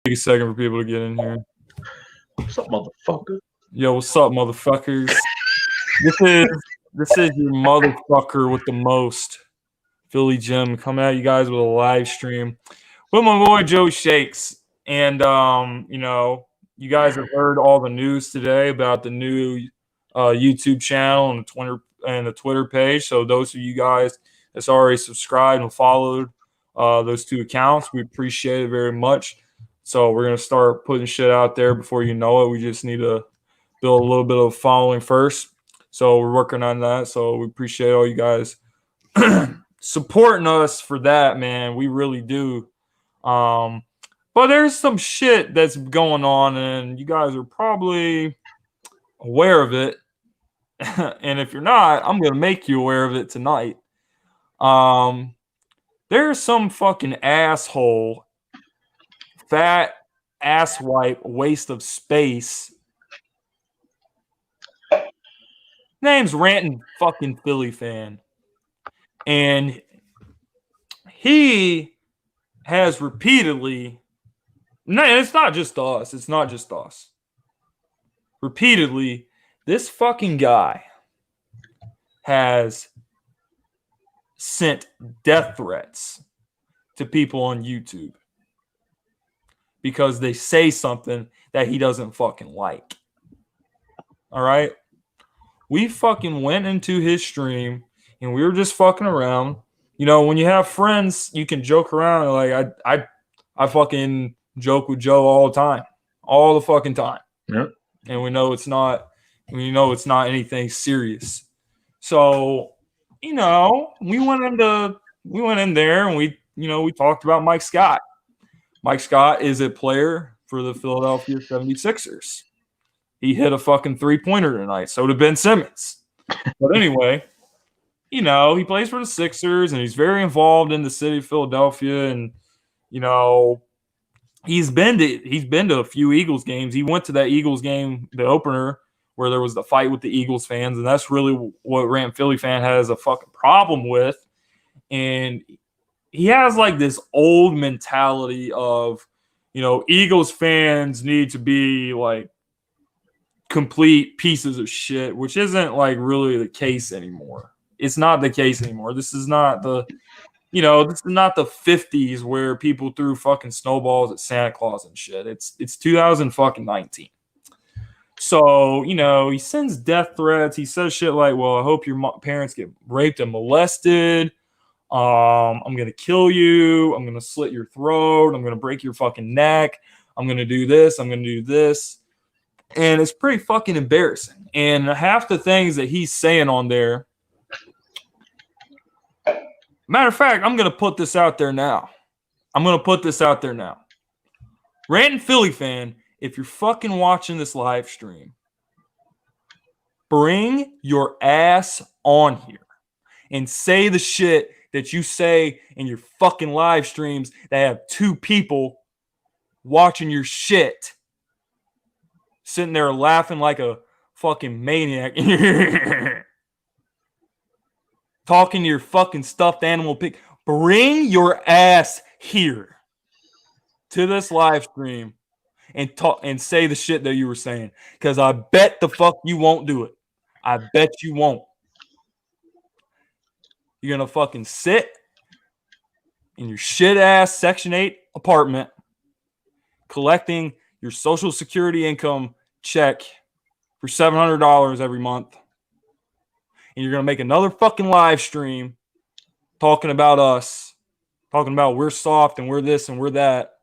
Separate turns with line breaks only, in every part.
Take a second for people to get in here.
What's up, motherfucker?
Yo, what's up, motherfuckers? This is your motherfucker with the most. Philly Jim coming at you guys with a live stream with my boy Joe Shakes. And you guys have heard all the news today about the new YouTube channel and the Twitter page. So those of you guys that's already subscribed and followed those two accounts, we appreciate it very much. So we're gonna start putting shit out there before you know it. We just need to build a little bit of following first. So we're working on that. So we appreciate all you guys supporting us for that, man. We really do. But there's some shit that's going on, and you guys are probably aware of it. And if you're not, I'm gonna make you aware of it tonight. There's some fucking asshole, fat asswipe, waste of space. Name's Rantin' fucking Philly fan. And he has repeatedly, no, it's not just us. It's not just us. Repeatedly, this fucking guy has sent death threats to people on YouTube because they say something that he doesn't fucking like. All right? We fucking went into his stream and we were just fucking around. You know, when you have friends, you can joke around. Like I fucking joke with Joe all the time, all the fucking time.
Yep.
And we know it's not anything serious. So, we went in there and we talked about Mike Scott. Mike Scott is a player for the Philadelphia 76ers. He hit a fucking three-pointer tonight. So did Ben Simmons. But anyway, he plays for the Sixers and he's very involved in the city of Philadelphia. And, he's been to a few Eagles games. He went to that Eagles game, the opener, where there was the fight with the Eagles fans. And that's really what Rant Philly fan has a fucking problem with. And he has like this old mentality of, Eagles fans need to be like complete pieces of shit, which isn't like really the case anymore. It's not the case anymore. This is not the 50s where people threw fucking snowballs at Santa Claus and shit. It's 2019. So, he sends death threats. He says shit like, well, I hope your parents get raped and molested. I'm going to kill you. I'm going to slit your throat. I'm going to break your fucking neck. I'm going to do this. I'm going to do this. And it's pretty fucking embarrassing. And half the things that he's saying on there, matter of fact, I'm going to put this out there now. Rantin' Philly fan, if you're fucking watching this live stream, bring your ass on here and say the shit that you say in your fucking live streams that have two people watching your shit, sitting there laughing like a fucking maniac, talking to your fucking stuffed animal pig. Bring your ass here to this live stream and talk and say the shit that you were saying, because I bet the fuck you won't do it. I bet you won't. You're gonna fucking sit in your shit ass Section 8 apartment collecting your Social Security income check for $700 every month, and you're gonna make another fucking live stream talking about us, talking about we're soft and we're this and we're that.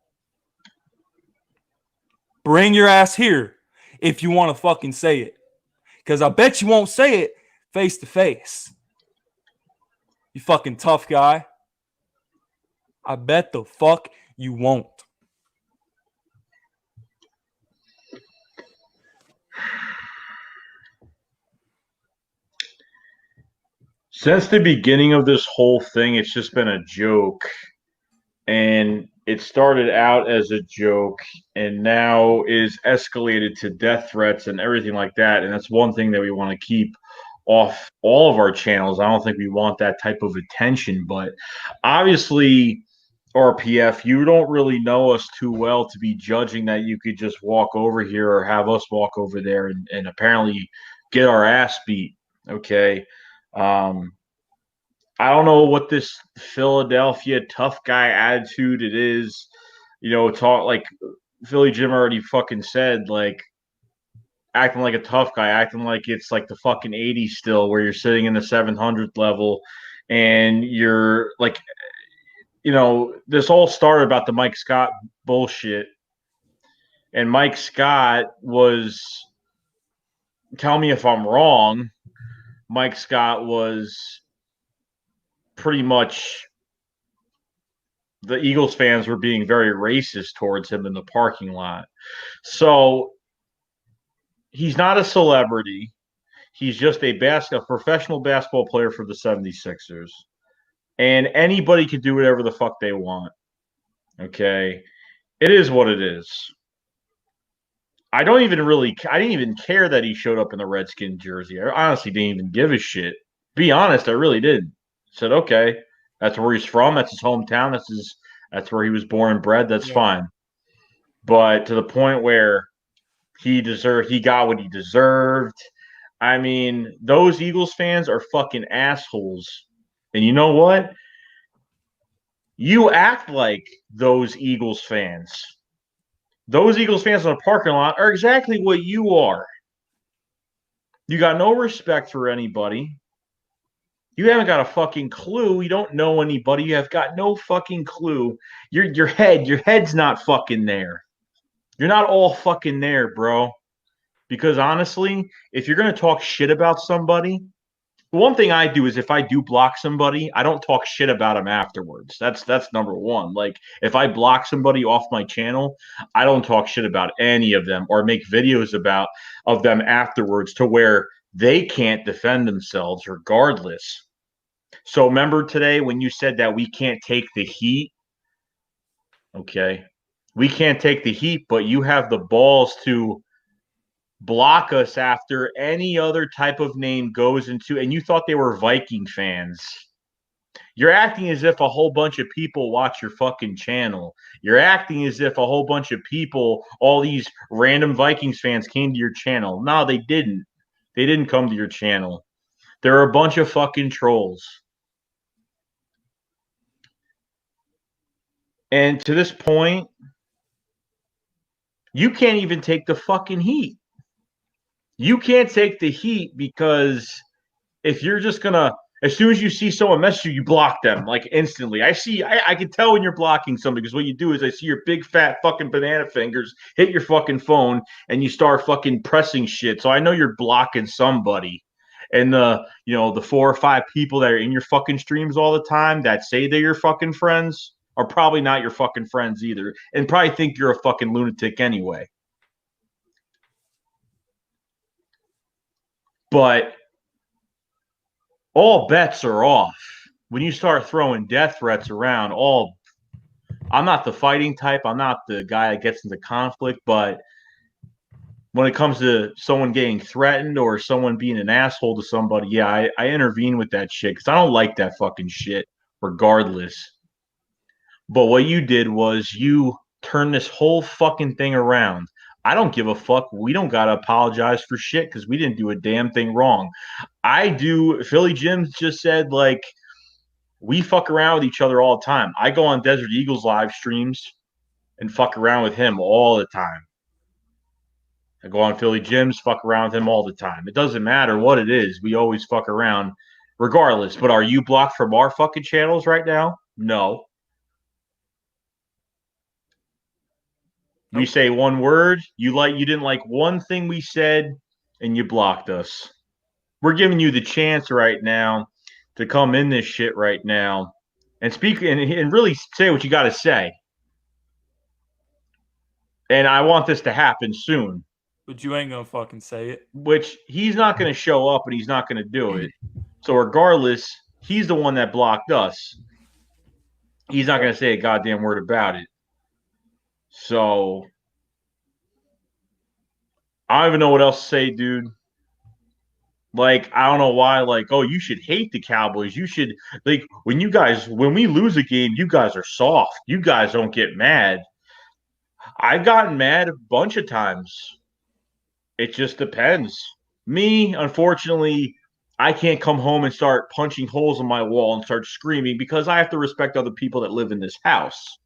Bring your ass here if you want to fucking say it, because I bet you won't say it face to face. You fucking tough guy. I bet the fuck you won't.
Since the beginning of this whole thing, it's just been a joke. And it started out as a joke and now is escalated to death threats and everything like that. And that's one thing that we want to keep off all of our channels. I don't think we want that type of attention. But obviously, RPF, you don't really know us too well to be judging that you could just walk over here or have us walk over there and apparently get our ass beat. Okay. Um, I don't know what this Philadelphia tough guy attitude it is. Talk like Philly Jim already fucking said, like acting like a tough guy, acting like it's like the fucking 80s still, where you're sitting in the 700th level and you're like, this all started about the Mike Scott bullshit. And Mike Scott was, tell me if I'm wrong, Mike Scott was pretty much, the Eagles fans were being very racist towards him in the parking lot. So he's not a celebrity. He's just a professional basketball player for the 76ers. And anybody can do whatever the fuck they want. Okay. It is what it is. I didn't even care that he showed up in the Redskin jersey. I honestly didn't even give a shit. Be honest, I really didn't. Said, okay, that's where he's from. That's his hometown. That's where he was born and bred. That's fine. But to the point where he got what he deserved. I mean, those Eagles fans are fucking assholes. And you know what? You act like those Eagles fans. Those Eagles fans in the parking lot are exactly what you are. You got no respect for anybody. You haven't got a fucking clue. You don't know anybody. You have got no fucking clue. Your head's not fucking there. You're not all fucking there, bro. Because honestly, if you're going to talk shit about somebody, one thing I do is if I do block somebody, I don't talk shit about them afterwards. That's number one. Like if I block somebody off my channel, I don't talk shit about any of them or make videos of them afterwards to where they can't defend themselves regardless. So remember today when you said that we can't take the heat? Okay. We can't take the heat, but you have the balls to block us after any other type of name goes into, and you thought they were Viking fans. You're acting as if a whole bunch of people watch your fucking channel. You're acting as if a whole bunch of people, all these random Vikings fans came to your channel. No, they didn't. They didn't come to your channel. They're a bunch of fucking trolls. And to this point, you can't even take the fucking heat. You can't take the heat because if you're just gonna, as soon as you see someone message you, you block them like instantly. I can tell when you're blocking somebody because what you do is I see your big fat fucking banana fingers hit your fucking phone and you start fucking pressing shit. So I know you're blocking somebody. And the 4 or 5 people that are in your fucking streams all the time that say they're your fucking friends are probably not your fucking friends either, and probably think you're a fucking lunatic anyway. But all bets are off when you start throwing death threats around. I'm not the fighting type. I'm not the guy that gets into conflict. But when it comes to someone getting threatened or someone being an asshole to somebody, yeah, I intervene with that shit because I don't like that fucking shit regardless. But what you did was you turned this whole fucking thing around. I don't give a fuck. We don't got to apologize for shit because we didn't do a damn thing wrong. I do. Philly Jim just said, like, we fuck around with each other all the time. I go on Desert Eagles live streams and fuck around with him all the time. I go on Philly Jim's, fuck around with him all the time. It doesn't matter what it is. We always fuck around regardless. But are you blocked from our fucking channels right now? No. We say one word, you didn't like one thing we said, and you blocked us. We're giving you the chance right now to come in this shit right now and speak and really say what you got to say. And I want this to happen soon.
But you ain't gonna fucking say it.
Which he's not going to show up and he's not going to do it. So regardless, he's the one that blocked us. He's not going to say a goddamn word about it. So I don't even know what else to say, dude. Like, I don't know why, like, oh, you should hate the Cowboys. You should, like, when we lose a game, you guys are soft. You guys don't get mad. I've gotten mad a bunch of times. It just depends. Me, unfortunately, I can't come home and start punching holes in my wall and start screaming because I have to respect other people that live in this house.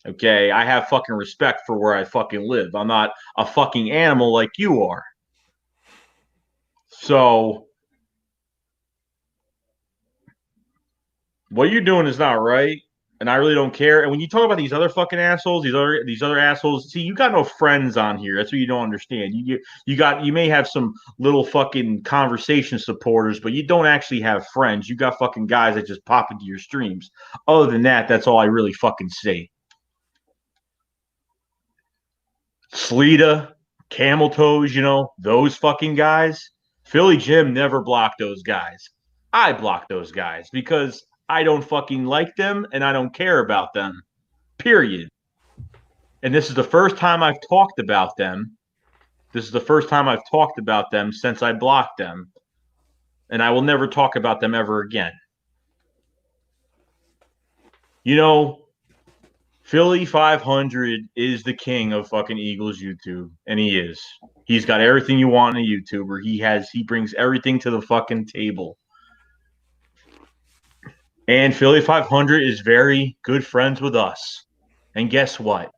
Okay, I have fucking respect for where I fucking live. I'm not a fucking animal like you are. So what you're doing is not right, and I really don't care. And when you talk about these other fucking assholes, these other assholes, see, you got no friends on here. That's what you don't understand. You may have some little fucking conversation supporters, but you don't actually have friends. You got fucking guys that just pop into your streams. Other than that, that's all I really fucking say. Sleeta, Camel Toes, those fucking guys. Philly Jim never blocked those guys. I block those guys because I don't fucking like them and I don't care about them. Period. And this is the first time I've talked about them. This is the first time I've talked about them since I blocked them. And I will never talk about them ever again. Philly 500 is the king of fucking Eagles YouTube, and he is. He's got everything you want in a YouTuber. He brings everything to the fucking table. And Philly 500 is very good friends with us. And guess what?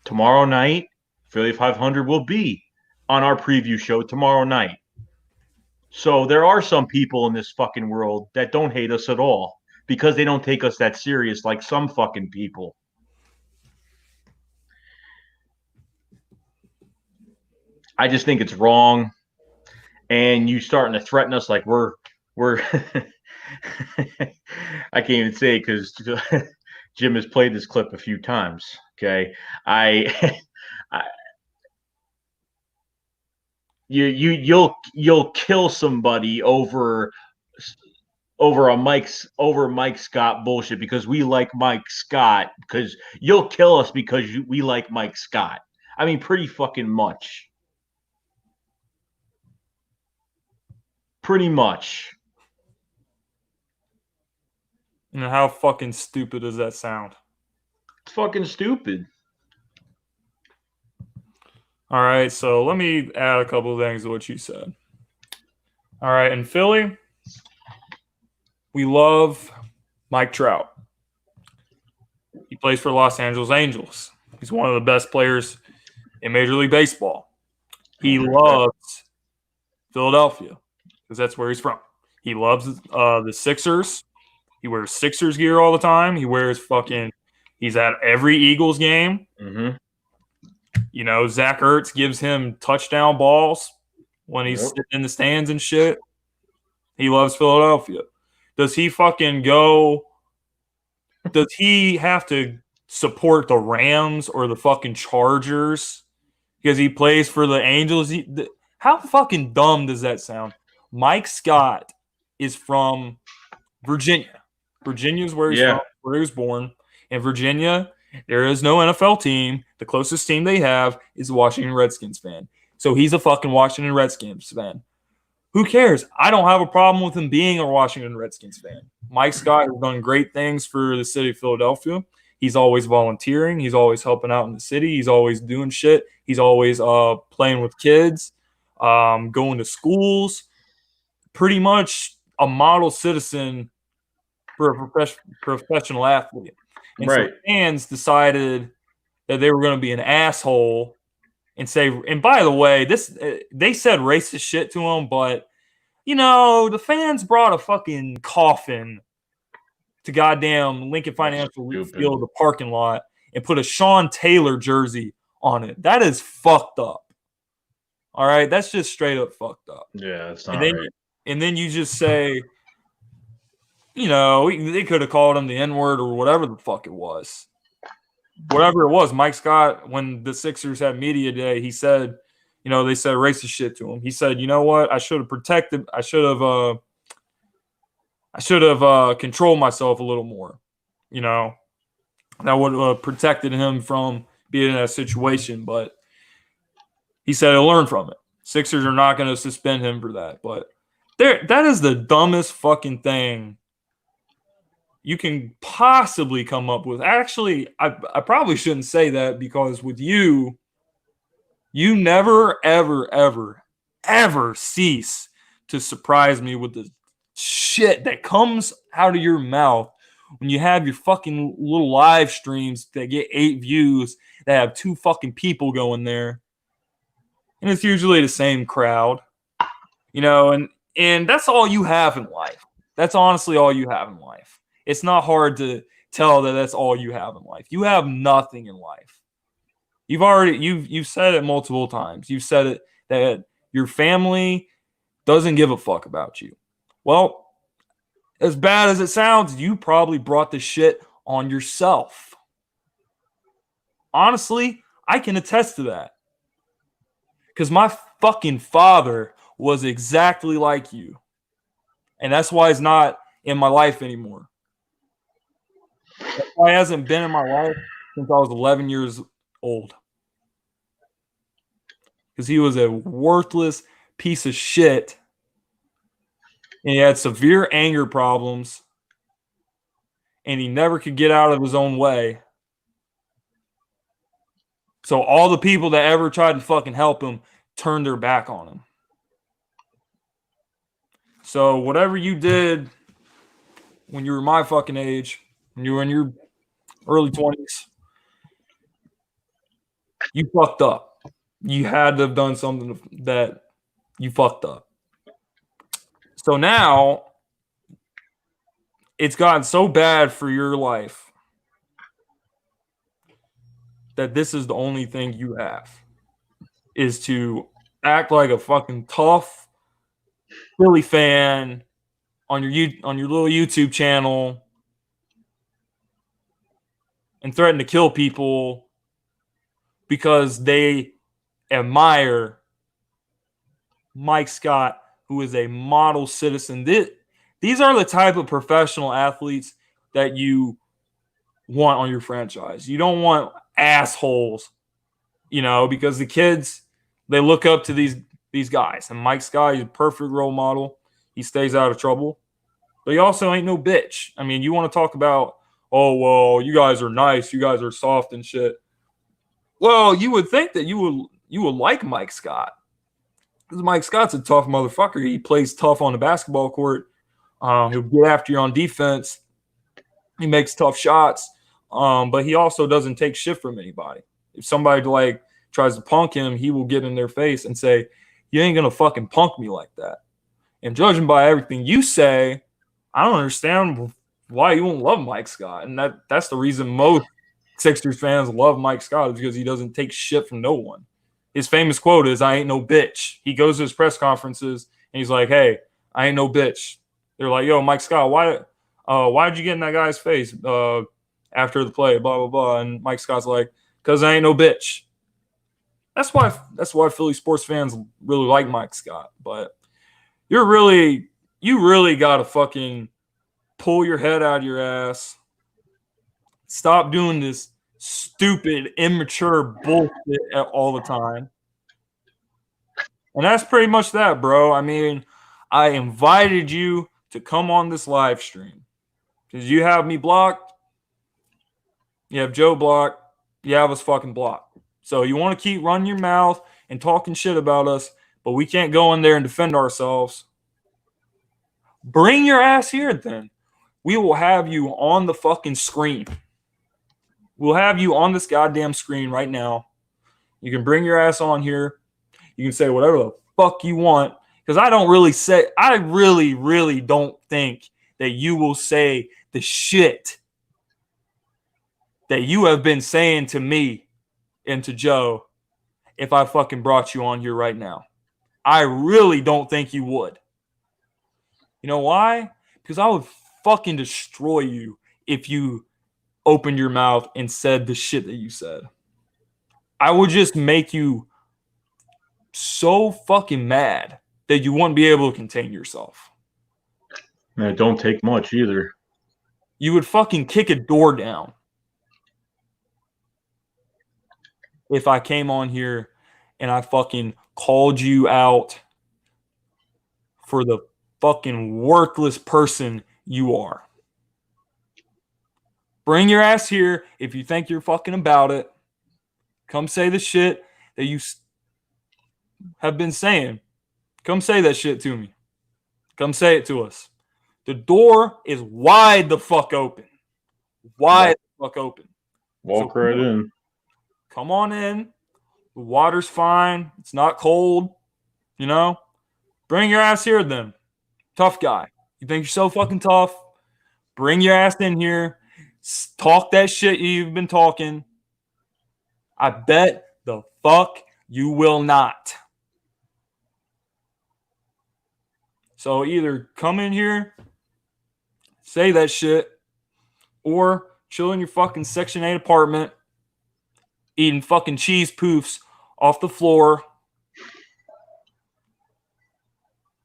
Tomorrow night, Philly 500 will be on our preview show tomorrow night. So there are some people in this fucking world that don't hate us at all because they don't take us that serious like some fucking people. I just think it's wrong. And you starting to threaten us like we're I can't even say it because Jim has played this clip a few times. Okay, you'll kill somebody over Mike Scott bullshit because we like Mike Scott because you'll kill us because we like Mike Scott. I mean, pretty fucking much. Pretty much.
And how fucking stupid does that sound?
It's fucking stupid.
All right, so let me add a couple of things to what you said. All right, in Philly, we love Mike Trout. He plays for Los Angeles Angels. He's one of the best players in Major League Baseball. He loves Philadelphia because that's where he's from. He loves the Sixers. He wears Sixers gear all the time. He's at every Eagles game.
Mm-hmm.
Zach Ertz gives him touchdown balls when he's sitting in the stands and shit. He loves Philadelphia. Does he have to support the Rams or the fucking Chargers because he plays for the Angels? How fucking dumb does that sound? Mike Scott is from Virginia. Virginia's where he's from, where he was born. In Virginia, there is no NFL team. The closest team they have is the Washington Redskins fan. So he's a fucking Washington Redskins fan. Who cares? I don't have a problem with him being a Washington Redskins fan. Mike Scott has done great things for the city of Philadelphia. He's always volunteering. He's always helping out in the city. He's always doing shit. He's always playing with kids, going to schools. Pretty much a model citizen for a professional athlete. And
right.
So fans decided that they were going to be an asshole and say, and by the way, they said racist shit to him, but, the fans brought a fucking coffin to goddamn Lincoln Financial Field, the parking lot, and put a Sean Taylor jersey on it. That is fucked up. All right? That's just straight up fucked up.
Yeah, that's not right.
And then you just say, they could have called him the N-word or whatever the fuck it was. Whatever it was, Mike Scott, when the Sixers had media day, he said, they said racist shit to him. He said, you know what? I should have controlled myself a little more. That would have protected him from being in that situation. But he said he'll learn from it. Sixers are not going to suspend him for that. But That is the dumbest fucking thing you can possibly come up with. Actually, I probably shouldn't say that because with you never, ever, ever, ever cease to surprise me with the shit that comes out of your mouth when you have your fucking little live streams that get 8 views that have 2 fucking people going there. And it's usually the same crowd, and that's all you have in life. That's honestly all you have in life. It's not hard to tell that that's all you have in life. You have nothing in life. You've said it multiple times. You've said it that your family doesn't give a fuck about you. Well, as bad as it sounds, you probably brought the shit on yourself. Honestly, I can attest to that. Because my fucking father was exactly like you. And that's why he's not in my life anymore. That's why he hasn't been in my life since I was 11 years old. Because he was a worthless piece of shit. And he had severe anger problems. And he never could get out of his own way. So all the people that ever tried to fucking help him turned their back on him. So whatever you did when you were my fucking age, when you were in your early 20s, you fucked up. You had to have done something that you fucked up. So now it's gotten so bad for your life that this is the only thing you have is to act like a fucking tough Philly fan on your little YouTube channel and threaten to kill people because they admire Mike Scott, who is a model citizen. These are the type of professional athletes that you want on your franchise. You don't want assholes, because the kids, they look up to these guys. And Mike Scott is a perfect role model. He stays out of trouble. But he also ain't no bitch. I mean, you want to talk about, oh, well, you guys are nice. You guys are soft and shit. Well, you would think that you would like Mike Scott. Because Mike Scott's a tough motherfucker. He plays tough on the basketball court. He'll get after you on defense. He makes tough shots. But he also doesn't take shit from anybody. If somebody tries to punk him, he will get in their face and say, you ain't going to fucking punk me like that. And judging by everything you say, I don't understand why you won't love Mike Scott. And that's the reason most Sixers fans love Mike Scott is because he doesn't take shit from no one. His famous quote is, I ain't no bitch. He goes to his press conferences and he's like, hey, I ain't no bitch. They're like, yo, Mike Scott, why'd you get in that guy's face after the play, blah, blah, blah. And Mike Scott's like, because I ain't no bitch. That's why Philly sports fans really like Mike Scott. But you really got to fucking pull your head out of your ass. Stop doing this stupid, immature bullshit all the time. And that's pretty much that, bro. I mean, I invited you to come on this live stream because you have me blocked. You have Joe blocked. You have us fucking blocked. So you want to keep running your mouth and talking shit about us, but we can't go in there and defend ourselves. Bring your ass here then. We will have you on the fucking screen. We'll have you on this goddamn screen right now. You can bring your ass on here. You can say whatever the fuck you want. Because I really, really don't think that you will say the shit that you have been saying to me and to Joe if I fucking brought you on here right now. I really don't think you would. You know why? Because I would fucking destroy you if you opened your mouth and said the shit that you said. I would just make you so fucking mad that you wouldn't be able to contain yourself.
And it don't take much either.
You would fucking kick a door down if I came on here and I fucking called you out for the fucking worthless person you are. Bring your ass here if you think you're fucking about it. Come say the shit that you have been saying. Come say that shit to me. Come say it to us. The door is wide the fuck open. Wide the fuck open.
Walk right in.
Come on in. The water's fine. It's not cold. You know? Bring your ass here then. Tough guy. You think you're so fucking tough? Bring your ass in here. Talk that shit you've been talking. I bet the fuck you will not. So either come in here, say that shit, or chill in your fucking Section 8 apartment, eating fucking cheese poofs off the floor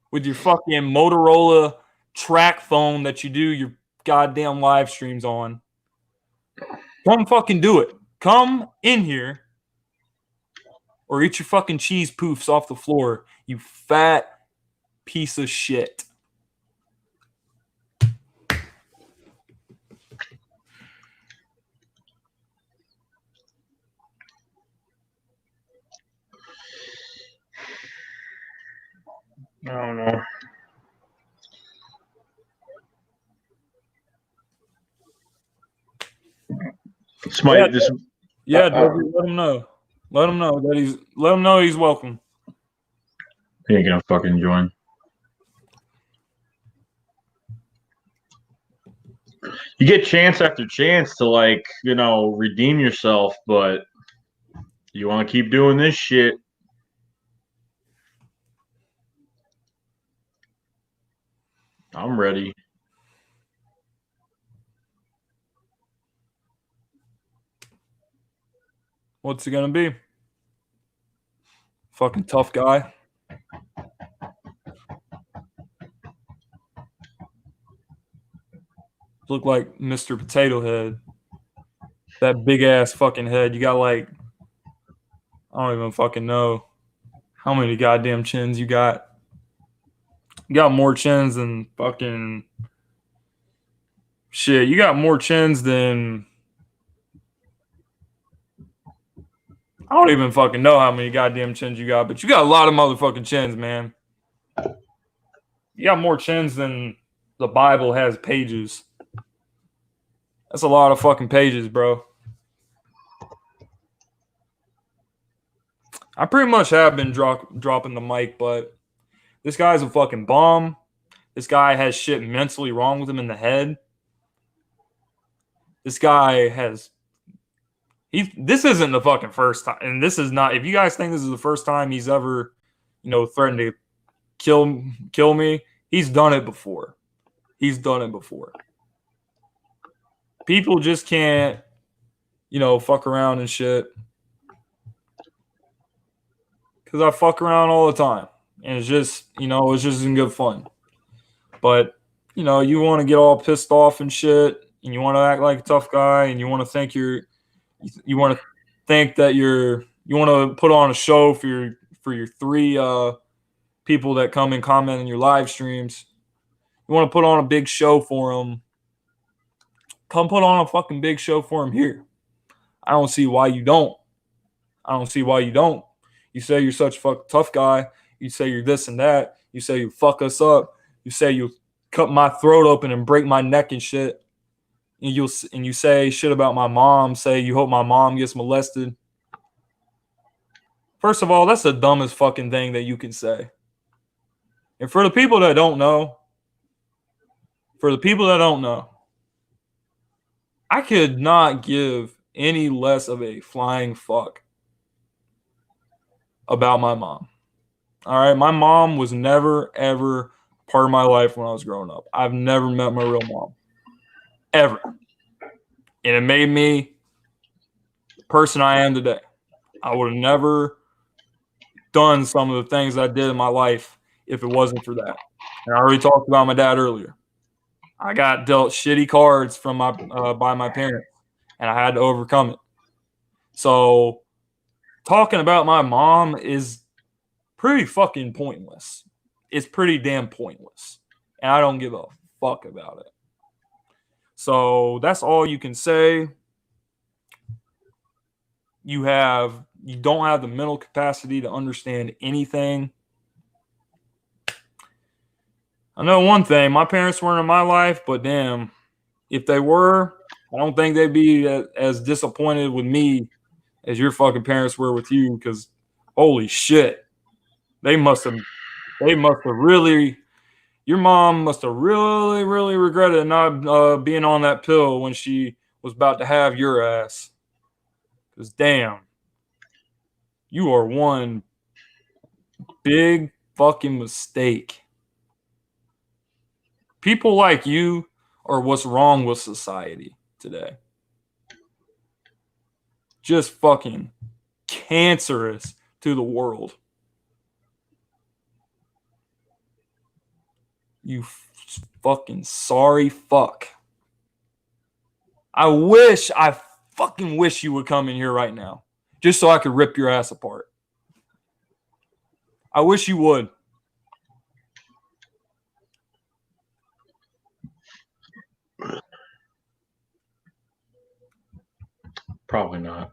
with your fucking Motorola track phone that you do your goddamn live streams on. Come fucking do it. Come in here or eat your fucking cheese poofs off the floor, you fat piece of shit.
I don't know.
Let him know. Let him know that he's welcome.
He ain't gonna fucking join. You get chance after chance to redeem yourself, but you want to keep doing this shit. I'm ready.
What's it gonna be? Fucking tough guy. Look like Mr. Potato Head. That big ass fucking head. You got I don't even fucking know how many goddamn chins you got. You got more chins than fucking shit. You got more chins than I don't even fucking know how many goddamn chins you got, but you got a lot of motherfucking chins, man. You got more chins than the Bible has pages. That's a lot of fucking pages, bro. I pretty much have been dropping the mic, but this guy's a fucking bum. This guy has shit mentally wrong with him in the head. This guy has... This isn't the fucking first time. And this is not... If you guys think this is the first time he's ever, threatened to kill me, he's done it before. He's done it before. People just can't, fuck around and shit. Because I fuck around all the time. And it's just, it's just in good fun. But, you want to get all pissed off and shit. And you want to act like a tough guy. And you want to think you want to put on a show for your three people that come and comment on your live streams. You want to put on a big show for them. Come put on a fucking big show for them here. I don't see why you don't. You say you're such a fucking tough guy. You say you're this and that. You say you fuck us up. You say you cut my throat open and break my neck and shit. And you say shit about my mom. Say you hope my mom gets molested. First of all, that's the dumbest fucking thing that you can say. And for the people that don't know, I could not give any less of a flying fuck about my mom. All right, my mom was never, ever part of my life when I was growing up. I've never met my real mom. Ever. And it made me the person I am today. I would have never done some of the things I did in my life if it wasn't for that. And I already talked about my dad earlier. I got dealt shitty cards from by my parents, and I had to overcome it. So talking about my mom is pretty fucking pointless. It's pretty damn pointless. and I don't give a fuck about it. So that's all you can say. You don't have the mental capacity to understand anything. I know one thing, my parents weren't in my life, but damn, if they were, I don't think they'd be as disappointed with me as your fucking parents were with you, because holy shit, they must have really, your mom must have really, really regretted not being on that pill when she was about to have your ass. Because damn, you are one big fucking mistake. People like you are what's wrong with society today. Just fucking cancerous to the world. You fucking sorry fuck. I fucking wish you would come in here right now, just so I could rip your ass apart. I wish you would.
Probably not.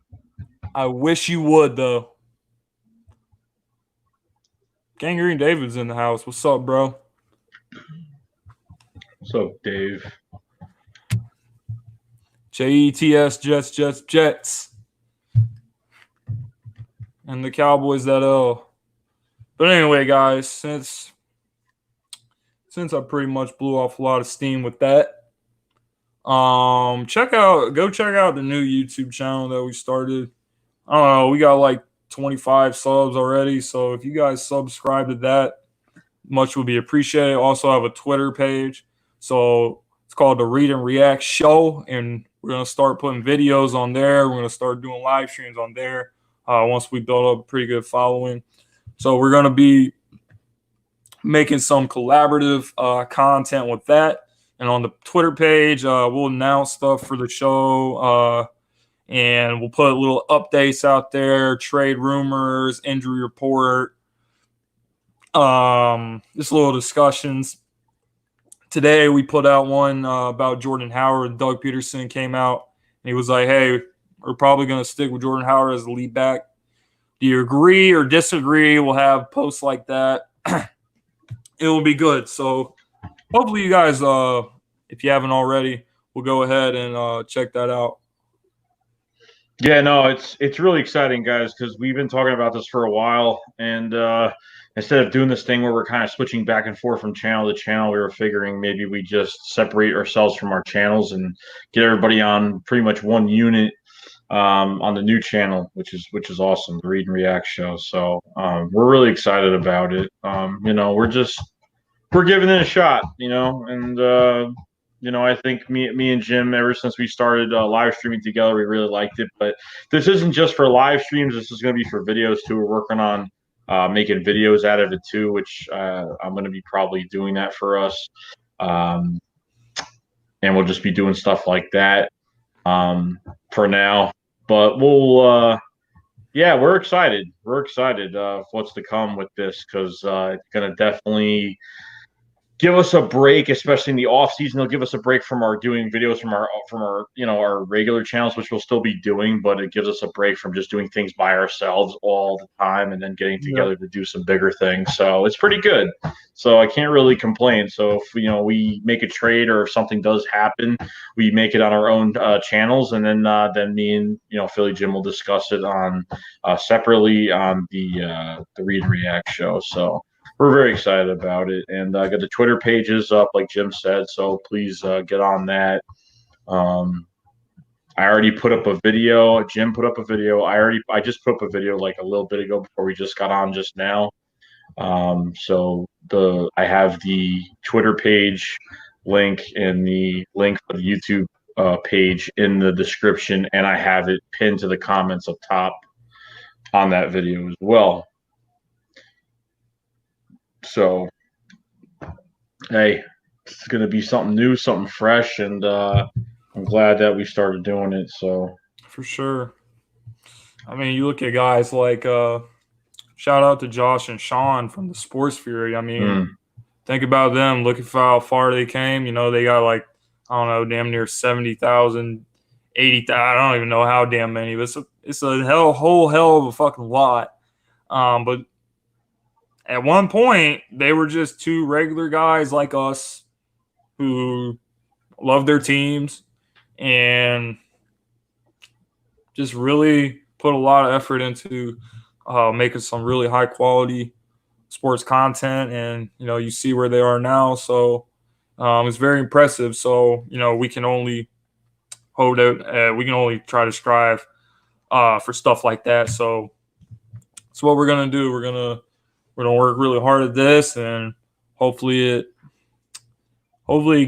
I wish you would, though. Gangrene David's in the house. What's up, bro?
What's up, Dave?
Jets, Jets. And the Cowboys that L. But anyway, guys, since I pretty much blew off a lot of steam with that, go check out the new YouTube channel that we started. I don't know, we got like 25 subs already, so if you guys subscribe to that, much would be appreciated. Also have a Twitter page, so it's called the Read and React Show, and we're gonna start putting videos on there. We're gonna start doing live streams on there once we build up a pretty good following. So we're gonna be making some collaborative content with that. And on the Twitter page, we'll announce stuff for the show, and we'll put little updates out there, trade rumors, injury report, just little discussions. Today we put out one about Jordan Howard. Doug Peterson came out and he was like, "Hey, we're probably going to stick with Jordan Howard as the lead back. Do you agree or disagree?" We'll have posts like that. It will be good. So hopefully you guys, if you haven't already, will go ahead and check that out.
Yeah, no, it's really exciting, guys, because we've been talking about this for a while, and instead of doing this thing where we're kind of switching back and forth from channel to channel, we were figuring maybe we just separate ourselves from our channels and get everybody on pretty much one unit on the new channel, which is awesome, the Read and React Show. So we're really excited about it. We're giving it a shot, and I think me and Jim, ever since we started live streaming together, we really liked it. But this isn't just for live streams. This is going to be for videos too. We're working on making videos out of it too, which I'm going to be probably doing that for us. And we'll just be doing stuff like that for now. But we're excited. We're excited what's to come with this, because it's going to definitely give us a break, especially in the off season. They'll give us a break from our doing videos from our our regular channels, which we'll still be doing, but it gives us a break from just doing things by ourselves all the time and then getting together to do some bigger things. So it's pretty good. So I can't really complain. So if we make a trade or if something does happen, we make it on our own channels, and then me and Philly Jim will discuss it on separately on the Read and React Show. So we're very excited about it, and I got the Twitter pages up, like Jim said, so please get on that. I already put up a video. Jim put up a video. I just put up a video like a little bit ago before we just got on just now. So I have the Twitter page link and the link for the YouTube page in the description, and I have it pinned to the comments up top on that video as well. So, hey, it's going to be something new, something fresh, and I'm glad that we started doing it. So,
for sure. I mean, you look at guys like shout out to Josh and Sean from the Sports Fury. I mean, think about them. Look at how far they came. You know, they got like, I don't know, damn near 70,000, 80,000. I don't even know how damn many, but it's a whole hell of a fucking lot. But at one point, they were just two regular guys like us who love their teams and just really put a lot of effort into making some really high quality sports content. And, you know, you see where they are now. So it's very impressive. So, you know, we can only hold out, we can only try to strive for stuff like that. So that's what we're going to do. We're going to work really hard at this, and hopefully it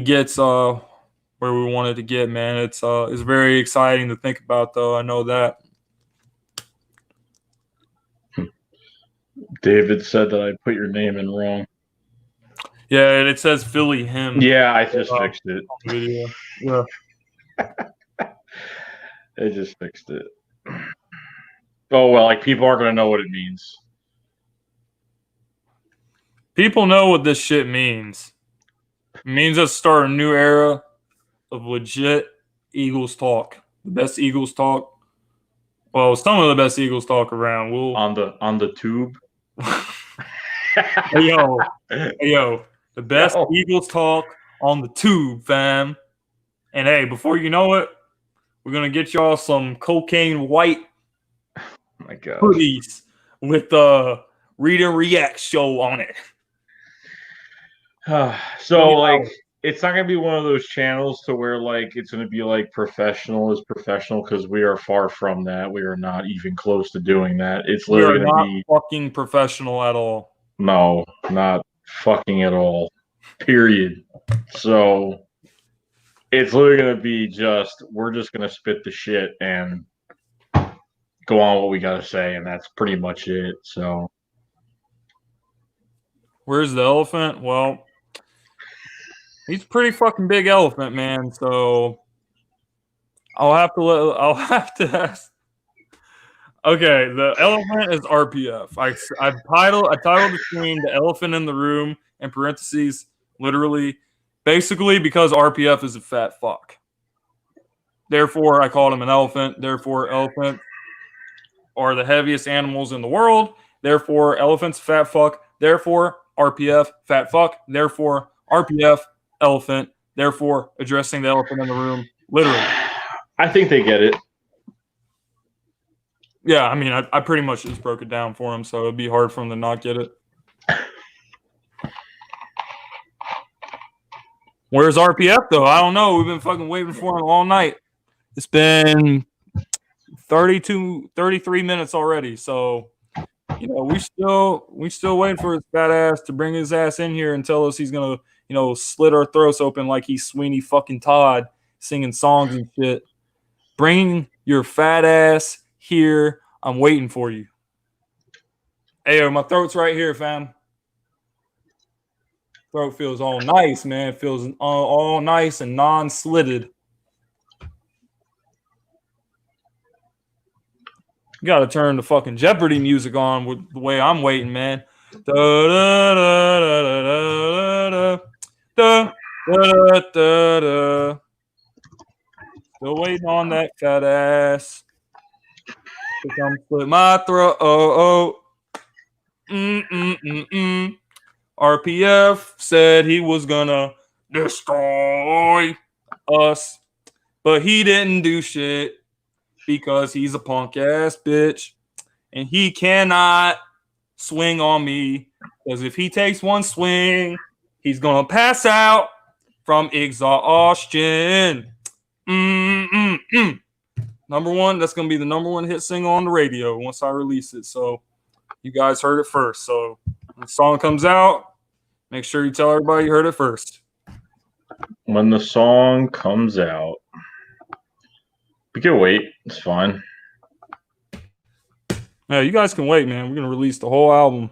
gets where we want it to get, man. It's very exciting to think about, though. I know that.
David said that I put your name in wrong.
Yeah, and it says Philly him.
Yeah, I just fixed it.
On the video. Yeah.
I just fixed it. Oh well, like people aren't gonna know what it means.
People know what this shit means. It means us start a new era of legit Eagles talk. The best Eagles talk. Well, some of the best Eagles talk around. We'll
on the tube.
Hey, yo, the best Eagles talk on the tube, fam. And hey, before you know it, we're gonna get y'all some cocaine white
my God.
hoodies with Read and React show on it.
So like it's not gonna be one of those channels to where like it's gonna be like professional because we are far from that. We are not even close to doing that. It's literally gonna be
fucking professional at all.
No, not fucking at all. Period. So it's literally gonna be we're just gonna spit the shit and go on what we gotta say, and that's pretty much it. So
where's the elephant? Well, he's a pretty fucking big elephant, man. So I'll have to ask. Okay, the elephant is RPF. I titled the stream "The Elephant in the Room" in parentheses, literally, basically because RPF is a fat fuck. Therefore, I called him an elephant. Therefore, elephants are the heaviest animals in the world. Therefore, elephants fat fuck. Therefore, RPF fat fuck. Therefore, RPF elephant. Therefore, addressing the elephant in the room, literally.
I think they get it.
Yeah, I mean, I pretty much just broke it down for him, so it'd be hard for him to not get it. Where's RPF, though? I don't know. We've been fucking waiting for him all night. It's been 33 minutes already, so, you know, we still waiting for his fat ass to bring his ass in here and tell us he's gonna, you know, slit our throats open like he's Sweeney fucking Todd singing songs and shit. Bring your fat ass here. I'm waiting for you. Hey, my throat's right here, fam. Throat feels all nice, man. It feels all nice and non-slitted. You gotta turn the fucking Jeopardy music on with the way I'm waiting, man. Da, da, da, da, da, da, da, da, da. Still waiting on that fat ass to come slit my throat. RPF said he was gonna destroy us, but he didn't do shit because he's a punk ass bitch and he cannot swing on me because if he takes one swing, he's gonna pass out from exhaustion. Number one, that's gonna be the number one hit single on the radio once I release it. So you guys heard it first. So when the song comes out, make sure you tell everybody you heard it first.
When the song comes out, we can wait. It's fine.
Yeah, you guys can wait, man. We're gonna release the whole album.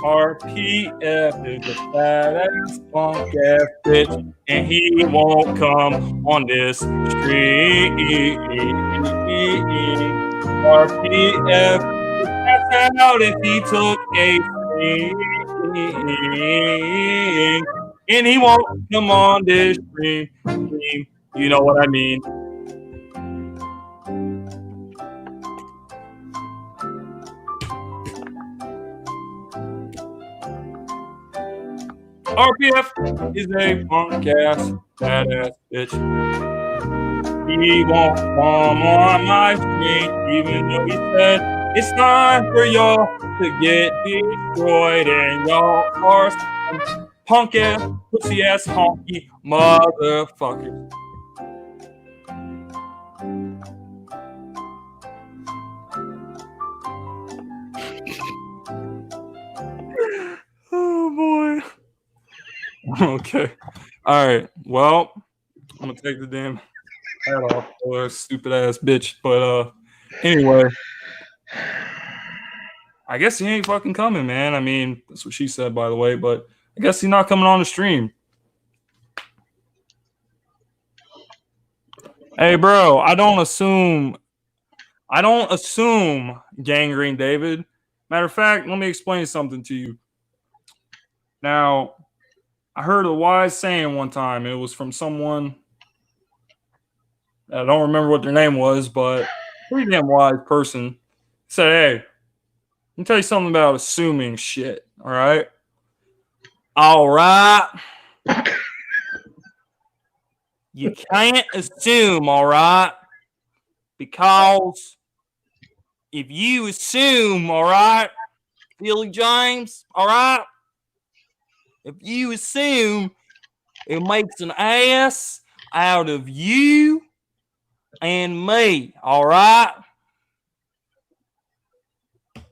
RPF is a badass punk ass bitch, and he won't come on this stream. RPF would pass out if he took a swing, and he won't come on this stream. You know what I mean? RPF is a punk ass badass bitch. He won't come on my stream, even though he said it's time for y'all to get destroyed, and y'all are some punk ass, pussy ass, honky motherfuckers. Oh boy. Okay. All right. Well, I'm gonna take the damn hat off for a stupid ass bitch. But anyway, I guess he ain't fucking coming, man. I mean, that's what she said, by the way. But I guess he's not coming on the stream. Hey, bro, I don't assume, Gangrene David. Matter of fact, let me explain something to you. Now, I heard a wise saying one time. It was from someone, I don't remember what their name was, but pretty damn wise person. Said, hey, let me tell you something about assuming shit. All right. All right. You can't assume, all right? Because if you assume, all right, Billy James, all right? If you assume, it makes an ass out of you and me, all right?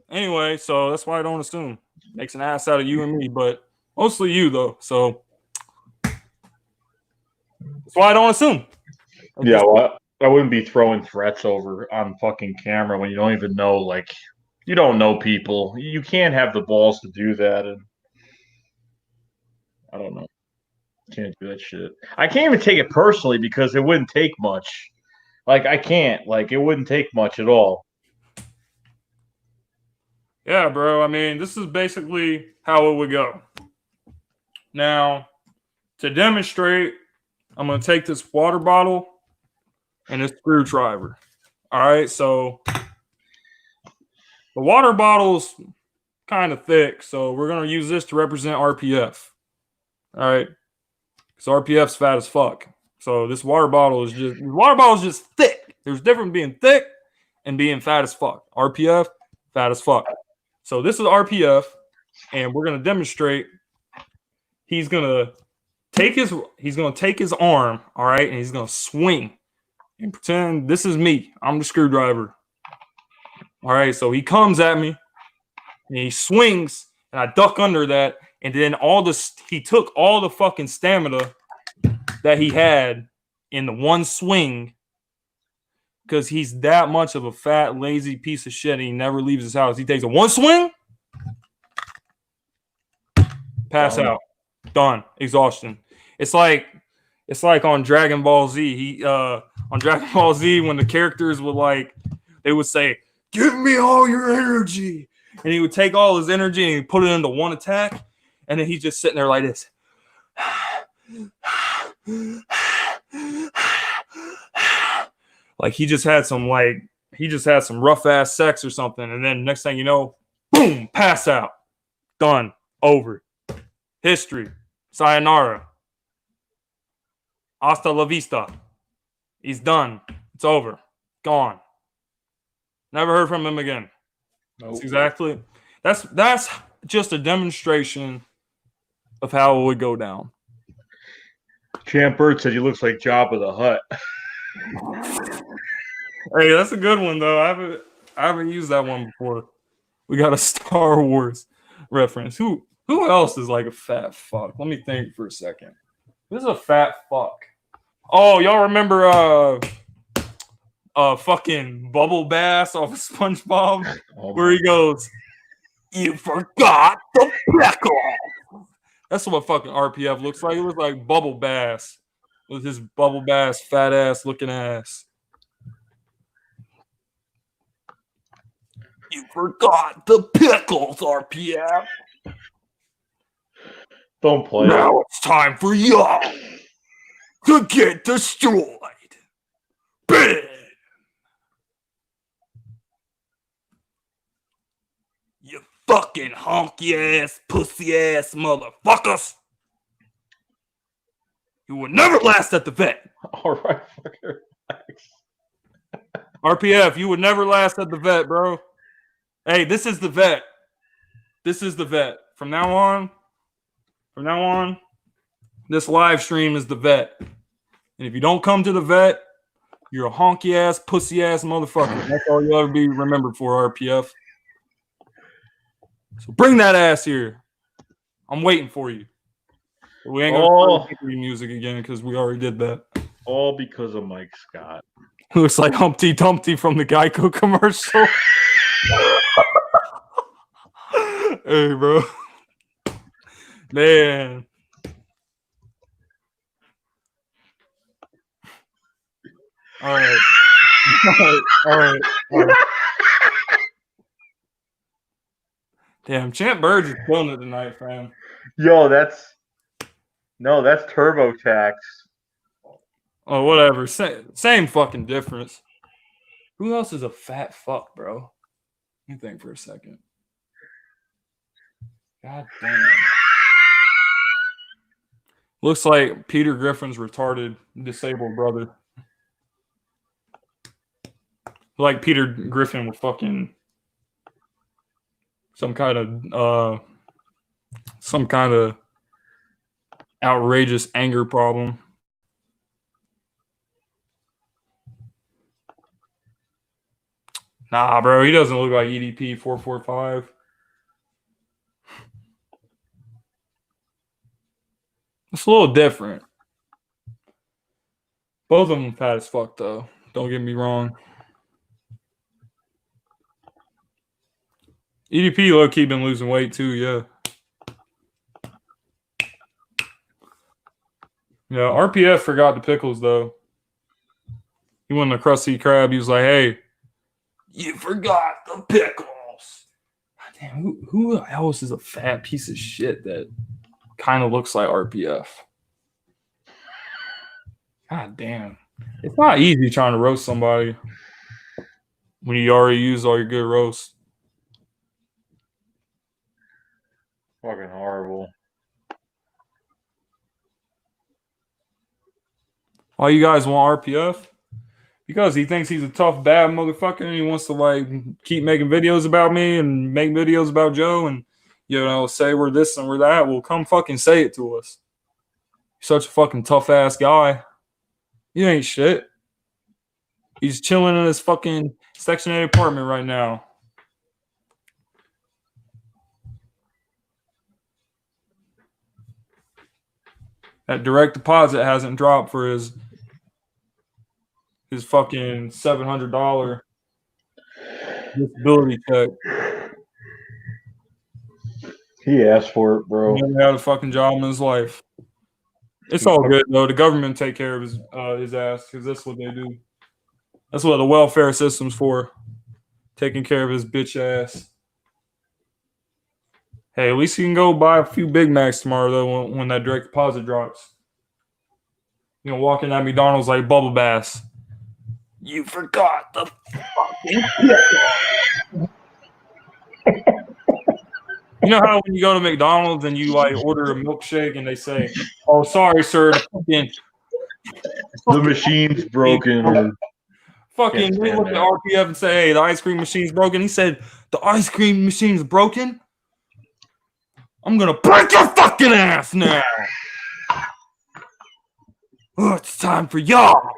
Anyway, so that's why I don't assume. Makes an ass out of you and me, but mostly you, though. So that's why I don't assume.
Yeah, well, I wouldn't be throwing threats over on fucking camera when you don't even know, like, you don't know people. You can't have the balls to do that, and I don't know. Can't do that shit. I can't even take it personally because it wouldn't take much. Like I can't. Like it wouldn't take much at all.
Yeah, bro. I mean, this is basically how it would go. Now, to demonstrate, I'm going to take this water bottle and this screwdriver. All right, so the water bottle's kind of thick, so we're going to use this to represent RPF. All right, because RPF's fat as fuck. So this water bottle is just thick. There's a difference being thick and being fat as fuck. RPF, fat as fuck. So this is RPF, and we're going to demonstrate. He's going to take his arm, all right, and he's going to swing and pretend this is me. I'm the screwdriver. All right, so he comes at me and he swings, and I duck under that, and then he took all the fucking stamina that he had in the one swing because he's that much of a fat, lazy piece of shit, and he never leaves his house. He takes a one swing, pass out, done, exhaustion. It's like on Dragon Ball Z. On Dragon Ball Z, when the characters they would say, "Give me all your energy," and he would take all his energy and he'd put it into one attack, and then he's just sitting there like this. Like he just had some rough ass sex or something, and then next thing you know, boom, pass out, done, over, history, sayonara, hasta la vista. He's done. It's over, gone. Never heard from him again.
Nope.
That's just a demonstration of how it would go down.
Champ Bird said he looks like Jabba the Hutt.
Hey, that's a good one though. I haven't used that one before. We got a Star Wars reference. Who else is like a fat fuck? Let me think for a second. This is a fat fuck. Oh, y'all remember fucking Bubble Bass off of SpongeBob? Where he goes, "You forgot the pickle." That's what fucking RPF looks like. It looks like Bubble Bass with his Bubble Bass fat ass looking ass. You forgot the pickles, RPF.
Don't play.
Now it's time for y'all to get destroyed. Bam! You fucking honky ass, pussy ass motherfuckers. You will never last at the vet.
All right, fucker. Thanks.
RPF, you would never last at the vet, bro. Hey, this is the vet. This is the vet. From now on, this live stream is the vet. And if you don't come to the vet, you're a honky ass, pussy ass motherfucker. That's all you'll ever be remembered for, RPF. So bring that ass here. I'm waiting for you. We ain't gonna play music again because we already did that.
All because of Mike Scott.
Looks like Humpty Dumpty from the Geico commercial. Hey, bro. Man. All right. Damn, Champ Bird is killing it tonight, fam.
Yo, that's TurboTax.
Oh, whatever. Same fucking difference. Who else is a fat fuck, bro? Let me think for a second. God damn. Looks like Peter Griffin's retarded, disabled brother. Like Peter Griffin with fucking some kind of outrageous anger problem. Nah, bro, he doesn't look like EDP 445. It's a little different. Both of them fat as fuck, though. Don't get me wrong. EDP low-key been losing weight, too, yeah. Yeah, RPF forgot the pickles, though. He went to Krusty Krab. He was like, "Hey, you forgot the pickles." God damn, who else is a fat piece of shit that kind of looks like RPF? God damn. It's not easy trying to roast somebody when you already used all your good roasts.
Fucking horrible.
Why you guys want RPF? Because he thinks he's a tough, bad motherfucker and he wants to like keep making videos about me and make videos about Joe and say we're this and we're that. Well, come fucking say it to us. You're such a fucking tough ass guy. You ain't shit. He's chilling in his fucking Section 8 apartment right now. That direct deposit hasn't dropped for his fucking $700 disability check.
He asked for it, bro.
He never had a fucking job in his life. It's all good though. The government take care of his ass because that's what they do. That's what the welfare system's for. Taking care of his bitch ass. Hey, at least he can go buy a few Big Macs tomorrow though when that direct deposit drops. Walking at McDonald's like Bubble Bass. You forgot the fucking pickle. You know how when you go to McDonald's and you like order a milkshake and they say, "Oh, sorry, sir, the
machine's broken."
Fucking, we look at RPF and say, "Hey, the ice cream machine's broken." He said, "The ice cream machine's broken. I'm gonna break your fucking ass now." Oh, it's time for y'all.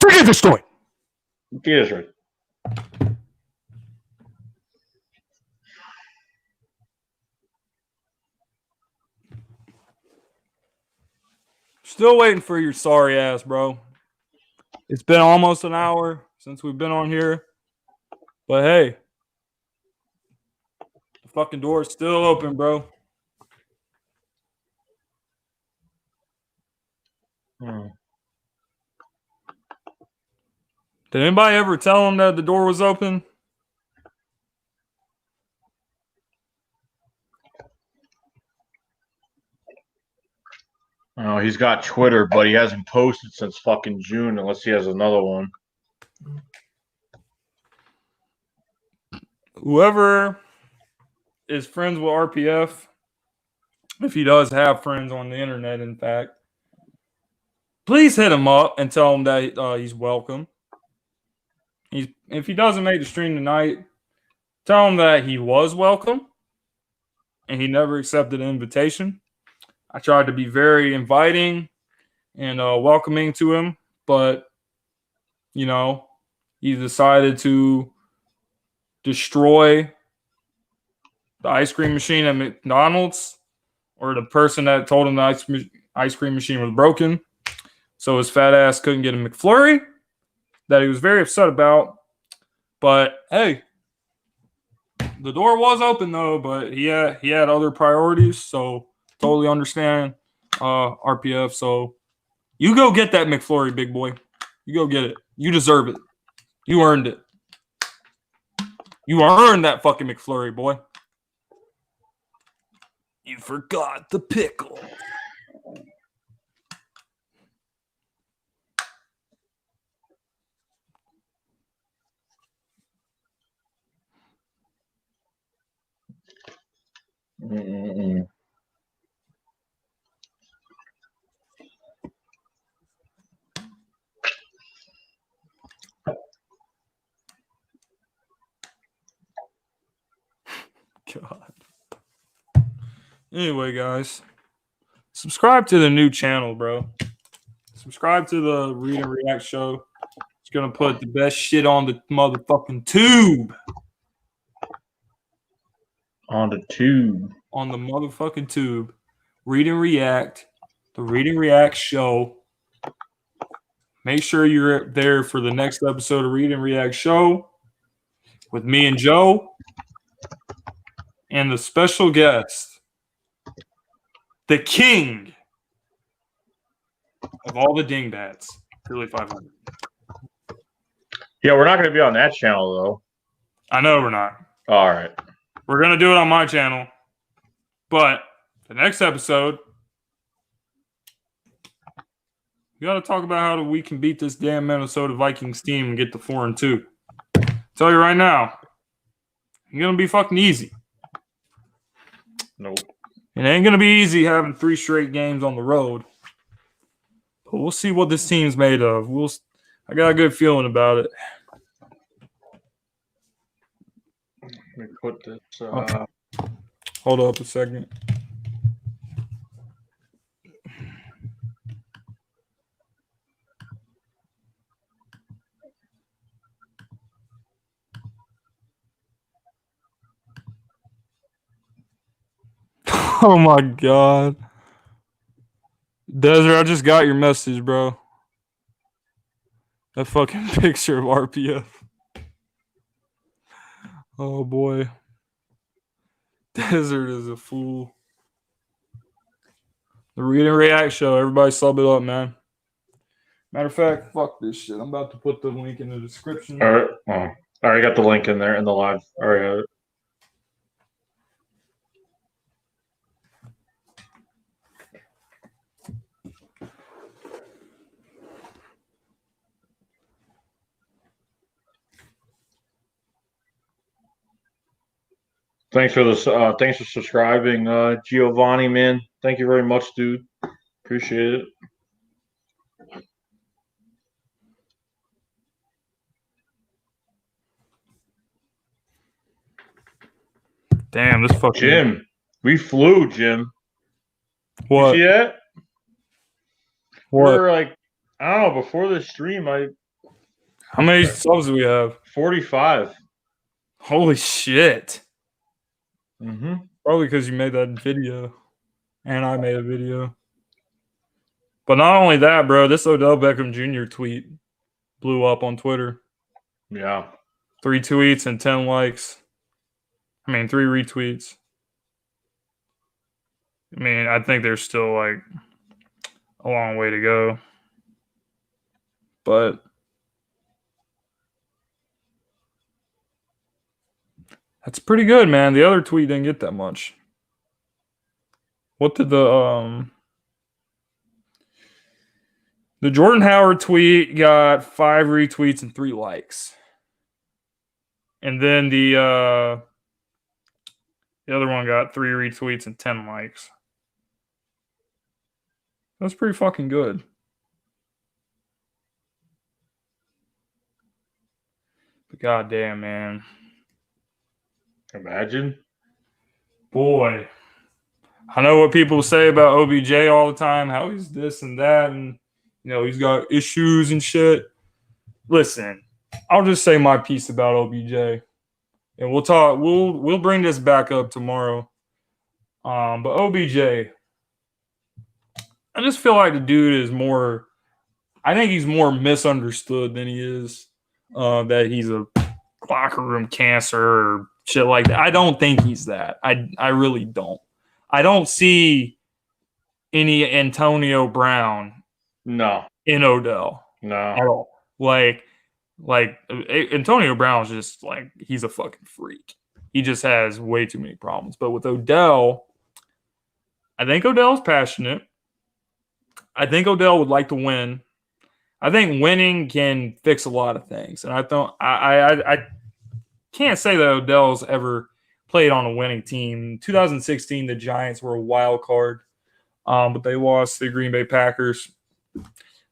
Forget this story.
Get right.
Still waiting for your sorry ass, bro. It's been almost an hour since we've been on here. But hey, the fucking door is still open, bro. Did anybody ever tell him that the door was open?
Oh, he's got Twitter, but he hasn't posted since fucking June unless he has another one.
Whoever is friends with RPF, if he does have friends on the internet, in fact, please hit him up and tell him that he's welcome. If he doesn't make the stream tonight, tell him that he was welcome and he never accepted an invitation. I tried to be very inviting and welcoming to him, but, he decided to destroy the ice cream machine at McDonald's, or the person that told him the ice cream machine was broken. So his fat ass couldn't get a McFlurry that he was very upset about. But hey, the door was open though, but he had other priorities, so totally understand RPF. So you go get that McFlurry, big boy. You go get it. You deserve it. You earned it. You earned that fucking McFlurry, boy. You forgot the pickle.
Mm-mm.
God. Anyway, guys, subscribe to the new channel, bro. Subscribe to the Read and React show. It's gonna put the best shit on the motherfucking tube.
On the tube.
On the motherfucking tube. Read and React. The Read and React show. Make sure you're there for the next episode of Read and React show with me and Joe. and the special guest, the king of all the dingbats, Philly 500.
Yeah, we're not going to be on that channel, though.
I know we're not.
All right.
We're going to do it on my channel. But the next episode, we got to talk about how we can beat this damn Minnesota Vikings team and get to 4-2. Tell you right now, it's going to be fucking easy.
Nope.
It ain't going to be easy having 3 straight games on the road. But we'll see what this team's made of. I got a good feeling about it.
Let me put this.
Hold up a second. Oh my God. Desert, I just got your message, bro. That fucking picture of RPF. Oh boy. Desert is a fool. The Read and React show. Everybody sub it up, man. Matter of fact, fuck this shit. I'm about to put the link in the description.
All right. Oh, I already got the link in there in the live. All right. Thanks for this. Thanks for subscribing, Giovanni, man. Thank you very much, dude. Appreciate it.
Damn, this fucking
Jim. We flew, Jim.
What?
You see that?
What?
We're like, I don't know, before the stream,
How many subs do we have?
45.
Holy shit.
Mm-hmm.
Probably because you made that video. And I made a video. But not only that, bro, this Odell Beckham Jr. tweet blew up on Twitter.
Yeah.
3 tweets and 10 likes. 3 retweets. I think there's still like a long way to go. But that's pretty good, man. The other tweet didn't get that much. What did the Jordan Howard tweet got 5 retweets and 3 likes. And then the other one got 3 retweets and 10 likes. That's pretty fucking good. But goddamn, man.
Imagine.
Boy. I know what people say about OBJ all the time, how he's this and that, and he's got issues and shit. Listen, I'll just say my piece about OBJ. And we'll talk. We'll bring this back up tomorrow. But OBJ, I just feel like the dude is more. I think he's more misunderstood than he is. That he's a locker room cancer or shit like that. I don't think he's that. I really don't. I don't see any Antonio Brown.
No.
In Odell.
No.
At all. Like Antonio Brown's just like, he's a fucking freak. He just has way too many problems. But with Odell, I think Odell's passionate. I think Odell would like to win. I think winning can fix a lot of things. And I can't say that Odell's ever played on a winning team. In 2016, the Giants were a wild card, but they lost to the Green Bay Packers.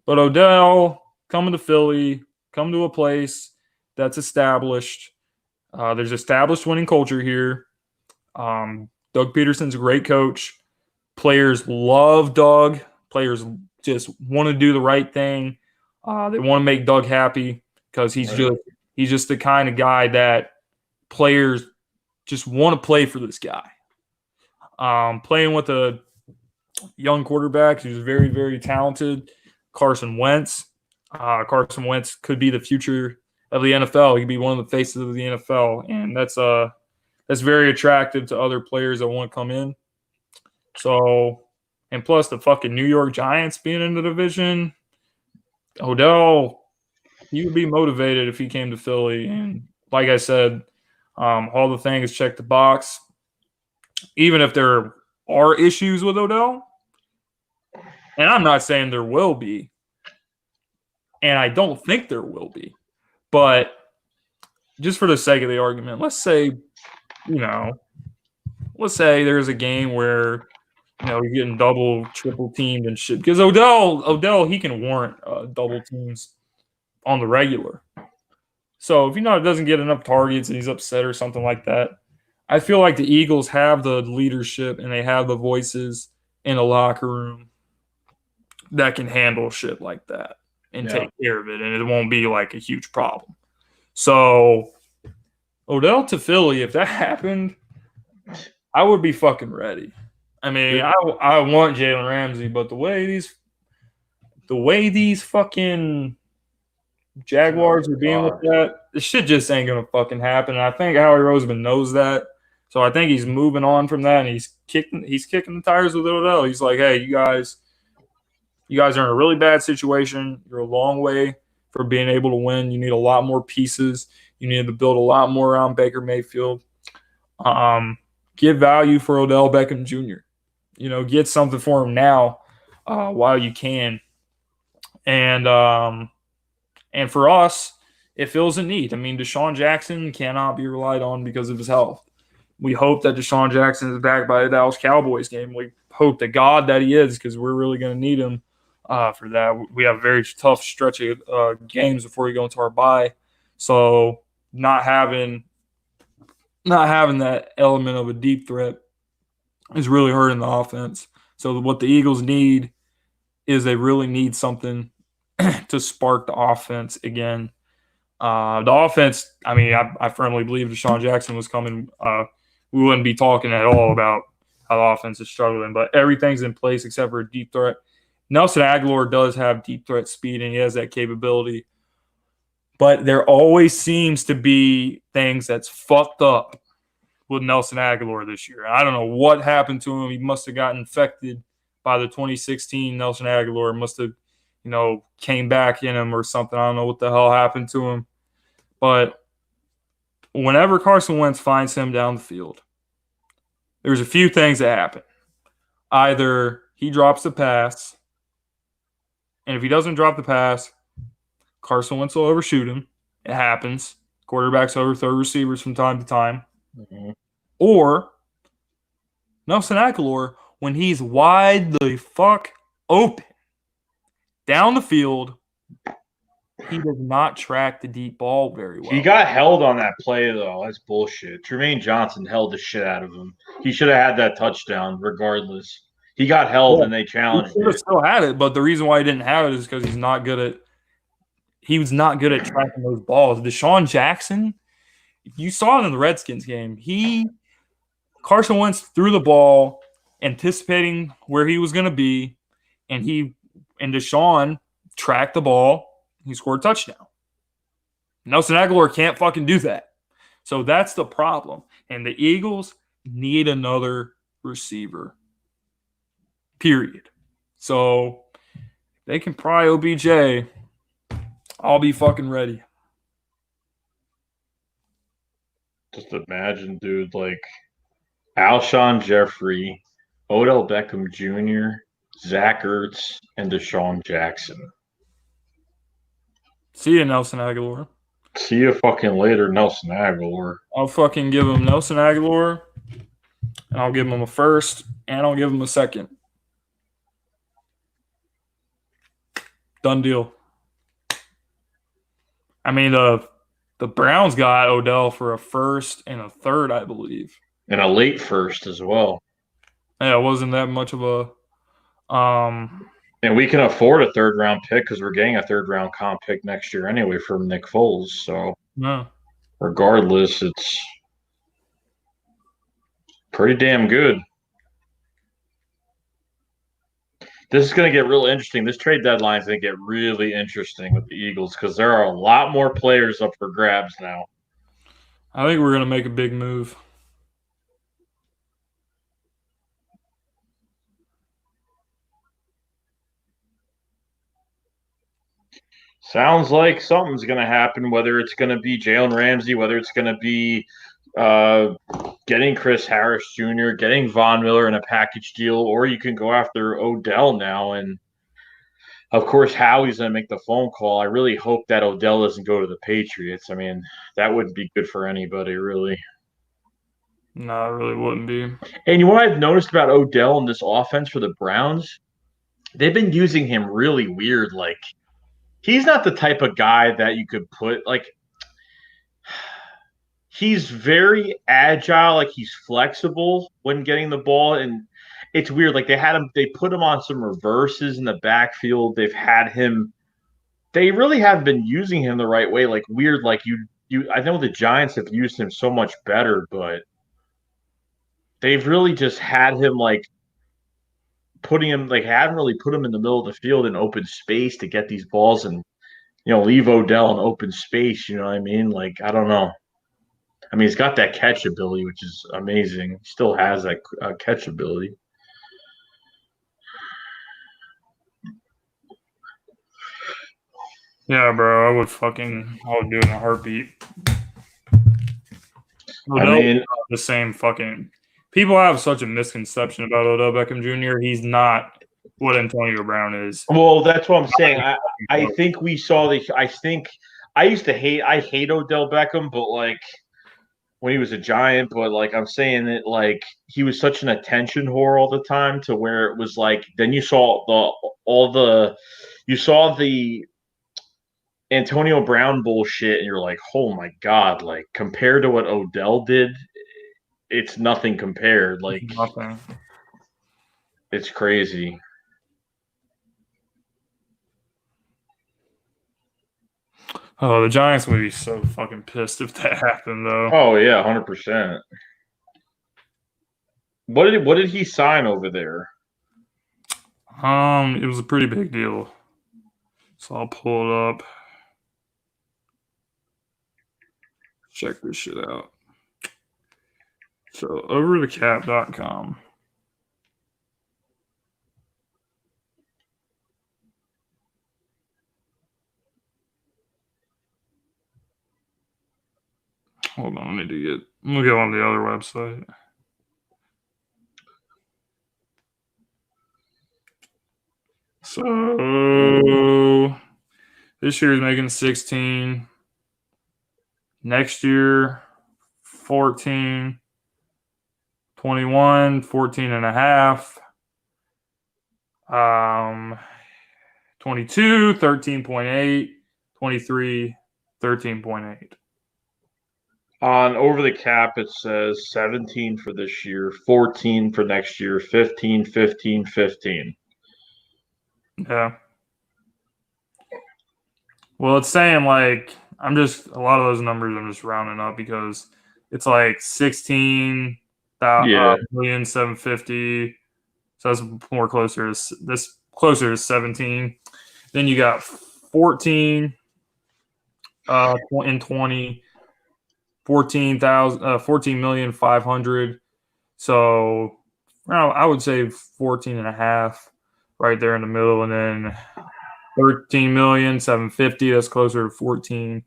But Odell coming to Philly, come to a place that's established. There's established winning culture here. Doug Peterson's a great coach. Players love Doug. Players just want to do the right thing. They want to make Doug happy because he's just the kind of guy that players just want to play for this guy. Playing with a young quarterback who's very, very talented, Carson Wentz. Carson Wentz could be the future of the NFL. He could be one of the faces of the NFL, and that's that's very attractive to other players that want to come in. So, and plus the fucking New York Giants being in the division, Odell, he would be motivated if he came to Philly. And like I said, all the things check the box. Even if there are issues with Odell, and I'm not saying there will be, and I don't think there will be, but just for the sake of the argument, let's say there's a game where he's getting double, triple teamed and shit. Because Odell, he can warrant double teams on the regular. So if he doesn't get enough targets and he's upset or something like that, I feel like the Eagles have the leadership and they have the voices in the locker room that can handle shit like that and take care of it, and it won't be like a huge problem. So Odell to Philly, if that happened, I would be fucking ready. I mean, I want Jalen Ramsey, but the way these fucking Jaguars are being with that, this shit just ain't gonna fucking happen. And I think Howie Roseman knows that, so I think he's moving on from that, and he's kicking the tires with Odell. He's like, hey, you guys are in a really bad situation. You're a long way from being able to win. You need a lot more pieces. You need to build a lot more around Baker Mayfield. Give value for Odell Beckham Jr. Get something for him now while you can. And for us, it fills a need. I mean, DeSean Jackson cannot be relied on because of his health. We hope that DeSean Jackson is back by the Dallas Cowboys game. We hope to God that he is, because we're really going to need him for that. We have a very tough stretch of games before we go into our bye. So not having that element of a deep threat is really hurting the offense. So what the Eagles need is they really need something to spark the offense again. The offense, I mean, I firmly believe DeSean Jackson was coming. We wouldn't be talking at all about how the offense is struggling, but everything's in place except for a deep threat. Nelson Aguilar does have deep threat speed, and he has that capability. But there always seems to be things that's fucked up with Nelson Aguilar this year. I don't know what happened to him. He must have gotten infected by the 2016 Nelson Aguilar. Must have, came back in him or something. I don't know what the hell happened to him. But whenever Carson Wentz finds him down the field, there's a few things that happen. Either he drops the pass, and if he doesn't drop the pass, Carson Wentz will overshoot him. It happens. Quarterbacks overthrow receivers from time to time. Mm-hmm. Or Nelson Aguilar, when he's wide the fuck open down the field, he does not track the deep ball very well.
He got held on that play, though. That's bullshit. Jermaine Johnson held the shit out of him. He should have had that touchdown regardless. He got held and they challenged
him. He still had it, but the reason why he didn't have it is because he was not good at tracking those balls. DeSean Jackson, you saw it in the Redskins game. Carson Wentz threw the ball anticipating where he was going to be, and DeSean tracked the ball. He scored a touchdown. Nelson Aguilar can't fucking do that. So that's the problem. And the Eagles need another receiver. Period. So they can pry OBJ. I'll be fucking ready.
Just imagine, dude, like Alshon Jeffrey, Odell Beckham Jr., Zach Ertz, and DeSean Jackson.
See you, Nelson Aguilar.
See you fucking later, Nelson Aguilar.
I'll fucking give him Nelson Aguilar, and I'll give him a first, and I'll give him a second. Done deal. I mean, the Browns got Odell for a first and a third, I believe.
And a late first as well.
Yeah, it wasn't that much of a
and we can afford a third-round pick because we're getting a third-round comp pick next year anyway from Nick Foles. So, regardless, it's pretty damn good. This is going to get real interesting. This trade deadline is going to get really interesting with the Eagles because there are a lot more players up for grabs now.
I think we're going to make a big move.
Sounds like something's going to happen, whether it's going to be Jalen Ramsey, whether it's going to be uh, getting Chris Harris Jr., getting Von Miller in a package deal, or you can go after Odell now. And of course, Howie's going to make the phone call. I really hope that Odell doesn't go to the Patriots. I mean, that wouldn't be good for anybody, really.
No, it really wouldn't be.
And you know what I've noticed about Odell in this offense for the Browns? They've been using him really weird. Like, he's not the type of guy that you could put, like, he's very agile, like he's flexible when getting the ball, and it's weird. Like they put him on some reverses in the backfield. They really have been using him the right way. Like weird, like I know the Giants have used him so much better, but they've really just had him like putting him like hadn't really put him in the middle of the field in open space to get these balls and leave Odell in open space. You know what I mean? Like I don't know. I mean, he's got that catch ability, which is amazing. He still has that catch ability.
Yeah, bro, I would do it in a heartbeat.
I mean,
the same fucking. People have such a misconception about Odell Beckham Jr. He's not what Antonio Brown is.
well, that's what I'm saying. I think we saw the. I think I hate Odell Beckham, but like when he was a Giant, but like I'm saying that like he was such an attention whore all the time to where it was like then you saw the Antonio Brown bullshit and you're like, oh my God, like compared to what Odell did, it's nothing compared. Like
Nothing.
it's crazy.
Oh, the Giants would be so fucking pissed if that happened, though.
Oh yeah, 100%. What did he sign over there?
It was a pretty big deal. So I'll pull it up. Check this shit out. So overthecap.com. Hold on, I need to get. I'm gonna go on the other website. So this year is making 16. Next year, 14. 21, 14 and a half. 22, 13.8. 23, 13.8.
On over the cap, it says 17 for this year, 14 for next year, 15, 15, 15.
Yeah. Well, it's saying like a lot of those numbers I'm just rounding up because it's like 16 million 750. So that's more closer to this closer to 17. Then you got 14 in 20, 14,500. So I would say 14 and a half right there in the middle, and then 13,750,000. That's closer to 14,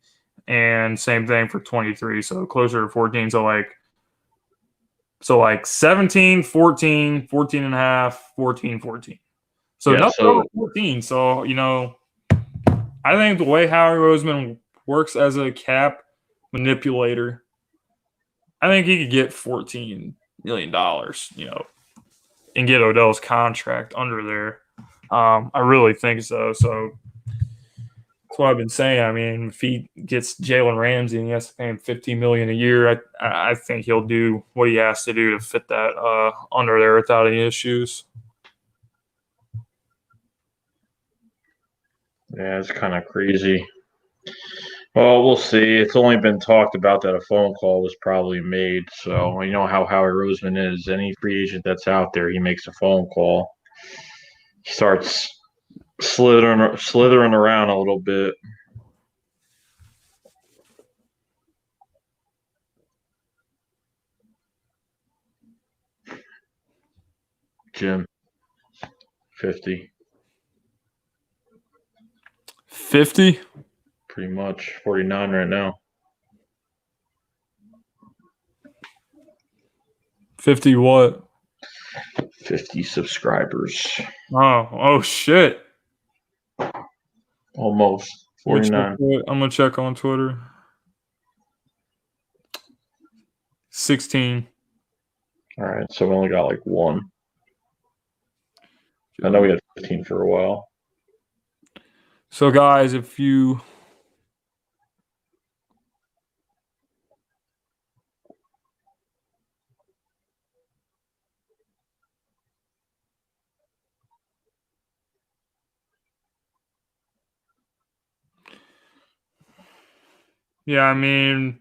and same thing for 23. So closer to 14. So like 17, 14, 14 and a half, 14, 14. So nothing over 14. So I think the way Howie Roseman works as a cap manipulator, I think he could get $14 million, and get Odell's contract under there. I really think so. So that's what I've been saying. I mean, if he gets Jalen Ramsey and he has to pay him $15 million a year, I think he'll do what he has to do to fit that under there without any issues.
Yeah, it's kind of crazy. Well, we'll see. It's only been talked about that a phone call was probably made. So you know how Howie Roseman is. Any free agent that's out there, he makes a phone call. He starts slithering around a little bit. Jim, 50.
50?
Pretty much 49 right now.
50 what?
50 subscribers.
Oh shit.
Almost 49.
I'm gonna check on Twitter. 16.
All right, so we only got like one. I know we had 15 for a while.
So guys, if you Yeah, I mean,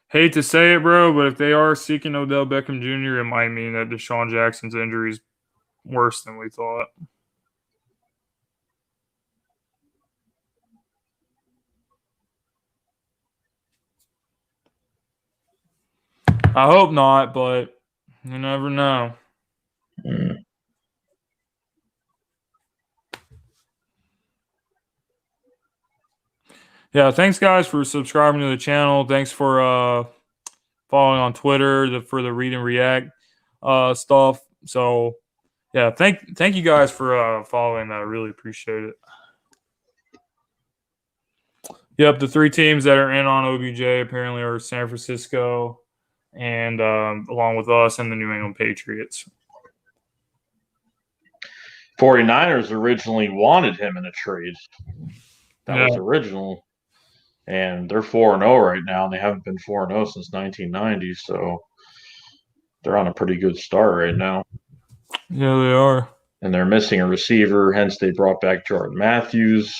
hate to say it, bro, but if they are seeking Odell Beckham Jr., it might mean that DeSean Jackson's injury is worse than we thought. I hope not, but you never know. Yeah, thanks guys for subscribing to the channel. Thanks for following on Twitter for the read and react stuff. So yeah, thank you guys for following that. I really appreciate it. Yep, the 3 teams that are in on OBJ apparently are San Francisco and along with us and the New England Patriots.
49ers originally wanted him in a trade. That was original. And they're 4-0 right now, and they haven't been 4-0 since 1990, so they're on a pretty good start right now.
Yeah, they are.
And they're missing a receiver, hence they brought back Jordan Matthews.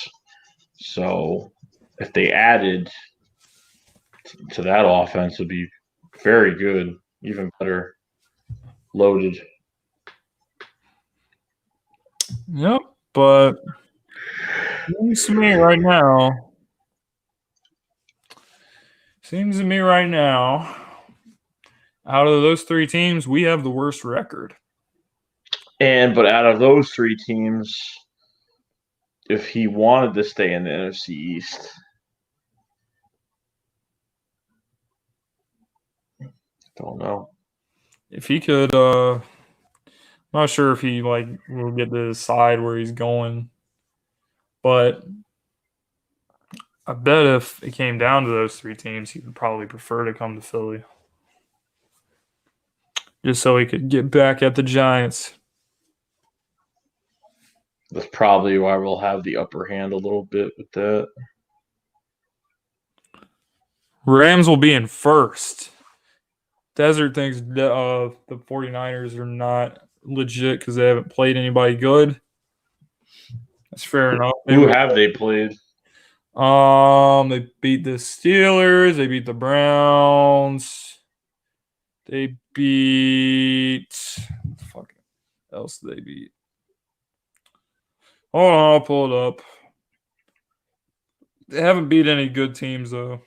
So if they added to that offense, it would be very good, even better loaded.
Yep, but seems to me right now, out of those 3 teams, we have the worst record.
But out of those 3 teams, if he wanted to stay in the NFC East, don't know.
If he could, I'm not sure if he will get to decide where he's going, but I bet if it came down to those 3 teams, he would probably prefer to come to Philly, just so he could get back at the Giants.
That's probably why we'll have the upper hand a little bit with that.
Rams will be in first. Desert thinks the 49ers are not legit because they haven't played anybody good. That's fair enough.
Who have they played?
They beat the Steelers. They beat the Browns. They beat. What the fuck else did they beat? Hold on, I'll pull it up. They haven't beat any good teams though.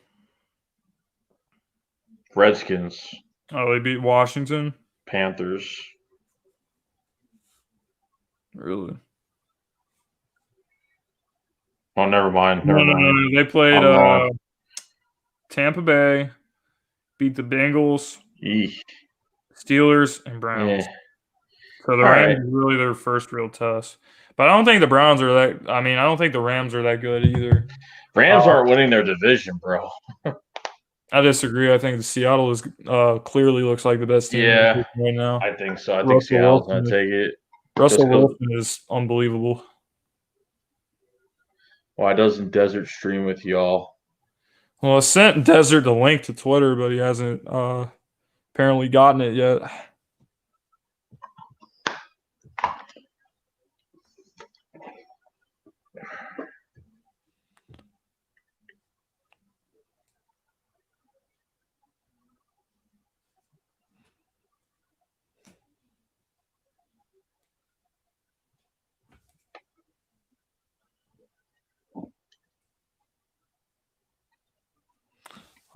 Redskins.
Oh, they beat Washington.
Panthers.
Really?
Oh, never mind.
No. They played Tampa Bay, beat the Bengals, Steelers, and Browns. So the Rams is really their first real test. But I don't think the Browns are that. I mean, I don't think the Rams are that good either.
Rams aren't winning their division, bro.
I disagree. I think the Seattle is clearly looks like the best team right now.
I think so. I think Seattle's going to take it.
Russell Wilson is unbelievable.
Why doesn't Desert stream with y'all?
Well, I sent Desert the link to Twitter, but he hasn't apparently gotten it yet.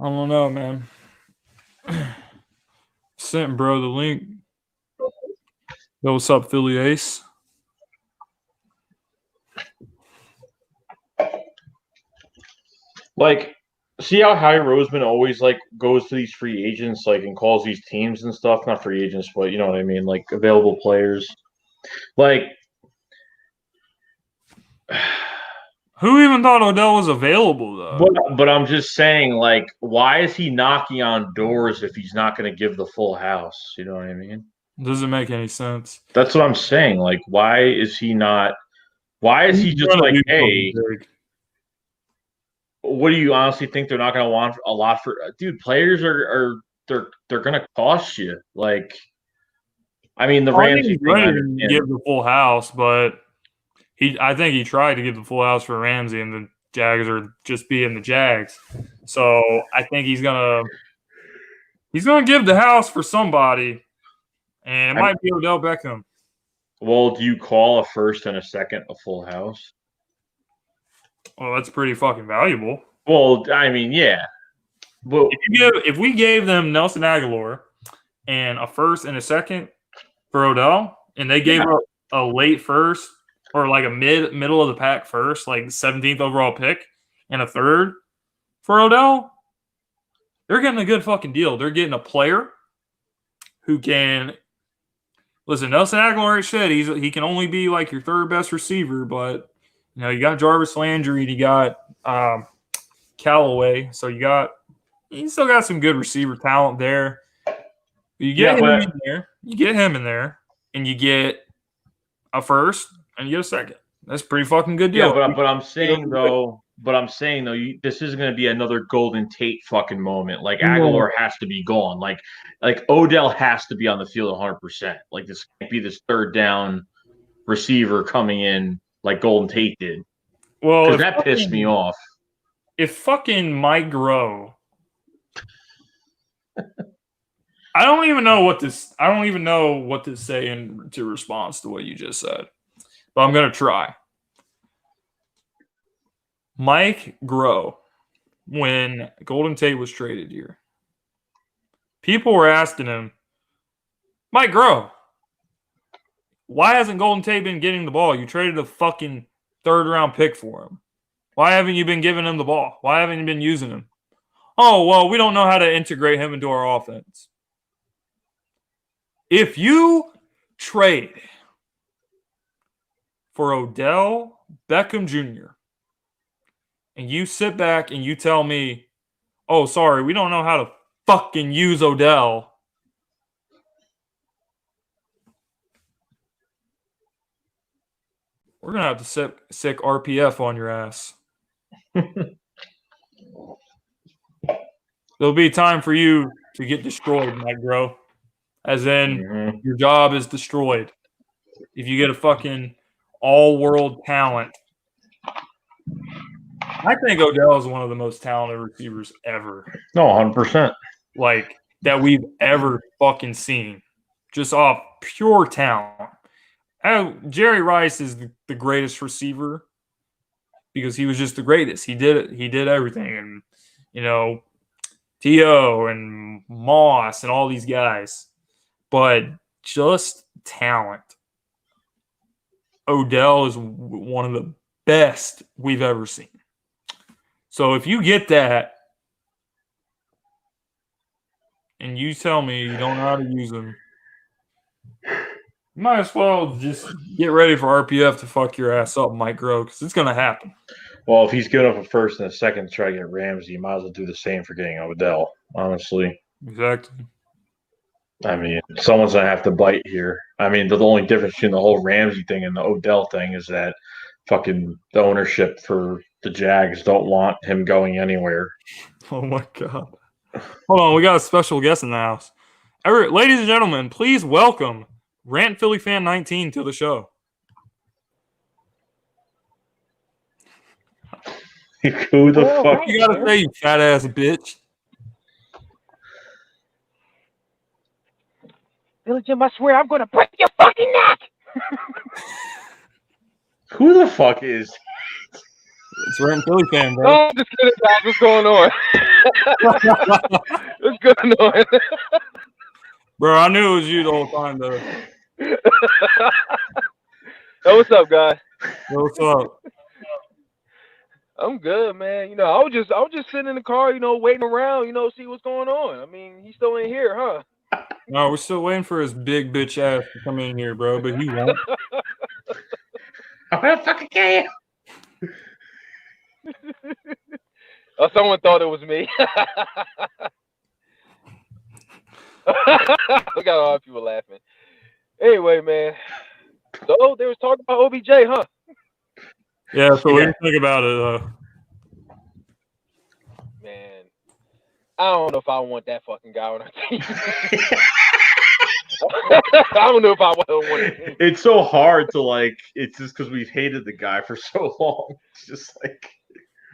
I don't know, man. Sent bro the link. Yo, what's up, Philly Ace?
Like, see how Howie Roseman always like goes to these free agents, like, and calls these teams and stuff. Not free agents, but you know what I mean, like available players. Like,
Who even thought Odell was available though?
but I'm just saying, like, why is he knocking on doors if he's not going to give the full house? You know what I mean?
Doesn't make any sense.
That's what I'm saying. Like, why is he not? Why is he
He's
just
gonna
like,
do
hey,
something big.
what do you honestly think they're not going to want a lot for? Dude, players are they're going to cost you. Like, I mean, the
Oh, I think
Ramsey
he's
thing, I
ready to
understand.
give the full house, but I think he tried to give the full house for Ramsey, and the Jags are just being the Jags. So I think he's gonna give the house for somebody, and it might be Odell Beckham.
Well, do you call a first and a second a full house?
Well, that's pretty fucking valuable.
Well, I mean, yeah. Well,
If we gave them Nelson Aguilar and a first and a second for Odell, and they gave up a late first or like a middle of the pack first, like 17th overall pick, and a third for Odell, they're getting a good fucking deal. They're getting a player who can listen. Nelson Aguilar shit. He can only be like your third best receiver, but you know you got Jarvis Landry and you got Callaway, so you still got some good receiver talent there. You get him in there, and you get a first and you get a second. That's a pretty fucking good deal.
Yeah, but I'm saying though, this is going to be another Golden Tate fucking moment. Like Aguilar has to be gone. Like Odell has to be on the field 100%. Like this can't be this third down receiver coming in like Golden Tate did.
Well,
because that pissed me off.
If fucking Mike Groh, I don't even know what to say in response to what you just said, but I'm gonna try. Mike Groh, when Golden Tate was traded here, people were asking him, Mike Groh, why hasn't Golden Tate been getting the ball? You traded a fucking third-round pick for him. Why haven't you been giving him the ball? Why haven't you been using him? Oh, well, we don't know how to integrate him into our offense. If you trade for Odell Beckham Jr., and you sit back and you tell me, oh, sorry, we don't know how to fucking use Odell, we're going to have to sick RPF on your ass. There'll be time for you to get destroyed, Mike Groh. As in, your job is destroyed. If you get a fucking all-world talent. I think Odell is one of the most talented receivers ever.
No, 100%.
Like, that we've ever fucking seen. Just off pure talent. Jerry Rice is the greatest receiver because he was just the greatest. He did everything. And, you know, T.O. and Moss and all these guys. But just talent. Odell is one of the best we've ever seen. So if you get that and you tell me you don't know how to use them, you might as well just get ready for RPF to fuck your ass up, Mike Groh, because it's going to happen.
Well, if he's giving up a first and a second to try to get Ramsey, you might as well do the same for getting Odell, honestly.
Exactly.
I mean, someone's going to have to bite here. I mean, the only difference between the whole Ramsey thing and the Odell thing is that fucking the ownership for the Jags don't want him going anywhere.
Oh, my God. Hold on. We got a special guest in the house. Ladies and gentlemen, please welcome Rant Philly Fan 19 to the show.
Who the fuck?
You got to say, you fat-ass bitch.
Billy Jim, I swear I'm going to break your fucking neck.
Who the fuck is?
It's Rant Philly Fan, bro.
Oh, I'm just kidding, guys. What's going on? What's going on?
Bro, I knew it was you the whole time, though.
Hey, what's up, guys?
Yo, what's up?
I'm good, man. I was just sitting in the car, waiting around, see what's going on. I mean, he's still in here, huh?
No, we're still waiting for his big bitch ass to come in here, bro, but he won't.
I'm gonna fucking kill you.
Oh, someone thought it was me. We got a lot of people laughing. Anyway, man. So they was talking about OBJ, huh?
Yeah, so what do
Yeah.
you think about it?
Man, I don't know if I want that fucking guy on our team. I don't know if I want a team.
It's so hard to like. It's just because we've hated the guy for so long. It's just like.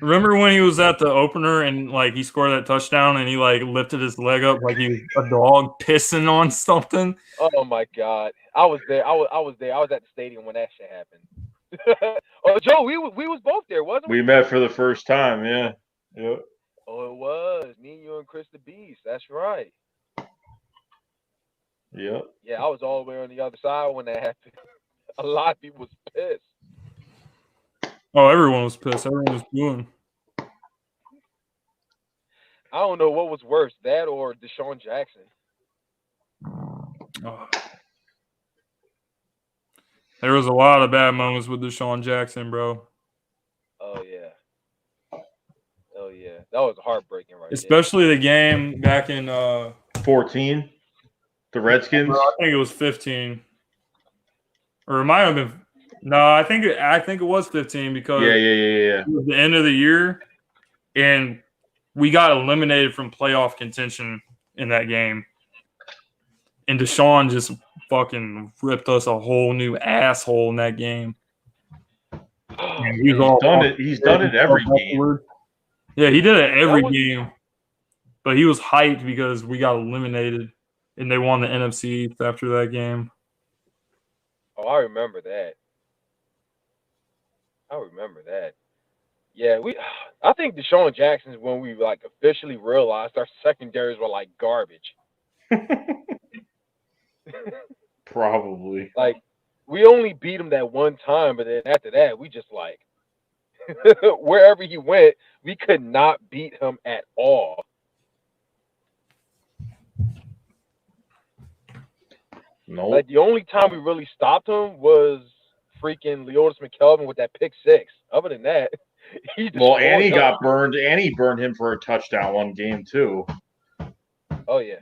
Remember when he was at the opener and like he scored that touchdown and he like lifted his leg up like he was a dog pissing on something?
Oh my God, I was there. I was there. I was at the stadium when that shit happened. Oh, Joe, we was both there, wasn't we?
We met for the first time. Yeah. Yep.
Oh, it was me, you, and Chris the Beast. That's right.
Yep.
Yeah, I was all the way on the other side when that happened. A lot of people was pissed.
Oh, everyone was pissed. Everyone was booing.
I don't know what was worse, that or DeSean Jackson.
Oh. There was a lot of bad moments with DeSean Jackson, bro.
Oh yeah. Oh yeah. That was heartbreaking right
Especially the game back in
14. The Redskins.
I think it was 15. Or it might have been no, I think it was 15 because
Yeah.
it was the end of the year and we got eliminated from playoff contention in that game. And DeSean just fucking ripped us a whole new asshole in that game. And
He's done it every game.
Yeah, he did it every game. But he was hyped because we got eliminated and they won the NFC East after that game.
Oh, I remember that. Yeah, I think DeSean Jackson is when we like officially realized our secondaries were like garbage.
Probably.
Like we only beat him that one time, but then after that, we just like wherever he went, we could not beat him at all.
No.
Like the only time we really stopped him was freaking Leotis McKelvin with that pick six. Other than that, he just
Annie got burned. Annie burned him for a touchdown one game too.
Oh yeah.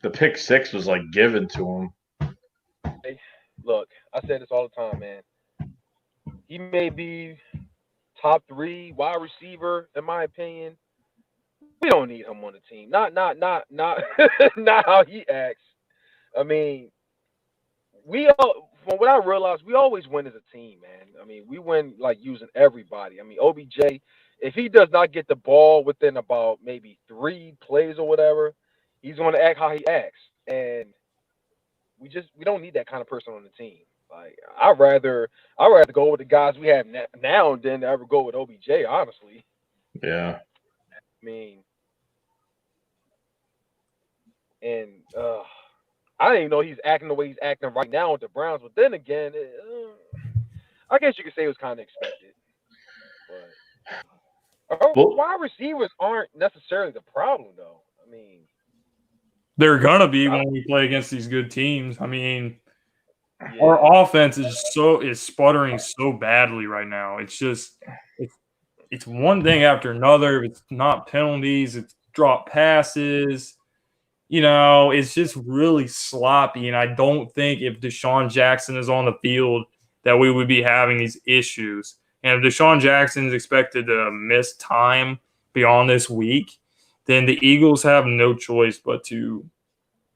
The pick six was like given to him.
Hey, look, I say this all the time, man. He may be top 3 wide receiver in my opinion. We don't need him on the team. Not not how he acts. I mean, from what I realized, we always win as a team, man. I mean, we win like using everybody. I mean, OBJ, if he does not get the ball within about maybe 3 plays or whatever, he's going to act how he acts, and we don't need that kind of person on the team. Like I'd rather go with the guys we have now than ever go with OBJ. Honestly.
Yeah.
I mean, and I didn't even know he's acting the way he's acting right now with the Browns. But then again, I guess you could say it was kind of expected. But wide receivers aren't necessarily the problem, though. I mean,
they're gonna be when we play against these good teams. I mean, our offense is sputtering so badly right now. It's just it's one thing after another. It's not penalties. It's drop passes. It's just really sloppy. And I don't think if DeSean Jackson is on the field that we would be having these issues. And if DeSean Jackson is expected to miss time beyond this week, then the Eagles have no choice but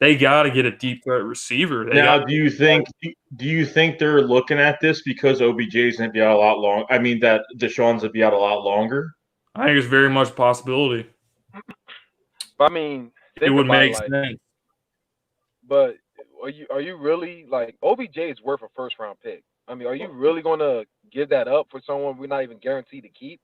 they got to get a deep threat receiver.
Now, do you think they're looking at this because OBJ's going to be out a lot long? I mean, that DeSean's going to be out a lot longer?
I think it's very much a possibility.
I mean,
it would make sense.
But are you really like OBJ is worth a first round pick? I mean, are you really going to give that up for someone we're not even guaranteed to keep?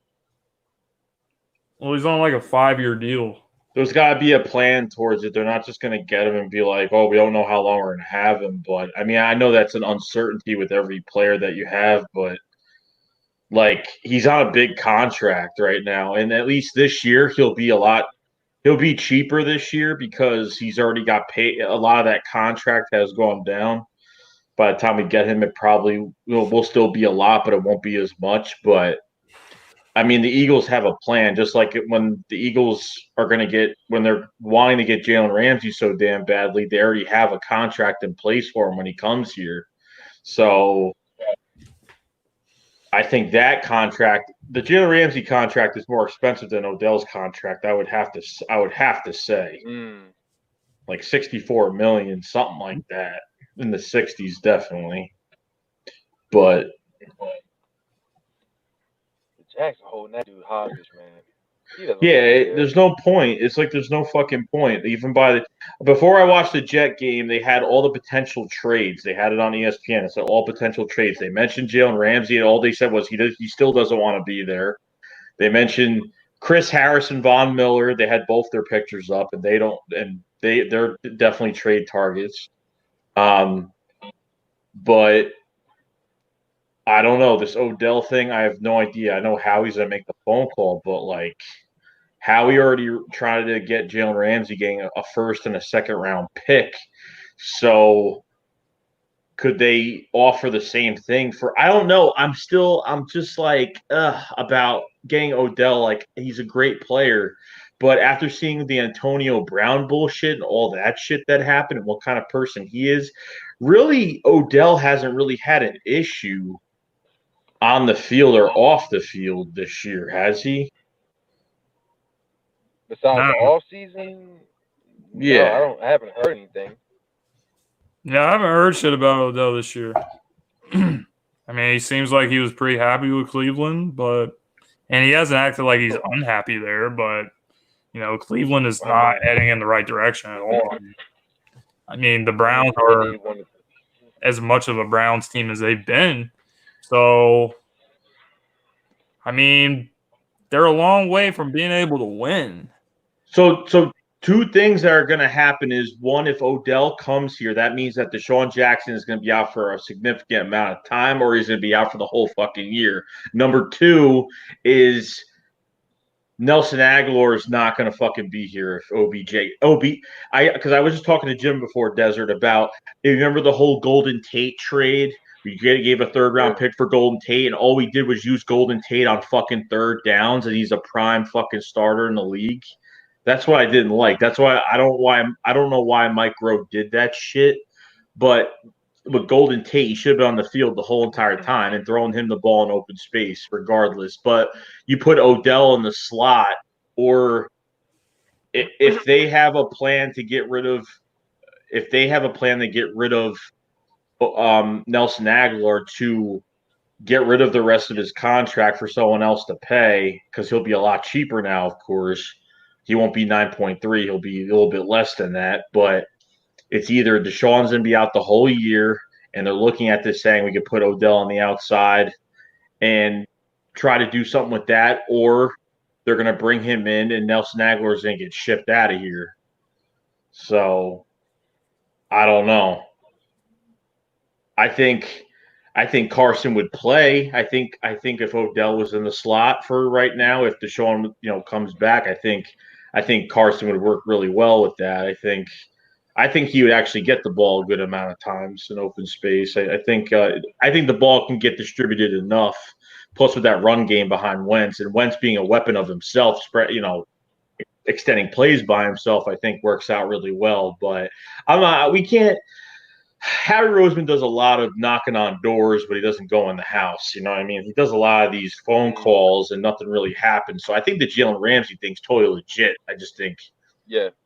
Well, he's on like a 5-year deal.
There's got to be a plan towards it. They're not just going to get him and be like, oh, we don't know how long we're going to have him. But, I mean, I know that's an uncertainty with every player that you have. But Like, he's on a big contract right now, and at least this year he'll be cheaper this year because he's already got paid. A lot of that contract has gone down. By the time we get him, it probably will still be a lot, but it won't be as much. But I mean, the Eagles have a plan, just like when the Eagles are going to when they're wanting to get Jalen Ramsey so damn badly, they already have a contract in place for him when he comes here. So I think that contract, the Jalen Ramsey contract, is more expensive than Odell's contract. I would have to say, like 64 million, something like that, in the 60s, definitely. But
Jackson holding that dude hostage, man.
There's no point. It's like there's no fucking point. Even before I watched the Jet game, they had all the potential trades. They had it on ESPN. It said all potential trades. They mentioned Jalen Ramsey, and all they said was he still doesn't want to be there. They mentioned Chris Harris and Von Miller. They had both their pictures up, and they're definitely trade targets. But I don't know, this Odell thing. I have no idea. I know Howie's gonna make the phone call, but like, Howie already tried to get Jalen Ramsey getting a first and a second round pick. So could they offer the same thing for? I don't know. I'm just like about getting Odell. Like, he's a great player, but after seeing the Antonio Brown bullshit and all that shit that happened and what kind of person he is, really Odell hasn't really had an issue on the field or off the field this year, has he?
Besides the off season,
yeah,
no, I haven't heard anything.
Yeah, I haven't heard shit about Odell this year. I mean, he seems like he was pretty happy with Cleveland, and he hasn't acted like he's unhappy there. But Cleveland is not heading in the right direction at all. I mean, the Browns are as much of a Browns team as they've been. So, I mean, they're a long way from being able to win.
So two things that are going to happen is, one, if Odell comes here, that means that DeSean Jackson is going to be out for a significant amount of time, or he's going to be out for the whole fucking year. Number two is Nelson Aguilar is not going to fucking be here if because I was just talking to Jim before Desert about, you remember the whole Golden Tate trade? We gave a third round pick for Golden Tate, and all we did was use Golden Tate on fucking third downs, and he's a prime fucking starter in the league. That's what I didn't like. That's why I don't know why Mike Grove did that shit. But with Golden Tate, he should have been on the field the whole entire time and throwing him the ball in open space regardless. But you put Odell in the slot, or if they have a plan to get rid of Nelson Aguilar to get rid of the rest of his contract for someone else to pay, because he'll be a lot cheaper now, of course. He won't be 9.3. He'll be a little bit less than that. But it's either DeSean's going to be out the whole year, and they're looking at this saying we could put Odell on the outside and try to do something with that, or they're going to bring him in and Nelson Aguilar is going to get shipped out of here. So I don't know. I think Carson would play. I think if Odell was in the slot for right now, if DeSean comes back, I think Carson would work really well with that. I think he would actually get the ball a good amount of times in open space. I think the ball can get distributed enough. Plus, with that run game behind Wentz, and Wentz being a weapon of himself, extending plays by himself, I think works out really well. But we can't. Harry Roseman does a lot of knocking on doors, but he doesn't go in the house. You know what I mean? He does a lot of these phone calls, and nothing really happens. So I think the Jalen Ramsey thing's totally legit.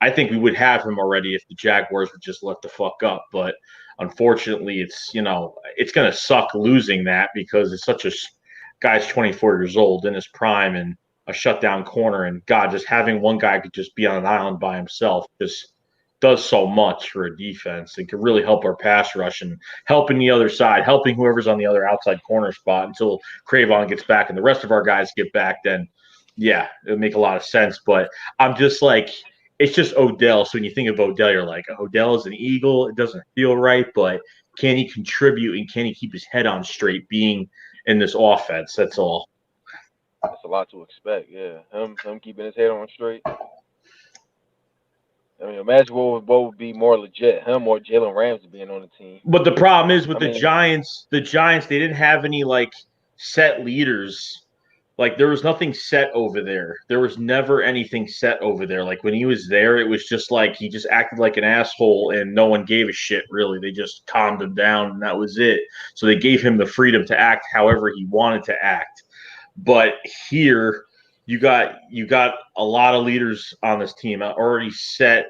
I think we would have him already if the Jaguars would just let the fuck up. But unfortunately, it's going to suck losing that, because it's such a guy's 24 years old in his prime and a shutdown corner. And God, just having one guy could just be on an island by himself just does so much for a defense. It could really help our pass rush and helping the other side, helping whoever's on the other outside corner spot until Cravon gets back and the rest of our guys get back. Then, yeah, it would make a lot of sense. But I'm just like, it's just Odell. So when you think of Odell, you're like, Odell is an Eagle. It doesn't feel right, but can he contribute and can he keep his head on straight being in this offense. That's all.
That's a lot to expect. Yeah, him keeping his head on straight. I mean, imagine what would be more legit, him or Jalen Ramsey being on the team.
But the problem is with
I
the
mean,
Giants, they didn't have any like set leaders. Like there was nothing set over there. There was never anything set over there. Like when he was there, it was just like he just acted like an asshole and no one gave a shit really. They just calmed him down and that was it. So they gave him the freedom to act however he wanted to act. But here you got a lot of leaders on this team already set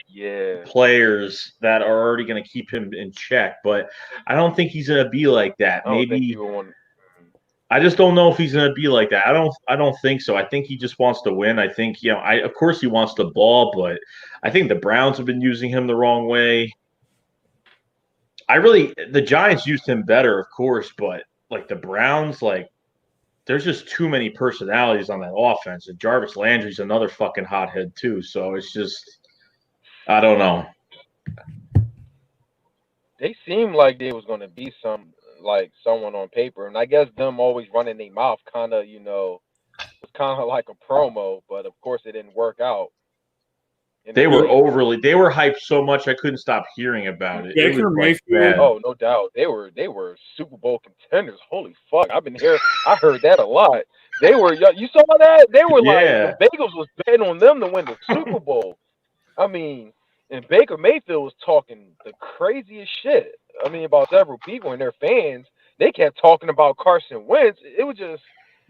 yeah,
players that are already going to keep him in check. But I don't think he's going to be like that.
I don't think he
Maybe
would want.
I just don't know if he's going to be like that. I don't think so. I think he just wants to win. I think of course he wants the ball, but I think the Browns have been using him the wrong way. The Giants used him better, of course, but like the Browns, like there's just too many personalities on that offense. And Jarvis Landry's another fucking hothead too. So it's just I don't know.
They seemed like there was going to be someone on paper, and I guess them always running their mouth kind of was kind of like a promo, but of course it didn't work out.
They were hyped so much I couldn't stop hearing about it. It
Baker
was like
Mayfield.
bad.
Oh, no doubt. They were Super Bowl contenders. Holy fuck. I heard that a lot. They were you saw that? They were
Yeah.
like the Bengals was betting on them to win the Super Bowl. I mean, and Baker Mayfield was talking the craziest shit. I mean, about several people and their fans. They kept talking about Carson Wentz. It was just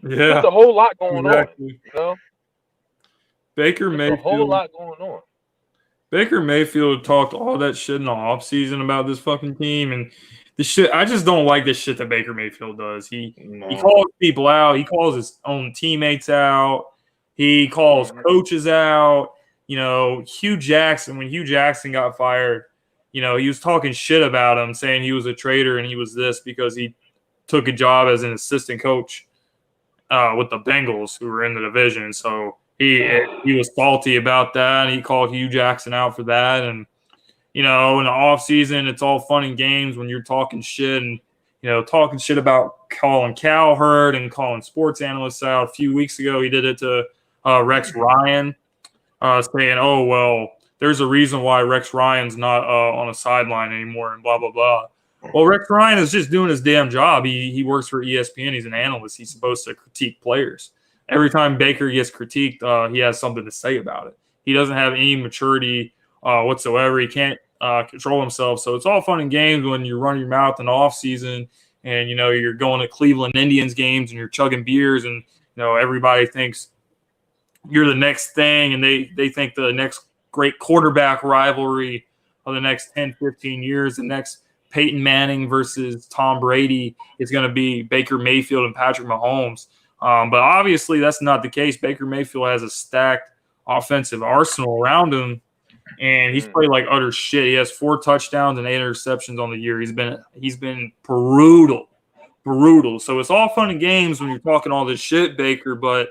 a whole lot going on. You know?
Baker
just
Mayfield.
A whole lot going on.
Baker Mayfield talked all that shit in the offseason about this fucking team, and the shit. I just don't like this shit that Baker Mayfield does. He calls people out. He calls his own teammates out. He calls coaches out. Hugh Jackson, when Hugh Jackson got fired, he was talking shit about him, saying he was a traitor and he was this because he took a job as an assistant coach with the Bengals, who were in the division. So he was salty about that, and he called Hugh Jackson out for that. And, in the offseason, it's all fun and games when you're talking shit and, talking shit about Colin Cowherd and calling sports analysts out. A few weeks ago, he did it to Rex Ryan, saying, oh, well, there's a reason why Rex Ryan's not on a sideline anymore and blah, blah, blah. Well, Rex Ryan is just doing his damn job. He works for ESPN. He's an analyst. He's supposed to critique players. Every time Baker gets critiqued, he has something to say about it. He doesn't have any maturity whatsoever. He can't control himself. So it's all fun and games when you run your mouth in the offseason and, you're going to Cleveland Indians games and you're chugging beers and, everybody thinks you're the next thing and they think the next great quarterback rivalry of the next 10, 15 years, the next Peyton Manning versus Tom Brady is going to be Baker Mayfield and Patrick Mahomes. But obviously that's not the case. Baker Mayfield has a stacked offensive arsenal around him, and he's played like utter shit. He has 4 touchdowns and 8 interceptions on the year. He's been brutal. So it's all fun and games when you're talking all this shit, Baker, but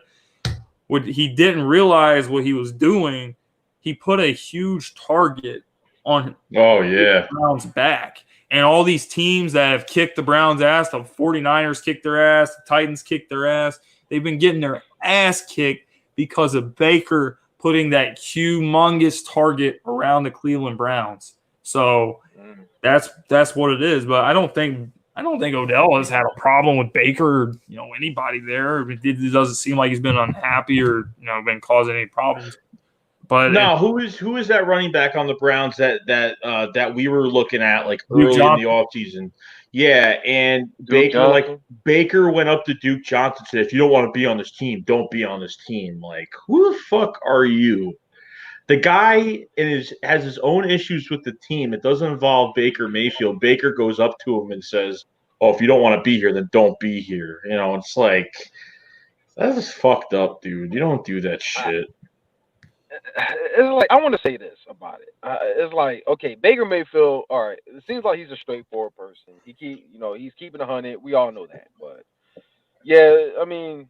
what he didn't realize what he was doing, he put a huge target on the Browns' back. And all these teams that have kicked the Browns' ass, the 49ers kicked their ass, the Titans kicked their ass, they've been getting their ass kicked because of Baker putting that humongous target around the Cleveland Browns. So that's what it is. But I don't think Odell has had a problem with Baker or anybody there. It doesn't seem like he's been unhappy or been causing any problems. But
no, who is that running back on the Browns that we were looking at like early in the offseason? Yeah, and Baker went up to Duke Johnson and said, if you don't want to be on this team, don't be on this team. Like, who the fuck are you? The guy has his own issues with the team. It doesn't involve Baker Mayfield. Baker goes up to him and says, oh, if you don't want to be here, then don't be here. It's like, that is fucked up, dude. You don't do that shit.
It's like, I want to say this about it. It's like, okay, Baker Mayfield, all right, it seems like he's a straightforward person. He's keeping 100. We all know that. But, yeah, I mean,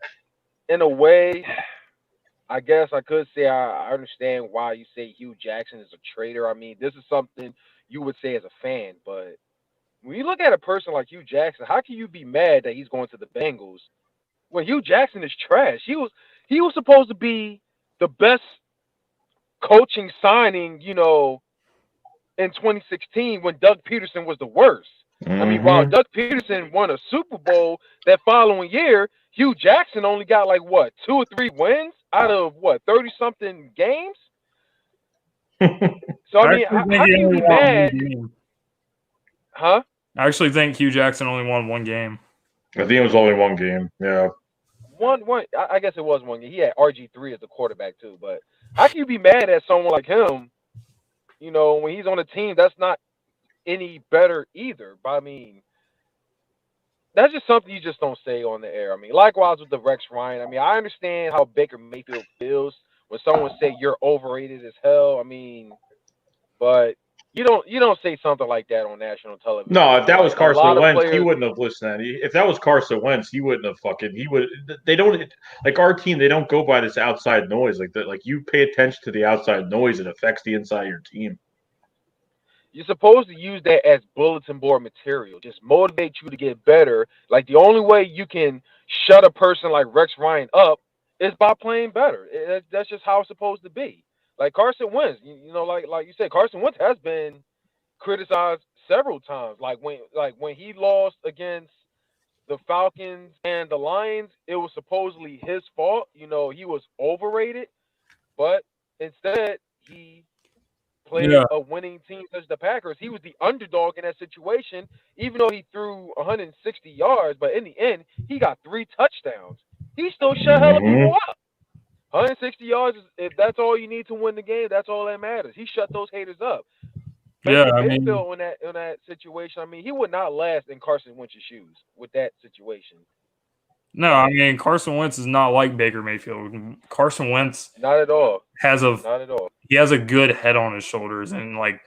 in a way, I guess I could say I understand why you say Hugh Jackson is a traitor. I mean, this is something you would say as a fan, but when you look at a person like Hugh Jackson, how can you be mad that he's going to the Bengals when Hugh Jackson is trash? He was supposed to be the best coaching signing, in 2016 when Doug Peterson was the worst. I mean, while
Mm-hmm.
Doug Peterson won a Super Bowl that following year, Hugh Jackson only got like what 2 or 3 wins out of what 30-something games. So I
I
mean,
actually think
how
he
can you
only
be
won one
mad,
game.
huh?
I actually think Hugh Jackson only won one game.
I think it was only one game. Yeah.
One. I guess it was one game. He had RG3 as the quarterback too. But how can you be mad at someone like him? When he's on a team that's not any better either. But I mean, that's just something you just don't say on the air. I mean, likewise with the Rex Ryan. I mean, I understand how Baker Mayfield feels when someone say you're overrated as hell. I mean, but you don't say something like that on national television. I
No, if
mean,
that was
like a
Carson
lot of
Wentz, he
players.
wouldn't have listened. If that was Carson Wentz, he wouldn't have fucking. He would. They don't like our team. They don't go by this outside noise like that. Like you pay attention to the outside noise, it affects the inside of your team.
You're supposed to use that as bulletin board material. Just motivate you to get better. Like the only way you can shut a person like Rex Ryan up is by playing better. That's just how it's supposed to be. Like Carson Wentz, like you said, Carson Wentz has been criticized several times. Like when he lost against the Falcons and the Lions, it was supposedly his fault. He was overrated, but instead he played
Yeah,
a winning team such as the Packers. He was the underdog in that situation, even though he threw 160 yards. But in the end, he got 3 touchdowns. He still shut hella
Mm-hmm.
people up. 160 yards, if that's all you need to win the game, that's all that matters. He shut those haters up.
yeah.
Baker
I mean,
Mayfield in that situation, I mean, he would not last in Carson Wentz's shoes with that situation.
no, I mean Carson Wentz is not like Baker Mayfield. Carson Wentz
Not at all.
has a
Not at all.
he has a good head on his shoulders, and like,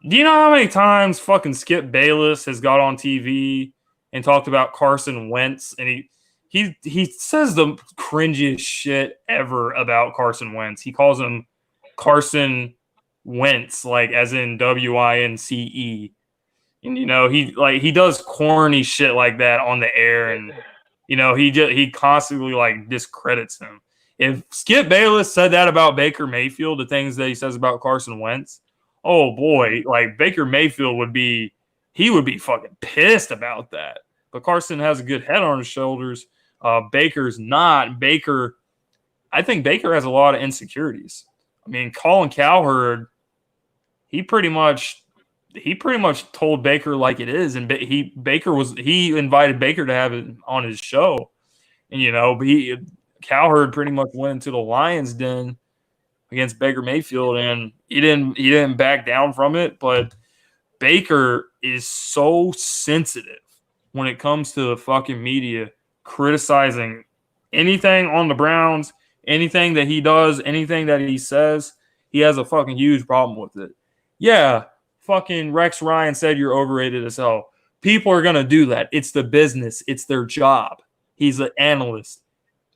do you know how many times fucking Skip Bayless has got on TV and talked about Carson Wentz, and he says the cringiest shit ever about Carson Wentz. He calls him Carson Wentz, like as in WINCE. And he does corny shit like that on the air, and he constantly like discredits him. If Skip Bayless said that about Baker Mayfield, the things that he says about Carson Wentz, oh boy, like Baker Mayfield would be fucking pissed about that. But Carson has a good head on his shoulders. Baker's not. I think Baker has a lot of insecurities. I mean, Colin Cowherd, he pretty much told Baker like it is, and he invited Baker to have it on his show, and but Cowherd pretty much went into the Lions' den against Baker Mayfield, and he didn't back down from it. But Baker is so sensitive when it comes to the fucking media criticizing anything on the Browns, anything that he does, anything that he says. He has a fucking huge problem with it. Yeah, fucking Rex Ryan said you're overrated as hell. People are gonna do that. It's the business. It's their job. He's an analyst.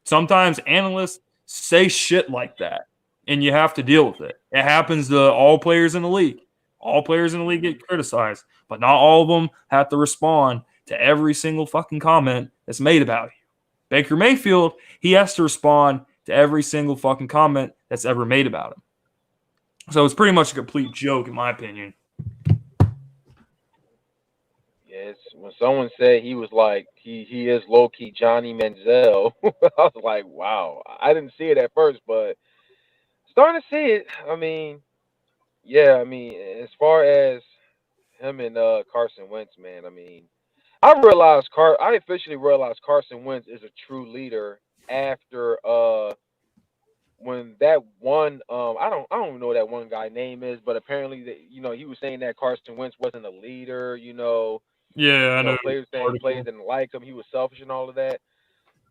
Sometimes analysts say shit like that, and you have to deal with it. It happens to all players in the league. All players in the league get criticized, but not all of them have to respond to every single fucking comment that's made about you. Baker Mayfield, he has to respond to every single fucking comment that's ever made about him. So it's pretty much a complete joke, in my opinion.
Yes, when someone said he was like he is low key Johnny Manziel, I was like, wow. I didn't see it at first, but starting to see it. I mean, yeah. I mean, as far as him and Carson Wentz, man. I mean, I officially realized Carson Wentz is a true leader after when that one I don't even know what that one guy name is, but apparently he was saying that Carson Wentz wasn't a leader.
Yeah, I know.
Players saying players didn't like him. He was selfish and all of that.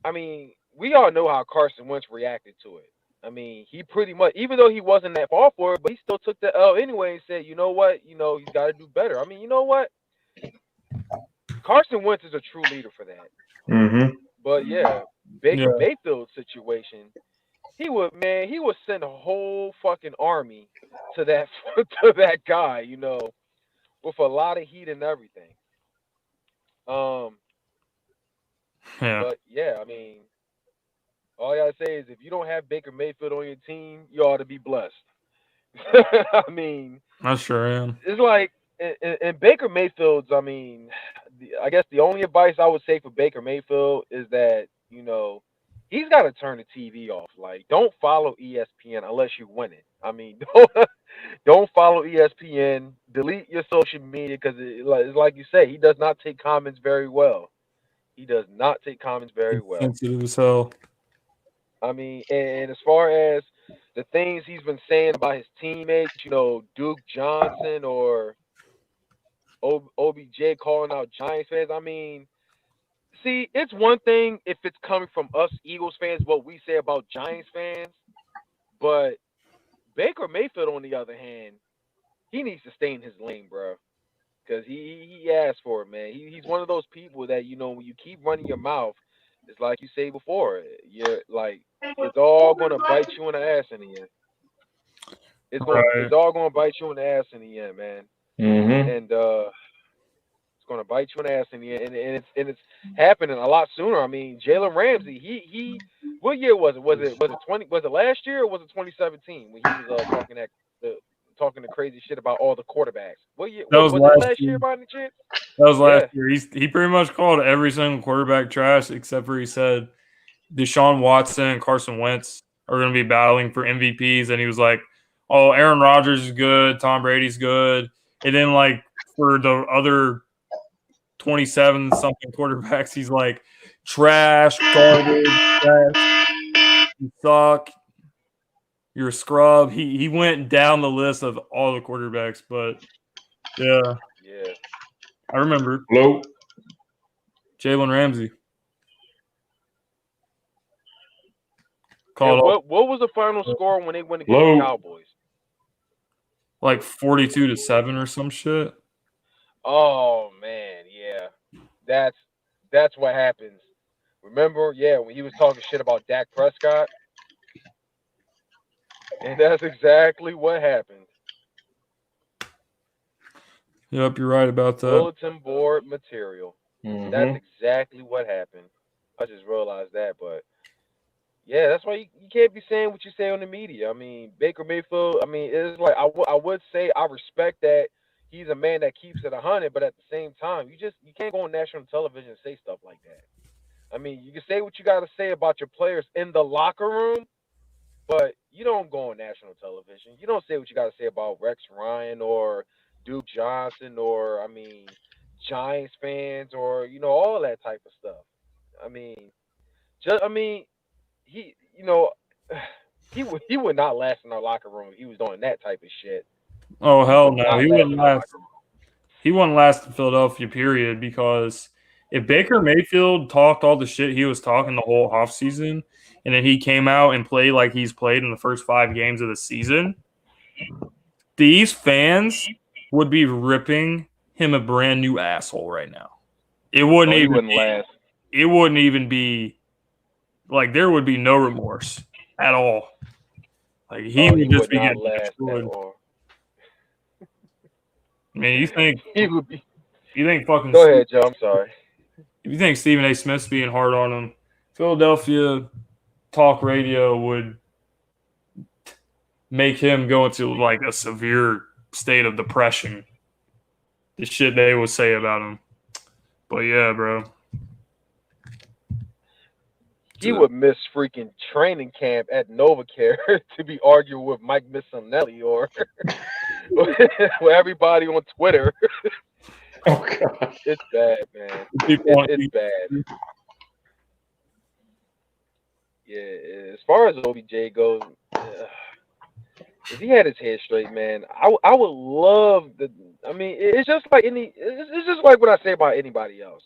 I mean, we all know how Carson Wentz reacted to it. I mean, he pretty much, even though he wasn't at fault for it, but he still took the L anyway and said, you know what, he's got to do better. I mean, you know what, Carson Wentz is a true leader for that.
Mm-hmm.
But yeah,
Yeah,
Baker Mayfield's situation, he would send a whole fucking army to that to that guy, with a lot of heat and everything. Um,
Yeah,
but yeah, I mean, all I gotta say is if you don't have Baker Mayfield on your team, you ought to be blessed. I mean,
I sure am.
it's like and Baker Mayfield's. I mean, I guess the only advice I would say for Baker Mayfield is that he's got to turn the TV off. Like, don't follow ESPN unless you win it. I mean, don't follow ESPN. Delete your social media because it's like you say, he does not take comments very well. He does not take comments very
It's
well.
sensitive as hell.
I mean, and as far as the things he's been saying about his teammates, Duke Johnson or OBJ calling out Giants fans. I mean, see, it's one thing if it's coming from us Eagles fans, what we say about Giants fans, but Baker Mayfield, on the other hand, he needs to stay in his lane, bro, because he asked for it, man. He's one of those people that when you keep running your mouth, it's like you say before, you're like it's all gonna bite you in the ass in the end. It's
Right.
all gonna bite you in the ass in the end, man.
Mm-hmm.
And it's gonna bite you in the ass in the end, and it's happening a lot sooner. I mean, Jalen Ramsey, he what year was it? Was it 20? Was it last year or was it 2017 when he was talking the crazy shit about all the quarterbacks? What year?
That
What
was
was it
last
last year
year.
by any chance?
That was last
Yeah,
year. He pretty much called every single quarterback trash except for he said Deshaun Watson and Carson Wentz are going to be battling for MVPs, and he was like, "Oh, Aaron Rodgers is good, Tom Brady's good," and then like for the other 27 something quarterbacks, he's like, "Trash, garbage, trash, you suck, you're a scrub." He went down the list of all the quarterbacks, but yeah,
yeah.
I remember
Hello.
Jalen Ramsey
And
called
what was the final score when they went against the
Hello.
Cowboys?
like 42-7 or some shit.
Oh man, yeah. That's that's what happens. Remember, yeah, when he was talking shit about Dak Prescott, and that's exactly what happened.
Yep, you're right about that.
Bulletin board material. That's
Mm-hmm.
exactly what happened. I just realized that, but yeah, that's why you can't be saying what you say on the media. I mean, Baker Mayfield. I mean, it's like I would say I respect that he's a man that keeps it 100, but at the same time, you can't go on national television and say stuff like that. I mean, you can say what you got to say about your players in the locker room, but you don't go on national television. You don't say what you got to say about Rex Ryan or Duke Johnson or I mean Giants fans or all that type of stuff. I mean, just I mean he he would not last in our locker room if he was doing that type of shit.
Oh
He
hell
would
no,
not
he
last
wouldn't
in our
last.
locker room.
He wouldn't last in Philadelphia, period. Because if Baker Mayfield talked all the shit he was talking the whole offseason, and then he came out and played like he's played in the first 5 games of the season, these fans would be ripping him a brand new asshole right now. It wouldn't
Oh, he
even
wouldn't
be,
last.
it wouldn't even be like there would be no remorse at all. Like he
Oh, he
would just
would
be
not
getting
last at
destroyed.
all.
I mean,
He would be.
you think fucking
Go ahead, Joe. I'm sorry.
if you think Stephen A. Smith's being hard on him, Philadelphia talk radio would make him go into like a severe state of depression. The shit they would say about him. But yeah, bro.
He would miss freaking training camp at NovaCare to be arguing with Mike Missanelli or with everybody on Twitter.
Oh god.
It's bad, man.
People on
It's bad. Yeah, as far as OBJ goes, if he had his head straight, man, I would love the. I mean, it's just like It's just like what I say about anybody else.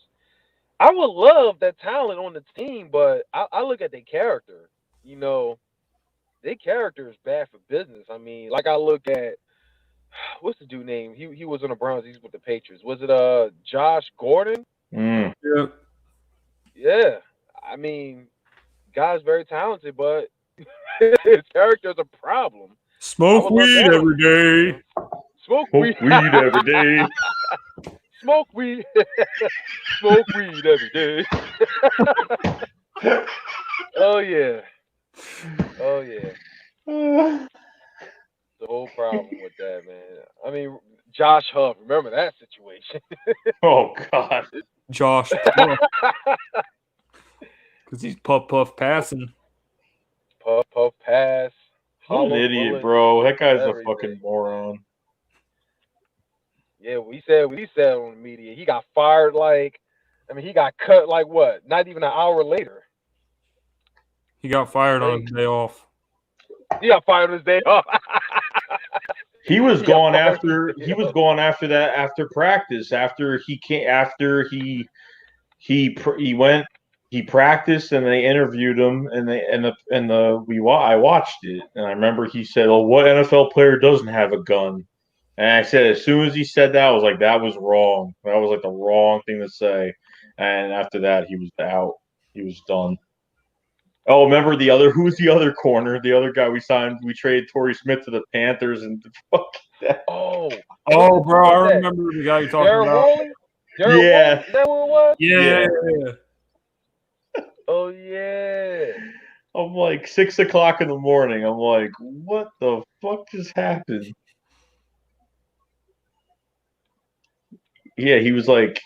I would love that talent on the team, but I look at their character. You know, their character is bad for business. I mean, like I look at what's the dude name? He was on the Browns. He's with the Patriots. Was it Josh Gordon?
Mm.
yeah.
Yeah. I mean, guy's very talented, but his character is a problem. I
Smoke
would love
weed
that on
every
the team,
day.
Smoke
Smoke
weed.
weed every day.
smoke weed. Smoke weed every day. Oh yeah. Oh yeah. The whole problem with that, man. I mean, Josh Huff. Remember that situation?
Oh God.
Josh Puff, because he's puff passing.
Puff pass.
What an
Hollow
idiot,
bullet.
bro. That guy's a
Everything.
fucking moron.
Yeah, we said on the media. He got fired he got cut like what? Not even an hour later.
He got fired on his day off.
He got fired on his day off.
He was
He got
going
fired
after.
on his
He
day
was
off.
going after that after practice. After he came. After he went. He practiced and they interviewed him I watched it and I remember he said, "Oh, what NFL player doesn't have a gun?" And I said, as soon as he said that, I was like, that was wrong. That was like the wrong thing to say. And after that, he was out. He was done. Oh, remember who was the other corner? The other guy we signed, we traded Torrey Smith to the Panthers and fuck that.
Oh,
Bro, I remember the guy you're talking
Darren
about.
Warley?
Yeah.
Warley? Is that what it was?
Yeah.
Oh yeah.
I'm like 6 o'clock in the morning. I'm like, what the fuck just happened? Yeah, he was like,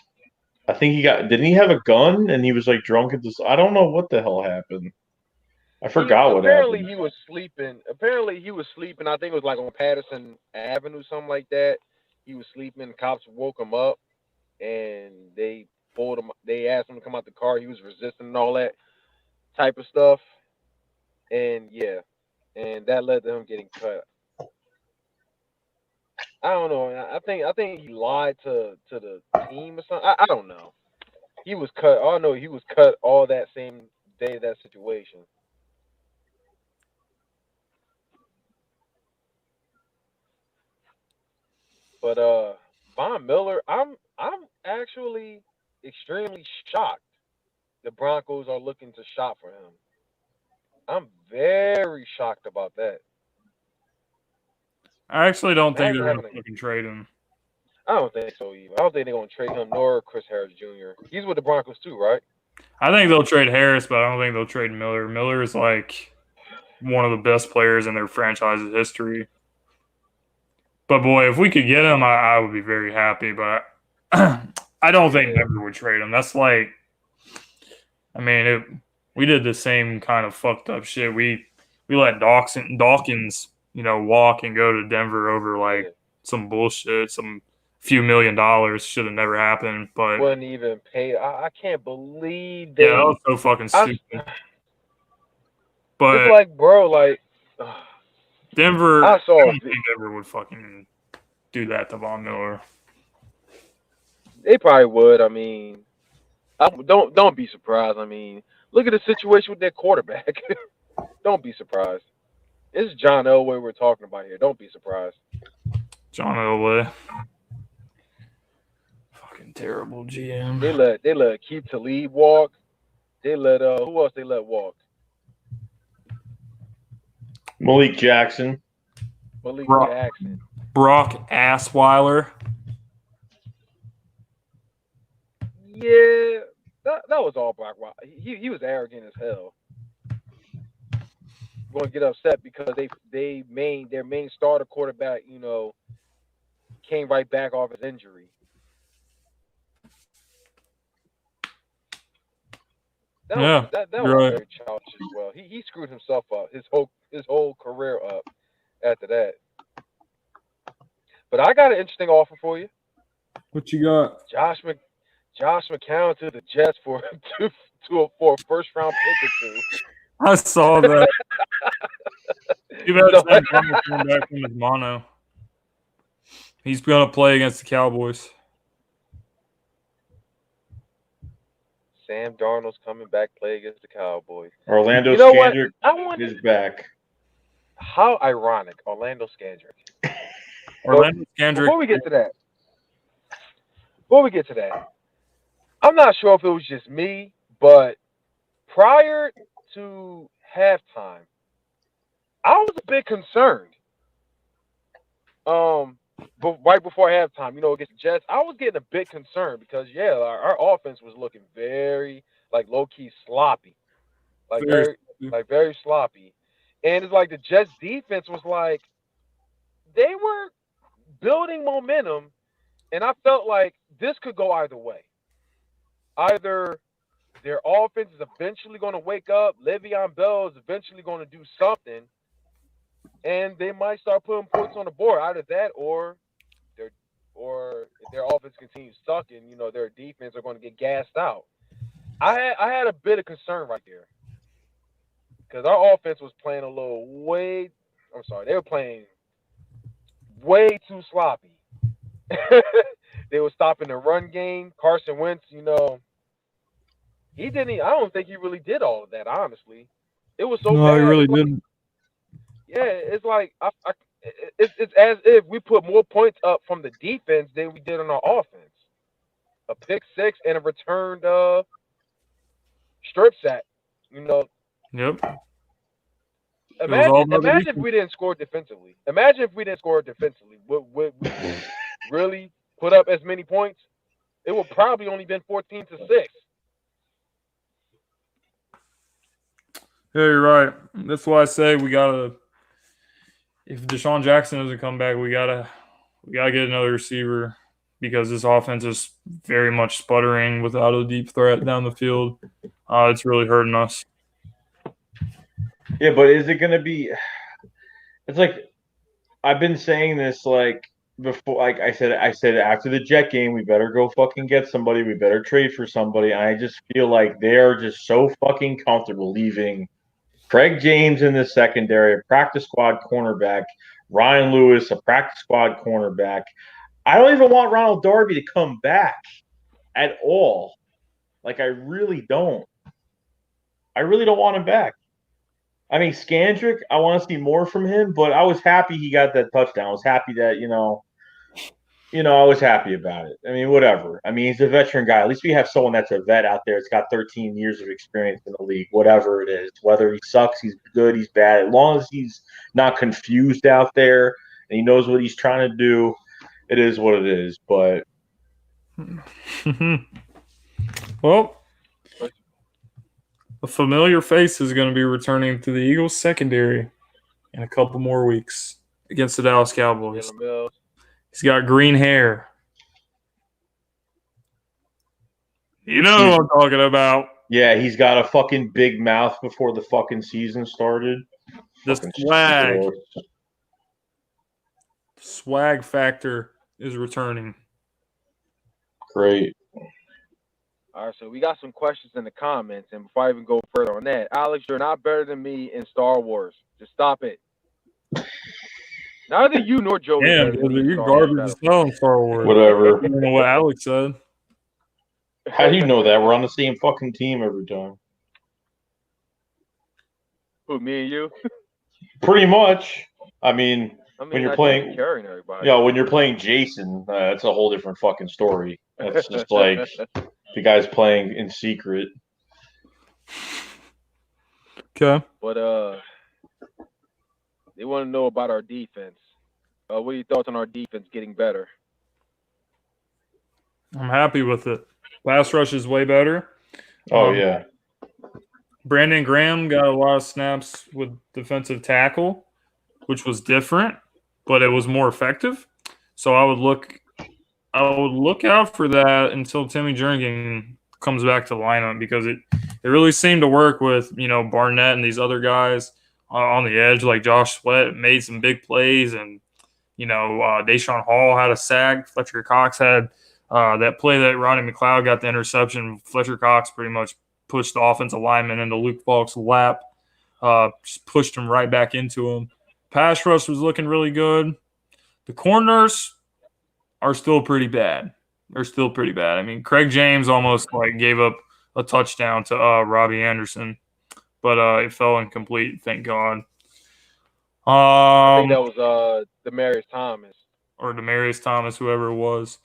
I think didn't he have a gun? And he was like drunk at this. I don't know what the hell happened. I forgot what
Apparently
happened.
he was sleeping. I think it was like on Patterson Avenue, something like that. He was sleeping. Cops woke him up, and they pulled him. They asked him to come out the car. He was resisting and all that type of stuff. And yeah, and that led to him getting cut. I don't know. I think he lied to the team or something. I don't know. He was cut. All I know he was cut all that same day of that situation. But Von Miller, I'm actually extremely shocked. The Broncos are looking to shop for him. I'm very shocked about that.
I actually don't think
Imagine
they're going
having
to fucking trade him.
I don't think so either. I don't think they're gonna trade him nor Chris Harris Jr. He's with the Broncos too, right?
I think they'll trade Harris, but I don't think they'll trade Miller. Miller is like one of the best players in their franchise's history. But boy, if we could get him, I would be very happy. But I don't think Denver would trade him. That's like, I mean, we did the same kind of fucked up shit. We let Dawkins, walk and go to Denver over like some bullshit, some few $1 million. Should have never happened. But
wouldn't even pay. I can't believe
that was so fucking stupid. But
it's like, bro, like
Denver,
I
don't think Denver would fucking do that to Von Miller.
They probably would. I mean, don't be surprised. I mean, look at the situation with their quarterback. Don't be surprised. It's John Elway we're talking about here. Don't be surprised.
John Elway, fucking terrible GM.
They let Keith Talib walk. They let who else they let walk?
Malik Jackson.
Jackson.
Brock Assweiler.
Yeah, that was all Brock. He was arrogant as hell. Going to get upset because their main starter quarterback, came right back off his injury. That was very childish as well. He screwed himself up, his whole career up after that. But I got an interesting offer for you.
What you got?
Josh McCown to the Jets for a first round pick or two.
I saw that. Too bad Sam Darnold's coming back from his mono. He's going to play against the Cowboys.
Sam Darnold's coming back play against the Cowboys.
Orlando Scandrick is back.
How ironic, Orlando Scandrick. Before we get to that, I'm not sure if it was just me, but prior to halftime, I was a bit concerned. but right before halftime, against the Jets, I was getting a bit concerned because our offense was looking very like low key sloppy, like
Very
very sloppy, and it's like the Jets defense was like they were building momentum, and I felt like this could go either way. Either their offense is eventually going to wake up, Le'Veon Bell is eventually going to do something, and they might start putting points on the board. Either that, or if their offense continues sucking, their defense are going to get gassed out. I had a bit of concern right there because our offense was playing a little way. I'm sorry, they were playing way too sloppy. They were stopping the run game. Carson Wentz, he didn't. I don't think he really did all of that. Honestly, it was so
No,
bad.
I really
It's like,
didn't.
yeah, it's like it's as if we put more points up from the defense than we did on our offense. A pick six and a returned strip sack.
Yep. It was all about the
Imagine if we didn't score defensively. Imagine if we didn't score defensively. Would we really put up as many points? It would probably only been 14-6.
Yeah, you're right. That's why I say we gotta. If DeSean Jackson doesn't come back, we gotta get another receiver because this offense is very much sputtering without a deep threat down the field. It's really hurting us.
Yeah, but is it going to be? It's like I've been saying this like before. Like I said after the Jet game, we better go fucking get somebody. We better trade for somebody. And I just feel like they are just so fucking comfortable leaving Craig James in the secondary, a practice squad cornerback, Ryan Lewis, a practice squad cornerback. I don't even want Ronald Darby to come back at all. Like I really don't. I really don't want him back. I mean, Scandrick, I want to see more from him, but I was happy he got that touchdown. I was happy that, I was happy about it. I mean, whatever. I mean, he's a veteran guy. At least we have someone that's a vet out there. It's got 13 years of experience in the league, whatever it is. Whether he sucks, he's good, he's bad. As long as he's not confused out there and he knows what he's trying to do, it is what it is. But
well, a familiar face is going to be returning to the Eagles secondary in a couple more weeks against the Dallas Cowboys. He's got green hair. You know what I'm talking about.
Yeah, he's got a fucking big mouth before the fucking season started.
The swag factor is returning.
Great.
All right, so we got some questions in the comments, and before I even go further on that, Alex, you're not better than me in Star Wars. Just stop it. Neither you nor Joey.
Damn, you're garbage as hell in Star Wars.
Whatever.
I don't know what Alex said.
How do you know that? We're on the same fucking team every time.
Who, me and you?
Pretty much. I mean when you're playing
carrying everybody.
Yeah, when you're playing Jason, that's a whole different fucking story. That's just like the guy's playing in secret.
Okay.
But they want to know about our defense. What are your thoughts on our defense getting better?
I'm happy with it. Pass rush is way better.
Oh, yeah.
Brandon Graham got a lot of snaps with defensive tackle, which was different, but it was more effective. So I would look out for that until Timmy Jernigan comes back to lineup because it really seemed to work with, Barnett and these other guys on the edge, like Josh Sweat made some big plays, and Deshaun Hall had a sack. Fletcher Cox had that play that Ronnie McLeod got the interception. Fletcher Cox pretty much pushed the offensive lineman into Luke Falk's lap, just pushed him right back into him. Pass rush was looking really good. The corners are still pretty bad. They're still pretty bad. I mean, Craig James almost gave up a touchdown to Robbie Anderson, but it fell incomplete. Thank God.
I think that was Demaryius Thomas.
Or Demaryius Thomas, whoever it was.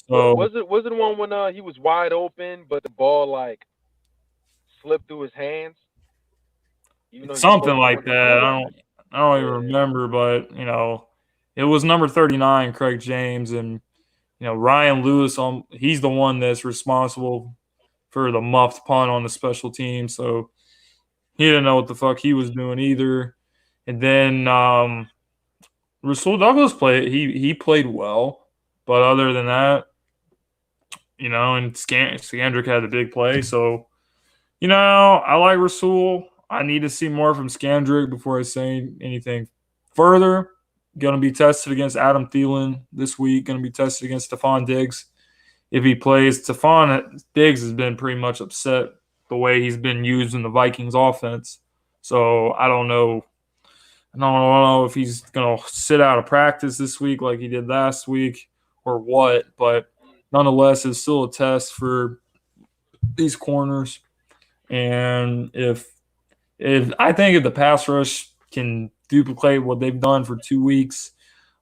Was it one when he was wide open, but the ball slipped through his hands?
Something like that. I don't even remember, but it was number 39, Craig James, and Ryan Lewis. He's the one that's responsible for the muffed punt on the special team, so he didn't know what the fuck he was doing either. And then Rasul Douglas he played well, but other than that, and Skandrick had the big play, so I like Rasul. I need to see more from Skandrick before I say anything further. Going to be tested against Adam Thielen this week. Going to be tested against Stephon Diggs if he plays. Stephon Diggs has been pretty much upset the way he's been used in the Vikings offense. So I don't know. I don't know if he's going to sit out of practice this week like he did last week or what. But nonetheless, it's still a test for these corners. And if I think if the pass rush can duplicate what they've done for 2 weeks,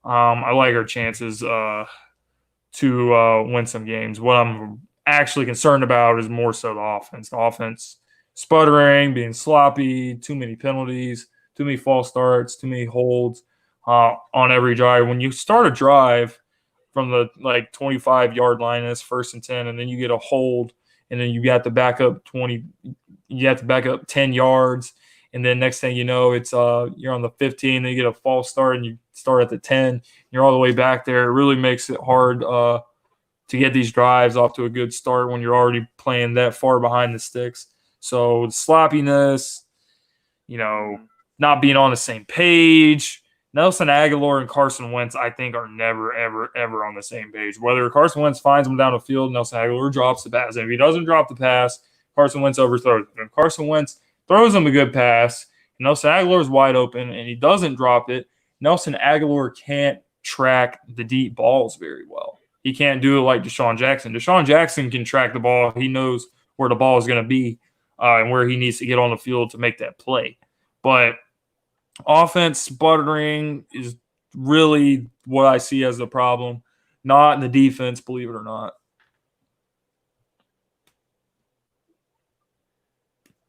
I like our chances to win some games. What I'm actually concerned about is more so the offense. The offense sputtering, being sloppy, too many penalties, too many false starts, too many holds on every drive. When you start a drive from the 25-yard line, it's 1st and 10, and then you get a hold, and then you got to back up 20. You have to back up 10 yards. And then next thing you know, it's you're on the 15, then you get a false start and you start at the 10. You're all the way back there. It really makes it hard to get these drives off to a good start when you're already playing that far behind the sticks. So the sloppiness, not being on the same page. Nelson Aguilar and Carson Wentz, I think, are never, ever, ever on the same page. Whether Carson Wentz finds him down the field, Nelson Aguilar drops the pass. And if he doesn't drop the pass, Carson Wentz overthrows him. If Carson Wentz throws him a good pass, and Nelson Aguilar is wide open, and he doesn't drop it, Nelson Aguilar can't track the deep balls very well. He can't do it like DeSean Jackson. DeSean Jackson can track the ball. He knows where the ball is going to be and where he needs to get on the field to make that play. But offense sputtering is really what I see as the problem, not in the defense, believe it or not.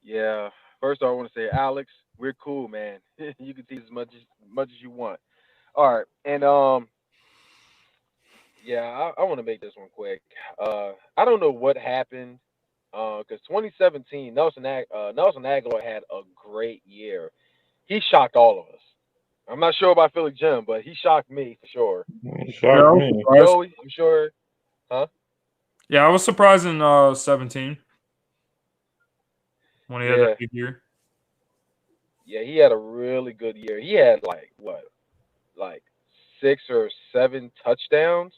Yeah. First, I want to say, Alex, we're cool, man. You can tease as much as you want. All right, and yeah, I want to make this one quick. I don't know what happened, because 2017, Nelson Aguilar had a great year. He shocked all of us. I'm not sure about Philly Jim, but he shocked me for sure.
Shocked me.
Joey, I'm sure, huh?
Yeah, I was surprised in 17 when he had
Yeah,
that big year.
yeah, he had a really good year. He had like 6 or 7 touchdowns,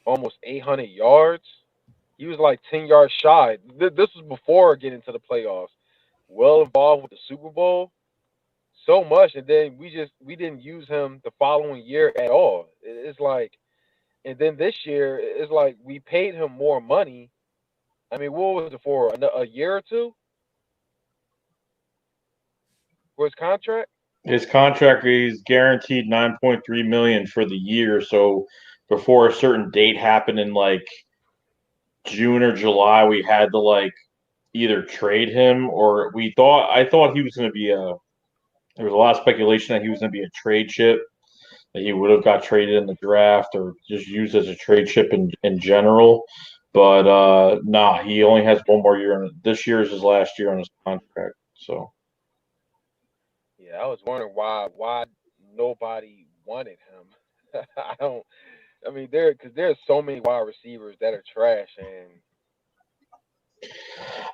almost 800 yards. He was like 10 yards shy. This was before getting to the playoffs. Well involved with the Super Bowl, so much, and then we didn't use him the following year at all. It's like, and then this year it's like we paid him more money. I mean, what was it for? A year or two for his contract?
His contract is guaranteed 9.3 million for the year. So before a certain date happened in like June or July, we had to either trade him or I thought he was going to be there was a lot of speculation that he was going to be a trade chip, that he would have got traded in the draft or just used as a trade chip in general. But nah, he only has one more year. This year is his last year on his contract. So
Yeah, I was wondering why nobody wanted him. I don't. I mean, because there's so many wide receivers that are trash, and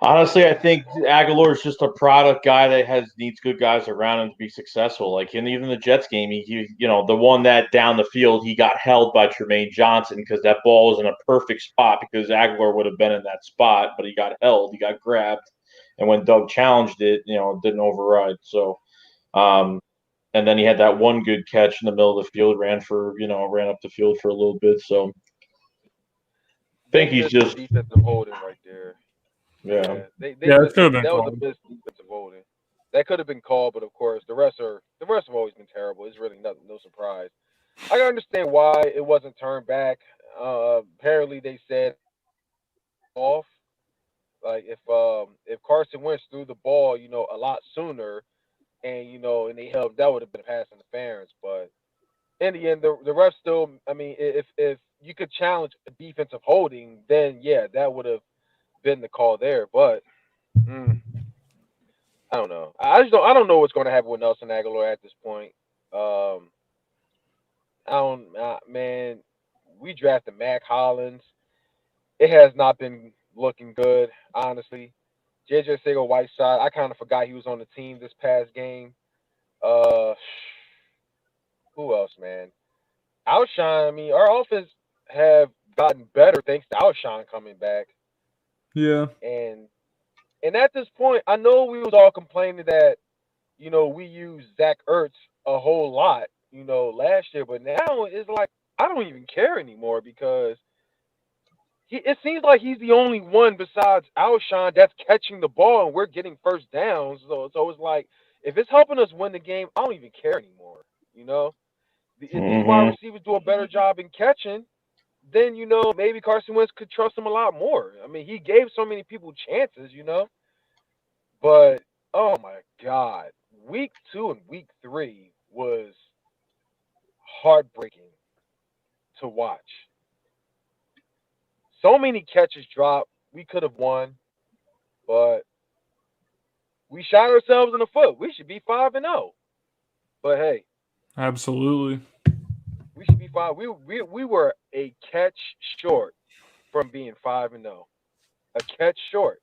honestly, I think Aguilar is just a product guy that needs good guys around him to be successful. Like in even the Jets game, he the one that down the field he got held by Tremaine Johnson because that ball was in a perfect spot because Aguilar would have been in that spot, but he got held, he got grabbed, and when Doug challenged it, it didn't override. So, and then he had that one good catch in the middle of the field, ran up the field for a little bit. So, I
they
think he's
missed the
just
defensive holding right there.
yeah.
Yeah, they
Yeah, it
missed
could
it.
have been
That was a
called.
missed defensive holding. That could have been called, but of course the rest have always been terrible. It's really no surprise. I can understand why it wasn't turned back. Apparently they said off. Like if Carson Wentz threw the ball, a lot sooner, and and they held, that would have been pass interference. But in the end, the ref still. I mean, if you could challenge a defensive holding, then yeah, that would have been the call there. But I don't know. I don't know what's going to happen with Nelson Aguilar at this point. Um, I don't. Man, we drafted Mac Hollins. It has not been looking good, honestly. JJ Whiteside, I kind of forgot he was on the team this past game. Uh, who else, man? Alshon. I mean, our offense have gotten better thanks to Alshon coming back.
Yeah.
And at this point, I know we was all complaining that we use Zach Ertz a whole lot, last year, but now it's like I don't even care anymore because it seems like he's the only one besides Alshon that's catching the ball and we're getting first downs. So it's like if it's helping us win the game, I don't even care anymore. If these wide receivers do a better job in catching, then maybe Carson Wentz could trust him a lot more. I mean, he gave so many people chances. But oh my God, week 2 and week 3 was heartbreaking to watch. So many catches dropped. We could have won, but we shot ourselves in the foot. We should be 5-0. But hey,
absolutely,
we should be 5. We were a catch short from being 5-0. A catch short.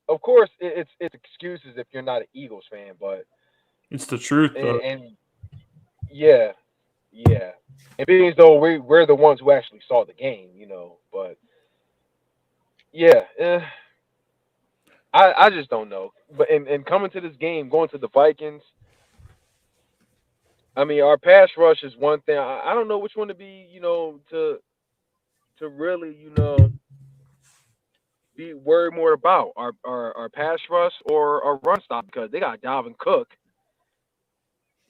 Of course, it's excuses if you're not an Eagles fan, but
it's the truth, though.
And yeah, and being as though we're the ones who actually saw the game, but yeah, I just don't know. But and coming to this game, going to the Vikings, I mean, our pass rush is one thing. I don't know which one to be, to really, be worried more about our pass rush or our run stop because they got Dalvin Cook.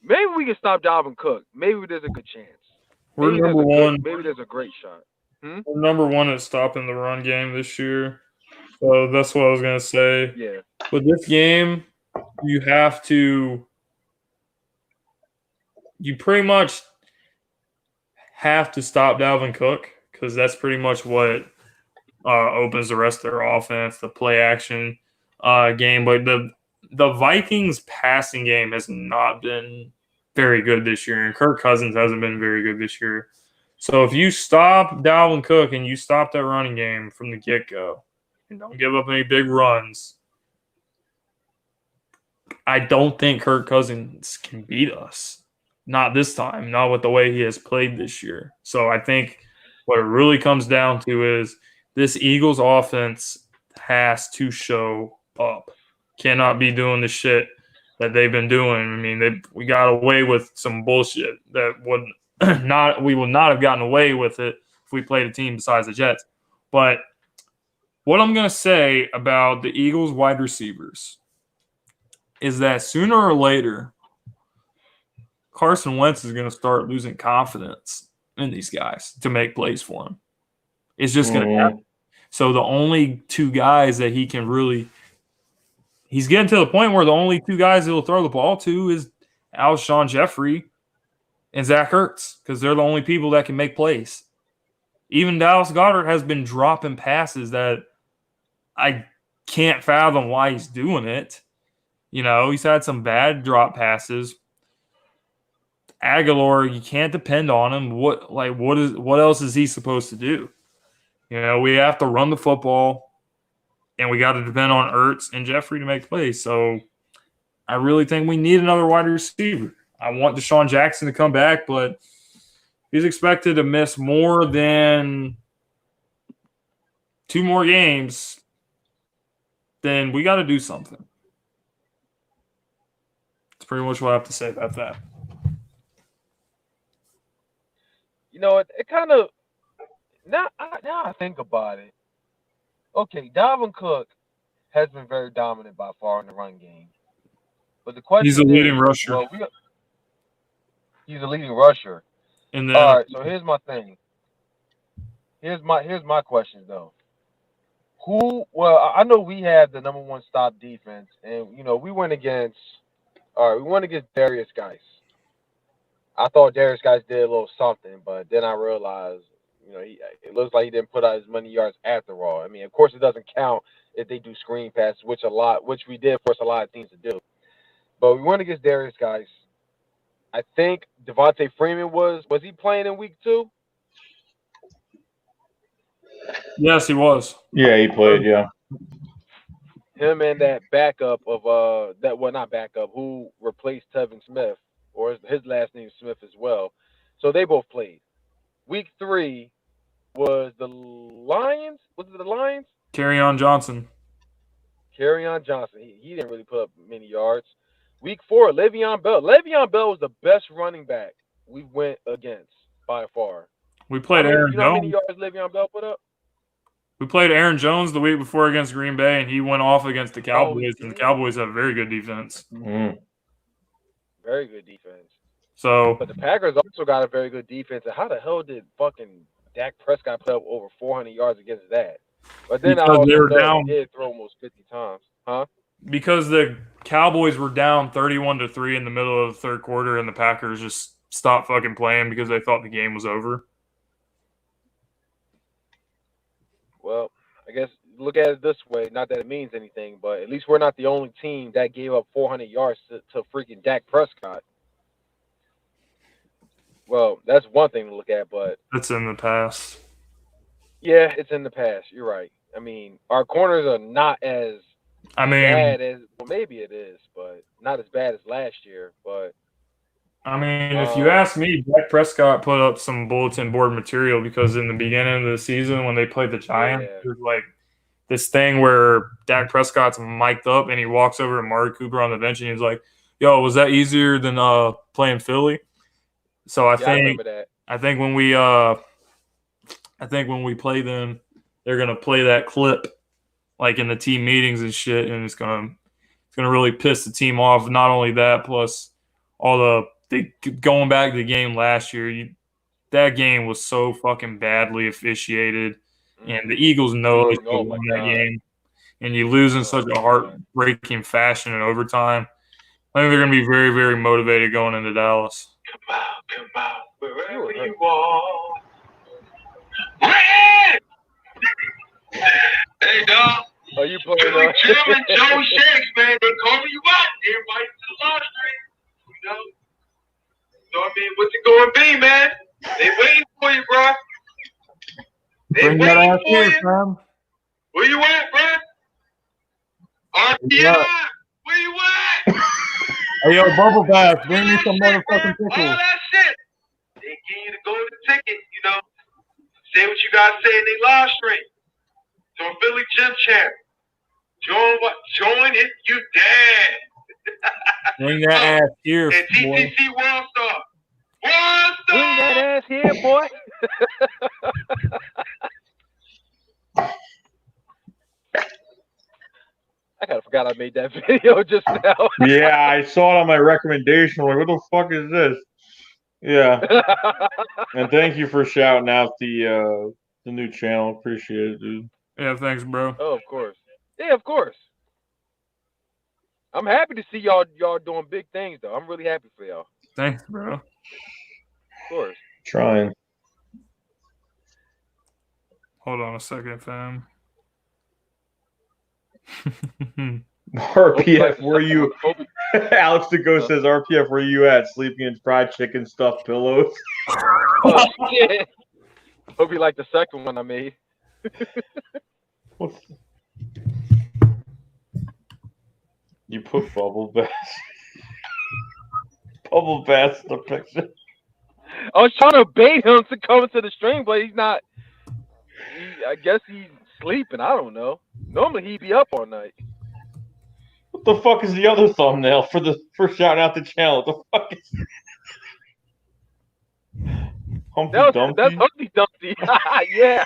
Maybe we can stop Dalvin Cook. Maybe there's a good chance.
We're number one.
Maybe there's a great shot.
We're number one at stopping the run game this year. So that's what I was going to say.
Yeah.
But this game, you pretty much have to stop Dalvin Cook because that's pretty much what opens the rest of their offense, the play action game. But the Vikings passing game has not been very good this year, and Kirk Cousins hasn't been very good this year. So if you stop Dalvin Cook and you stop that running game from the get-go and don't give up any big runs, I don't think Kirk Cousins can beat us. Not this time, not with the way he has played this year. So I think what it really comes down to is this Eagles offense has to show up. Cannot be doing the shit that they've been doing. I mean, we got away with some bullshit that we would not have gotten away with it if we played a team besides the Jets. But what I'm going to say about the Eagles wide receivers is that sooner or later, Carson Wentz is going to start losing confidence in these guys to make plays for him. It's just going to happen. So the only two guys that he can really – he's getting to the point where the only two guys he'll throw the ball to is Alshon Jeffrey and Zach Ertz because they're the only people that can make plays. Even Dallas Goedert has been dropping passes that I can't fathom why he's doing it. He's had some bad drop passes. Aguilar, you can't depend on him. What else is he supposed to do? We have to run the football, and we got to depend on Ertz and Jeffrey to make plays. So I really think we need another wide receiver. I want DeSean Jackson to come back, but he's expected to miss more than 2 more games. Then we got to do something. That's pretty much what I have to say about that.
It kind of now I think about it. Okay, Dalvin Cook has been very dominant by far in the run game, but the question
he's a leading rusher.
He's a leading rusher. All right, so here's my thing. Here's my question though. I know we had the number 1 stop defense, and we went against Darius Geis. I thought Darius guys did a little something, but then I realized, it looks like he didn't put out as many yards after all. I mean, of course, it doesn't count if they do screen passes, which we did force a lot of teams to do. But we went against Darius guys. I think Devontae Freeman was he playing in week 2?
Yes, he was.
Yeah, he played. Yeah.
Him and that backup of not backup, who replaced Tevin Smith, or his last name Smith as well. So they both played. Week 3 was the Lions. Was it the Lions?
Kerryon Johnson.
Kerryon Johnson. He didn't really put up many yards. Week 4, Le'Veon Bell. Le'Veon Bell was the best running back we went against by far.
We played Aaron
You know how
Jones.
many yards Le'Veon Bell put up?
We played Aaron Jones the week before against Green Bay, and he went off against the Cowboys, and the
did?
Cowboys have very good defense.
Mm.
Very good defense.
So,
But the Packers also got a very good defense. And how the hell did fucking Dak Prescott put up over 400 yards against that? But then I
because they
also
were
know
down.
he did throw almost 50 times. Huh?
Because the Cowboys were down 31-3 in the middle of the third quarter, and the Packers just stopped fucking playing because they thought the game was over.
Well, I guess look at it this way. Not that it means anything, but at least we're not the only team that gave up 400 yards to freaking Dak Prescott. Well, that's one thing to look at, but
That's in the past.
yeah, it's in the past. You're right. I mean, our corners are not as bad as maybe it is, but not as bad as last year. But
if you ask me, Dak Prescott put up some bulletin board material because in the beginning of the season when they played the Giants, there's like this thing where Dak Prescott's mic'd up and he walks over to Amari Cooper on the bench and he's like, "Yo, was that easier than playing Philly?" So I remember that. I think when we play them, they're gonna play that clip like in the team meetings and shit, and it's gonna really piss the team off. Not only that, plus all going back to the game last year, that game was so fucking badly officiated, and the Eagles know they should have won that game, and you lose in such a heartbreaking fashion in overtime. I think they're going to be very, very motivated going into Dallas.
Come out, wherever you are. Hey, dog.
Are you playing?
Jim and Joe Shakes, man, they calling you out. They're invited to the law street. You know? So, I mean, what's it going to be, man? They waiting for you, bro. They waiting for you.
Fam.
Where you at, bro? RPI, where you at?
Hey, yo, Bubble Bath, bring me some motherfucking pickles.
All that shit. They give you the golden ticket, you know. Say what you got to say in their live stream. So Philly Gym Champ. Join if you dare.
Bring that ass here,
and
boy.
TTC World Star. World Star!
Bring that ass here, boy. I kind of forgot I made that video just now.
Yeah, I saw it on my recommendation. I'm like, what the fuck is this? Yeah. And thank you for shouting out the new channel. Appreciate it, dude.
Yeah, thanks, bro.
Oh, of course. Yeah, of course. I'm happy to see y'all doing big things, though. I'm really happy for y'all.
Thanks, bro.
Of course.
Trying.
Hold on a second, fam.
RPF, where you? Alex the Ghost says, RPF, where you at? Sleeping in fried chicken stuffed pillows.
Oh, shit. Hope you like the second one I made.
You put Bubble Bass. Bubble Bass in the picture.
I was trying to bait him to come into the stream, but he's not. I guess he's sleeping. I don't know. Normally he'd be up all night.
What the fuck is the other thumbnail for shouting out the channel? What the fuck is Humpty Dumpty?
That's Humpty Dumpty. Yeah.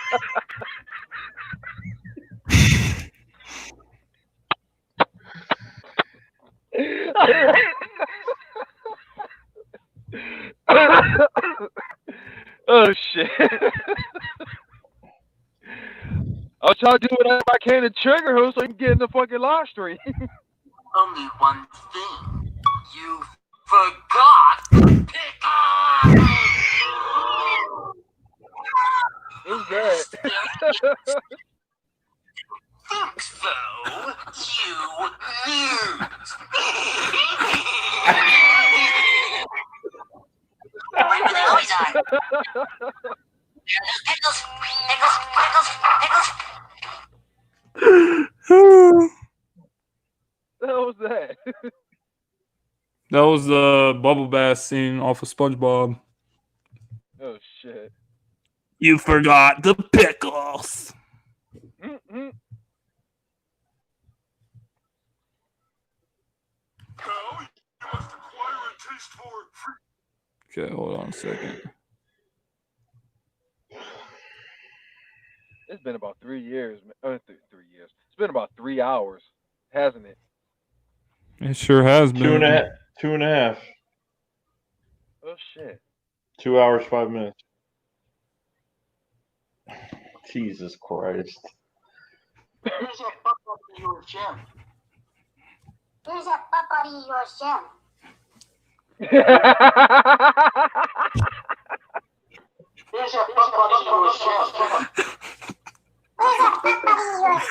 Oh shit. I'll try to do whatever I can to trigger him so he can get in the fucking live stream.
Only one thing. You forgot the pickle.
Who's that?
Thanks, foe. You lose. Where the hell is I? Pickles, pickles, pickles, pickles.
What the hell was that?
That was the bubble bath scene off of SpongeBob.
Oh shit.
You forgot the pickles.
Mm-hmm.
Okay, hold on a second.
It's been about 3 years. 3 years. It's been about 3 hours, hasn't it?
It sure has been.
2.5.
Oh shit.
2 hours, 5 minutes. Jesus Christ.
There's a butt in your gym. There's a butt in your gym. There's a butt in your gym. There's a butt in your gym.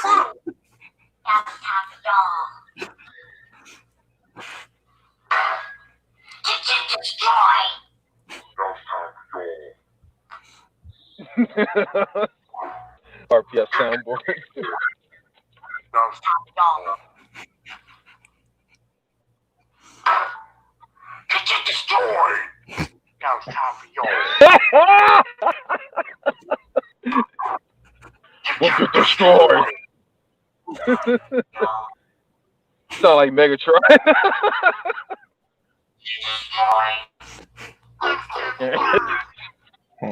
That's top dog. Destroy.
RPS soundboard.
That's top dog. Get destroyed. Now it's time for yours.
We'll get destroyed. Sound like Megatron.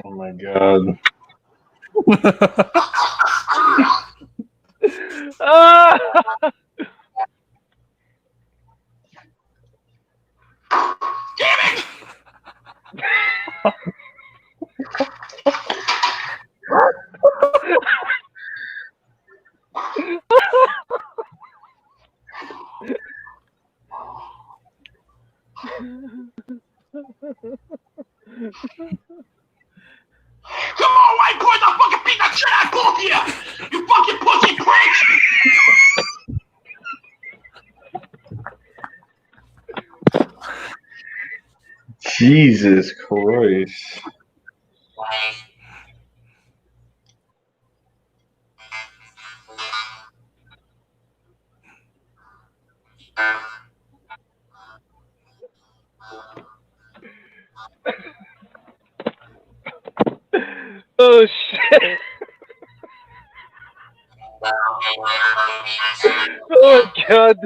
Oh my God.
Damn it! Come on, white boys! I'll fucking beat that shit out of both of you! You fucking pussy pricks!
Jesus Christ.
Oh shit. Oh God.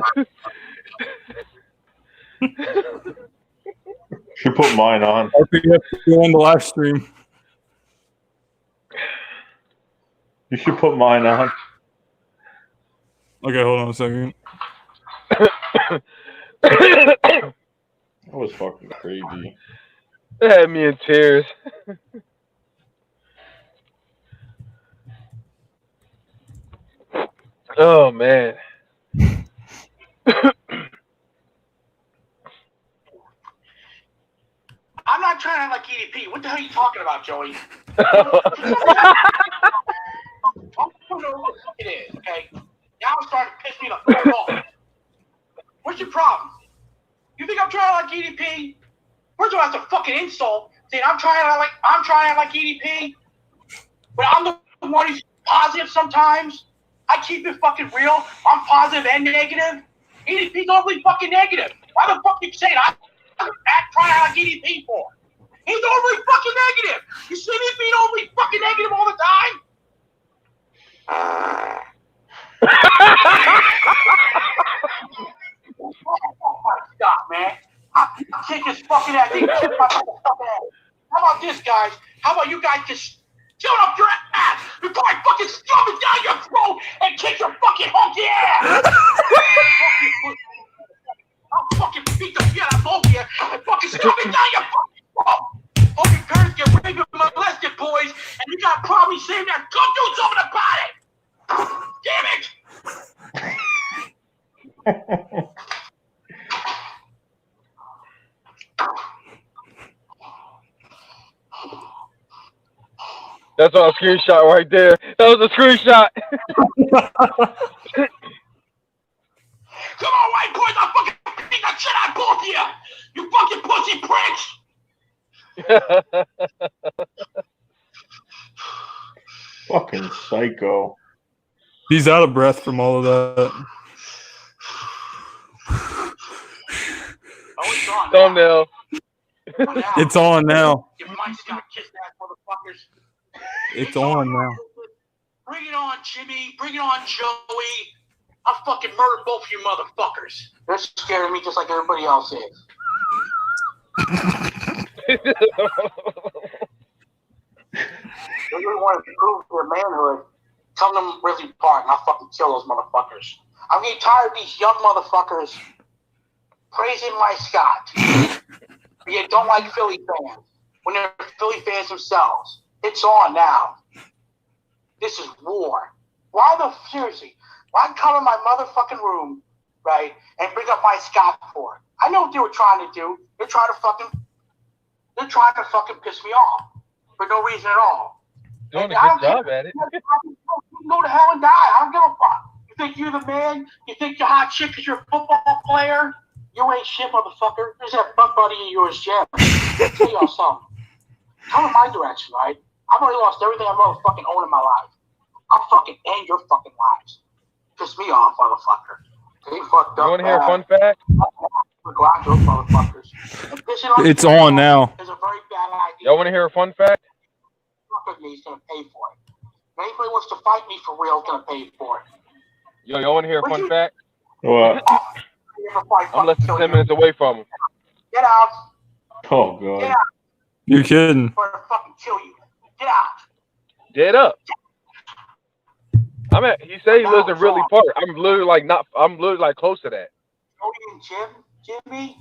Should put mine on.
I think you have to go on the live stream.
You should put mine on.
Okay, hold on a second.
That was fucking crazy.
It had me in tears. Oh man.
I'm not trying to like EDP. What the hell are you talking about, Joey? I don't know what the fuck it is, okay? Now it's starting to piss me the fuck off. What's your problem? You think I'm trying to like EDP? First of all, that's a fucking insult. Saying I'm trying to like EDP, but I'm the one who's positive sometimes. I keep it fucking real. I'm positive and negative. EDP's overly fucking negative. Why the fuck you saying I'm trying to like EDP for? He's overly fucking negative. You see me being overly fucking negative all the time? Stop, man. I'll kick his fucking ass. He kick my fucking ass. How about this, guys? How about you guys just shut up your ass before I fucking shove it down your throat and kick your fucking honky ass? I'll fucking beat the shit out of both of you and fucking shove it down your fucking throat. Hope your parents get raped and molested, boys, and you got problems saying that. Go do something about it. Damn it!
That's a screenshot right there. That was a screenshot.
Come on, white boys, I'll fucking beat the shit out of both of you! You fucking pussy pricks!
Fucking psycho.
He's out of breath from all of that.
Oh, it's on.
Thumbnail.
It's on now.
Your mic's got kissed ass motherfuckers.
It's on now.
Bring it on, Jimmy. Bring it on, Joey. I'll fucking murder both of you motherfuckers. They're scaring me just like everybody else is. They really want to prove their manhood. Come to Grizzly Park and I'll fucking kill those motherfuckers. I'm getting tired of these young motherfuckers praising my Scott. Yet don't like Philly fans when they're Philly fans themselves. It's on now. This is war. Seriously, why come in my motherfucking room, right, and bring up my Scott for it? I know what they were trying to do. They're trying to fucking piss me off for no reason at all.
Doing a good job at it.
Go to hell and die. I don't give a fuck. You think you're the man? You think you're hot shit because you're a football player? You ain't shit, motherfucker. There's that butt buddy of yours, Jim. I'll tell y'all something. Come in my direction, right? I've already lost everything I motherfucking own in my life. I'll fucking end your fucking lives. Piss me off, motherfucker. They fucked up.
You want to hear a fun fact?
It's on now.
It's a very bad idea.
Y'all want to hear a fun fact?
He's gonna pay for it. If anybody wants to fight me for real, gonna pay for it.
Y'all want to hear a fun fact?
What?
I'm less than 10 minutes away from him.
Get out.
Oh, God.
Get out.
You're kidding.
Or I'll fucking kill you. Get out.
Get up. He said he lives in Ridley Park. I'm literally like close to that.
Cody and Jimmy,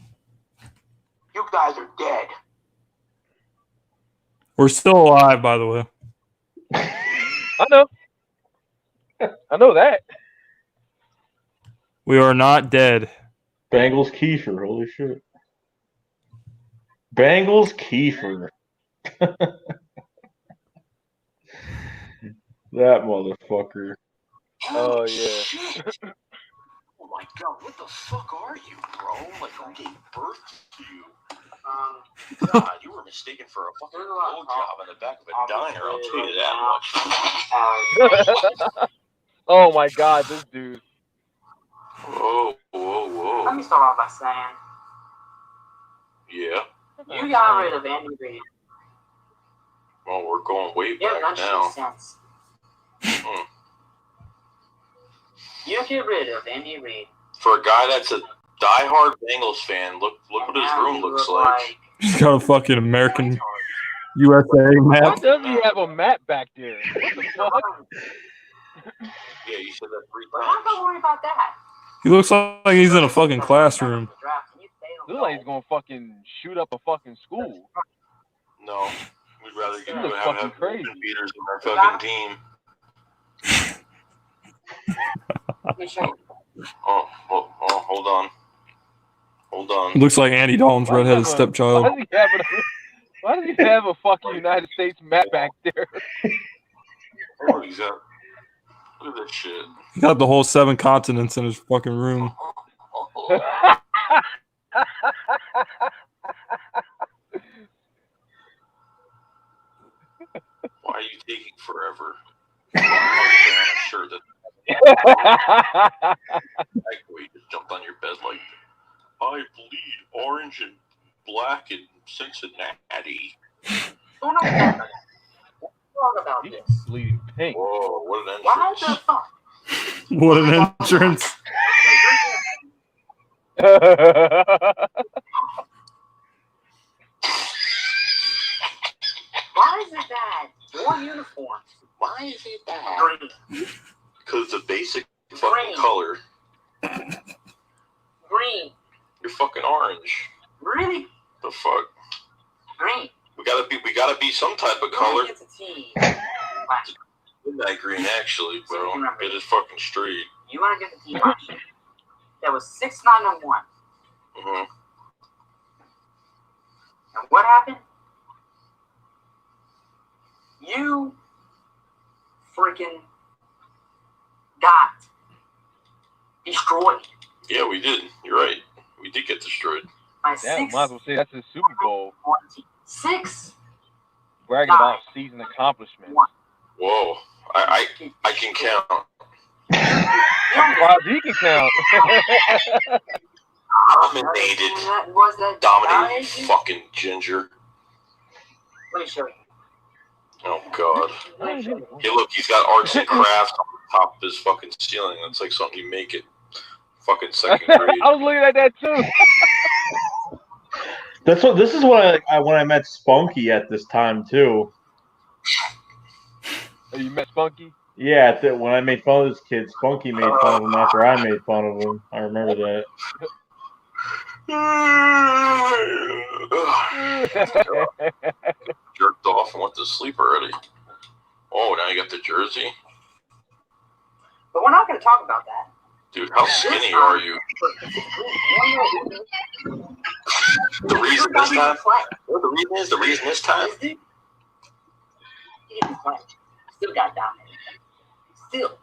you guys are dead.
We're still alive, by the way.
I know. I know that.
We are not dead.
Bengals Kiefer. Holy shit. Bengals Kiefer. That motherfucker.
Oh, yeah.
Oh my God, what the fuck are you, bro? Like, who gave birth to you? God, you were mistaken for a fucking blowjob in the back of a diner, I'll tell you that much.
Oh my God, this dude.
Whoa.
Let me start off by saying,
Yeah.
you got rid of Andy Reid.
Well, we're going way
Yeah,
back
that
now.
makes sense. You get rid of Andy Reid.
For a guy that's a diehard Bengals fan, look what his
Now
room
you
looks
look
like.
He's got a fucking American USA
Why
map.
does he have a map back there? What the fuck?
Yeah, you said that 3
But I'm
times.
not worried about that.
He looks like he's in a fucking classroom.
Looks like he's gonna fucking shoot up a fucking school.
No, we'd rather
This
get
is
to
fucking
have
crazy.
beaters in our fucking team.
Let me show you.
Oh, hold on.
He looks like Andy Dalton's redheaded stepchild.
Why does he have a fucking United States map back there?
Oh, he's got. Look at this shit.
He got the whole 7 continents in his fucking room.
Why are you taking forever? I'm sure that you just jumped on your bed like, I bleed orange and black in Cincinnati.
Who knows about that? Talk about
He's
this.
bleeding pink.
Whoa, what an
Why
entrance.
the fuck?
What an entrance.
Why is it bad? Your uniform.
Why is it bad?
Green.
Because the basic fucking
Green.
color.
Green.
You're fucking orange.
Really?
The fuck?
Green.
We gotta be some type of color.
It's a team.
Midnight green, actually, bro.
Remember.
Get it fucking straight.
You want to get the team option. That was 6-9-1.
Mm-hmm.
And what happened? You freaking got destroyed.
Yeah, we did. You're right. We did get destroyed.
By
Yeah,
six.
might as well say that's his Super Bowl.
6.
Bragging about season accomplishments.
Whoa. I can count.
Wow, he can count.
Dominated.
Was that
Dominated fucking ginger.
Let me show you.
Oh, God.
Let me show you.
Hey, look, he's got arts and crafts on the top of his fucking ceiling. That's like something you make it fucking second grade.
I was looking at that too.
This is what when I met Spunky at this time too.
Oh, you met Spunky?
Yeah, when I made fun of this kid, Spunky made fun of him after I made fun of him. I remember that.
Jerked off and went to sleep already. Oh, now you got the jersey?
But we're not going to talk about that.
Dude, how skinny are you? The reason this time? What the reason this time?
He didn't play. Still got dominated.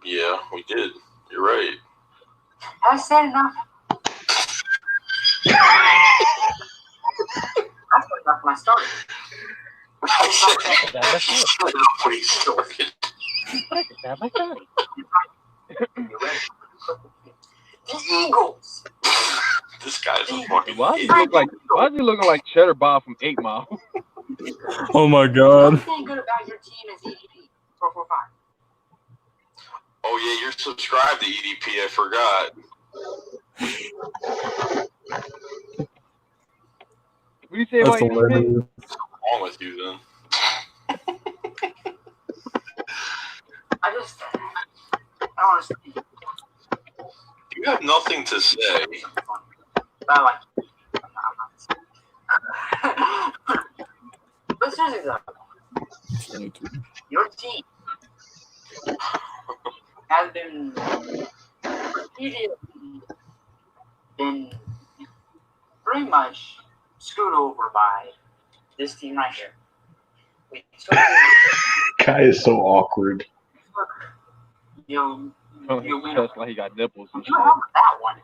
Yeah, we did. You're right.
Have I said enough? That's what enough when I started. You ready? The Eagles.
This guy's a fucking
Why
idiot.
is he looking like Cheddar Bob from 8 Mile?
Oh my
The
God.
only thing good about your team is EDP 445.
Oh, yeah, you're subscribed to EDP. I forgot.
What do you say
That's
about EDP?
hilarious.
What's wrong with you, then?
I don't understand.
You have nothing to say.
But I like it. But seriously though, your team has been repeatedly pretty much screwed over by this team right here.
Guy is so awkward.
You win.
Just like he got nipples and
You
shit.
remember that one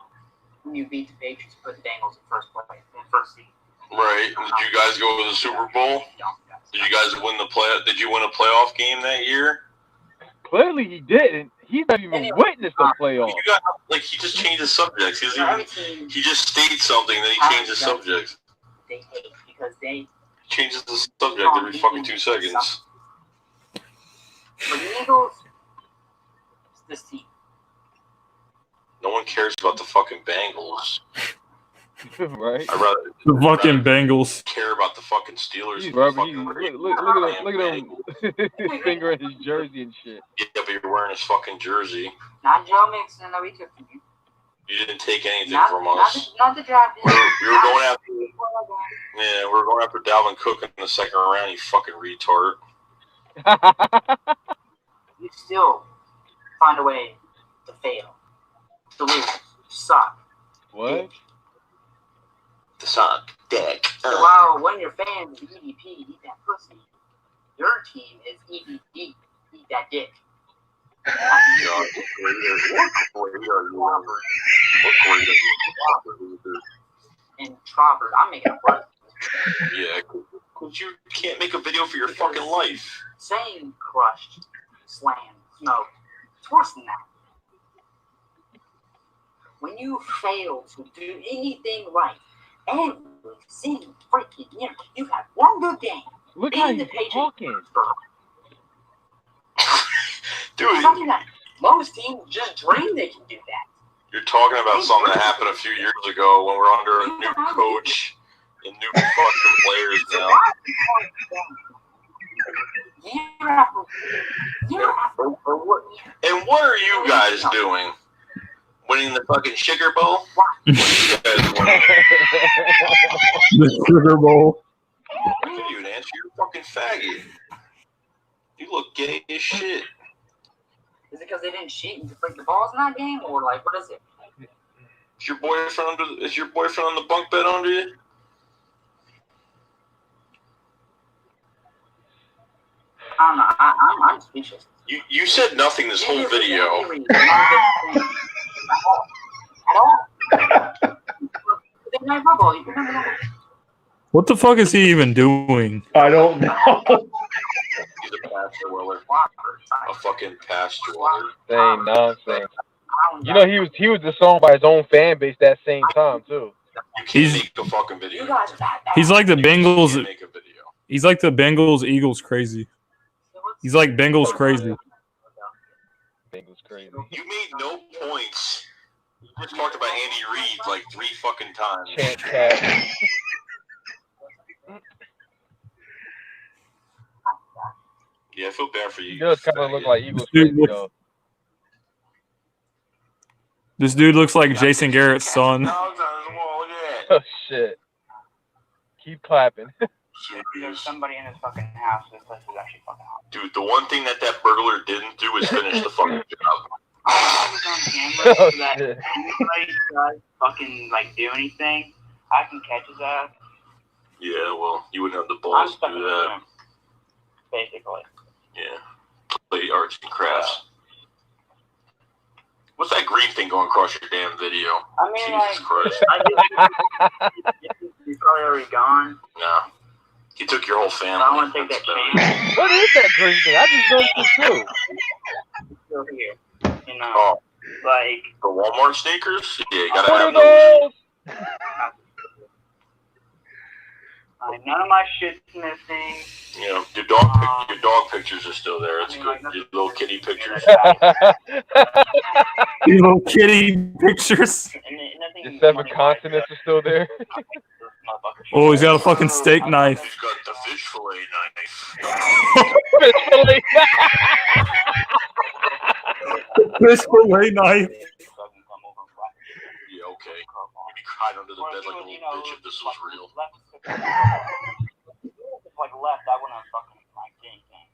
when you beat the Patriots, put the Bengals in first place, in first seed.
Right. Did you guys go to the Super Bowl? Did you guys win the play? Did you win a playoff game that year?
Clearly he didn't. He's not even witnessed the playoff.
You got he just changed the subject. He just states something, then he changes the subject.
They hate because they.
Changes the subject every fucking 2 seconds.
For the Eagles, it's this team.
No one cares about the fucking Bengals.
Right?
I'd rather
The fucking Bengals.
care about the fucking Steelers.
He's
than the
rubbing.
fucking
Look
Ravens.
at him. His finger in his jersey and shit.
Yeah, but you're wearing his fucking jersey.
Not Joe Mixon that we took from you.
You didn't take anything
Not,
from
not,
us.
the, not the draft.
We were going after. Yeah, we were going after Dalvin Cook in the second round. You fucking retard.
You still find a way to fail, to lose, to suck.
What?
The suck dick.
So while one of your fans is EDP, eat that pussy, your team is EDD, eat that dick. And Tropper, I'm making a word.
Yeah, because you can't make a video for your fucking life.
Saying crushed, slammed, smoked, it's worse than that. When you fail to do anything right, every single freaking year, you have one good game.
Look how
beating
he's
the Patriots.
talking.
Dude,
Something that most teams just dream they can do that.
you're talking about something that happened a few years ago when we're under a new coach and new fucking players now.
Year after year after year.
And what are you guys doing? Winning the fucking Sugar Bowl? What are you guys winning?
The Sugar Bowl.
You didn't even answer. You're a fucking faggot. You look gay as shit.
Is it because they didn't cheat and deflate the balls in that game, or like what is it?
Is your boyfriend on the bunk bed under you?
I don't know. I'm speechless.
You said nothing this whole video.
At all.
What the fuck is he even doing?
I don't know.
He's a pass dweller. A fucking pass dweller.
Saying nonsense. You know, he was disowned by his own fan base that same time too.
You can't make a fucking video.
He's like the
You
Bengals.
can't make a video.
He's like the Bengals Eagles crazy. He's like Bengals crazy.
Bengals crazy.
You made no points. You just talked about Andy Reid like 3 fucking times.
Chant cat.
Yeah, I feel bad for
He
you.
does kind of look like Eagles crazy though.
This dude looks like Jason Garrett's son.
Oh shit. Keep clapping.
There's somebody in his fucking house. This place is actually fucking hot.
Dude, the one thing that burglar didn't do is finish the fucking job.
I was on camera
Oh
so that
shit.
if anybody does fucking like do anything, I can catch his ass.
Yeah, well, you wouldn't have the
I'm
balls
stuck
to
in
do
the
that.
room, basically.
Yeah. Play arts and crafts. What's that green thing going across your damn video?
I mean,
Jesus Christ.
He's probably already gone.
No. He took your whole family.
I don't want to take that
That's better.
chance.
What is that green thing? I just noticed it too.
He's still here. You know,
Oh,
like,
the Walmart sneakers? Yeah, you gotta
What
have
are
those.
those?
none of my shit's missing.
You know, your dog pictures are still there. It's good. Your little kitty pictures.
These little kitty pictures.
Your 7 consonants are still there.
Oh, he's got a fucking steak knife.
He's got the fish fillet knife.
Fish fillet knife.
Yeah, okay. You'd be crying under the bed like a little bitch if this was real.
Like left, I wouldn't have fucking like anything.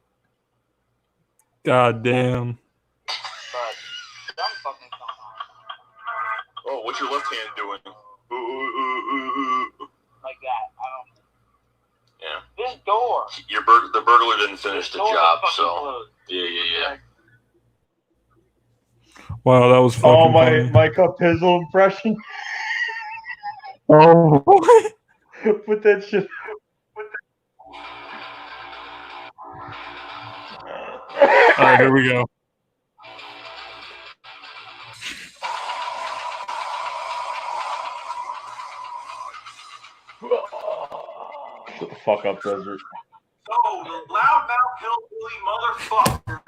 God damn.
But some fucking something
Oh, what's your left hand doing?
like that. I don't.
Yeah.
This door.
The burglar didn't finish the
Door is
job,
fucking
so
closed.
yeah.
Wow, that was fucking
Oh,
funny.
my Cup Pizzle impression.
Oh.
Put that shit.
All right, here we go.
Shut the fuck up, Desert.
So, the loudmouth hillbilly motherfucker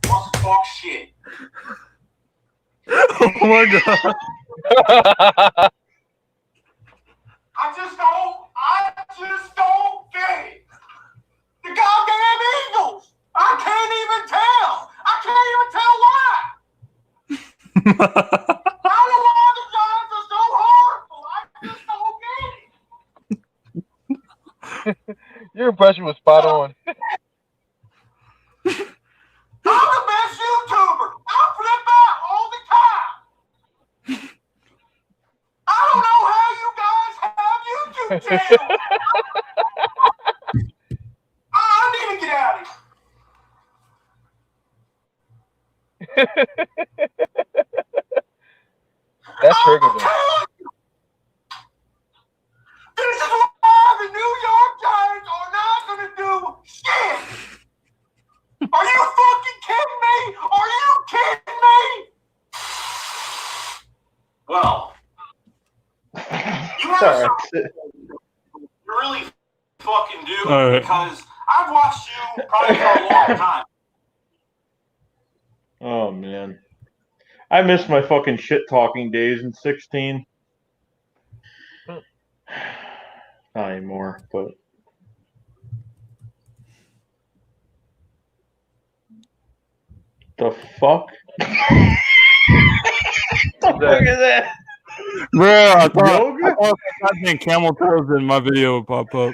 wants to talk shit.
Oh my god.
I just don't get it. The goddamn Eagles. I can't even tell. I can't even tell why. I don't know why the Giants are so horrible. I just don't get it.
Your impression was spot on.
I'm the best YouTuber. I flip out all the time. I don't know how you guys have YouTube channels. I need to get out of here.
That triggered him.
This is why the New York Giants are not going to do shit. Are you fucking kidding me? Are you kidding me? Well, you have something you really fucking do
All right.
because I've watched you probably for a long time.
Oh, man. I miss my fucking shit-talking days in 16. Not anymore, but... The fuck? The fuck is that?
Bro, I thought
Yoga?
I think camel toes in my video would pop up.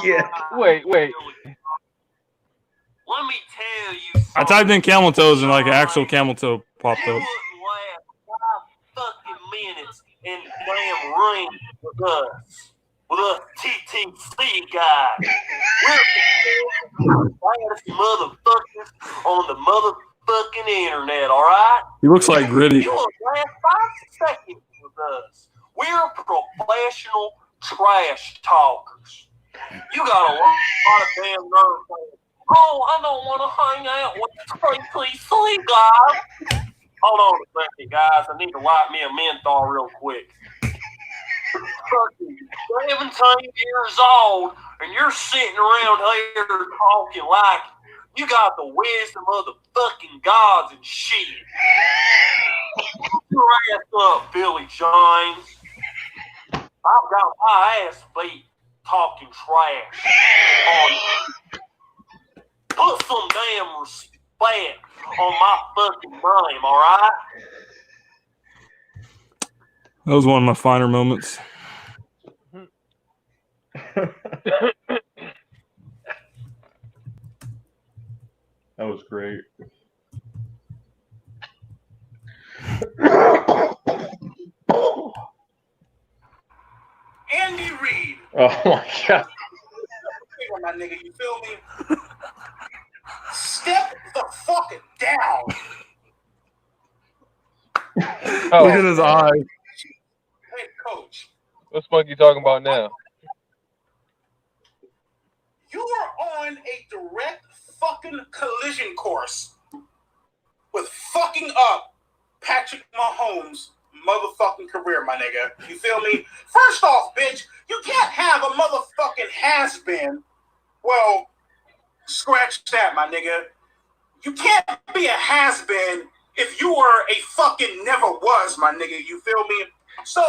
Yeah.
Wait.
Let me tell you
I typed in camel toes and like an actual camel toe popped
You
up.
wouldn't last 5 fucking minutes in the damn ring with us
with us TTC guys. We're the baddest motherfuckers on the motherfucking internet, all right?
He looks like Gritty.
You will last 5 seconds with us. We're professional trash talkers. You got a lot of damn nerve. Oh, I don't want to hang out with TTC guys. Hold on a second, guys. I need to light me a menthol real quick. 17 years old, and you're sitting around here talking like you got the wisdom of the fucking gods and shit. Get your ass up, Billy James. I've got my ass beat talking trash on you. Put some damn respect on my fucking name, all right?
That was one of my finer moments.
That was great.
Andy Reid.
Oh my god.
My nigga, you feel me? Step the fuck down.
Look at his eyes.
Head coach.
What's Spunky talking about now?
You are on a direct fucking collision course with fucking up Patrick Mahomes' motherfucking career, my nigga. You feel me? First off, bitch, you can't have a motherfucking has-been. Well, scratch that, my nigga. You can't be a has-been if you were a fucking never was, my nigga. You feel me? So,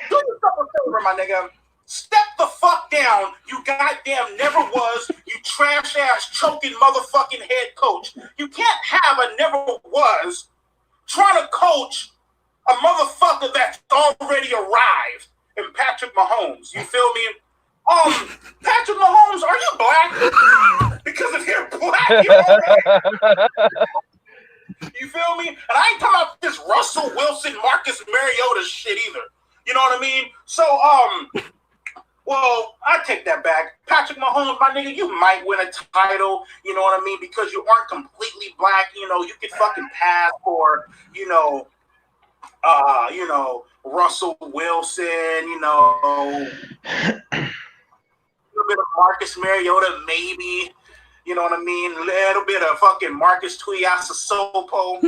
do yourself a favor, my nigga. Step the fuck down, you goddamn never was, you trash-ass choking motherfucking head coach. You can't have a never was trying to coach a motherfucker that's already arrived in Patrick Mahomes. You feel me? Patrick Mahomes, are you black? Because if you're black, you're already... You feel me? And I ain't talking about this Russell Wilson, Marcus Mariota shit either. You know what I mean? So, well, I take that back. Patrick Mahomes, my nigga, you might win a title, you know what I mean? Because you aren't completely black, you know, you could fucking pass for, Russell Wilson, a little bit of Marcus Mariota, maybe, you know what I mean? A little bit of fucking Marcus Tuiasosopo.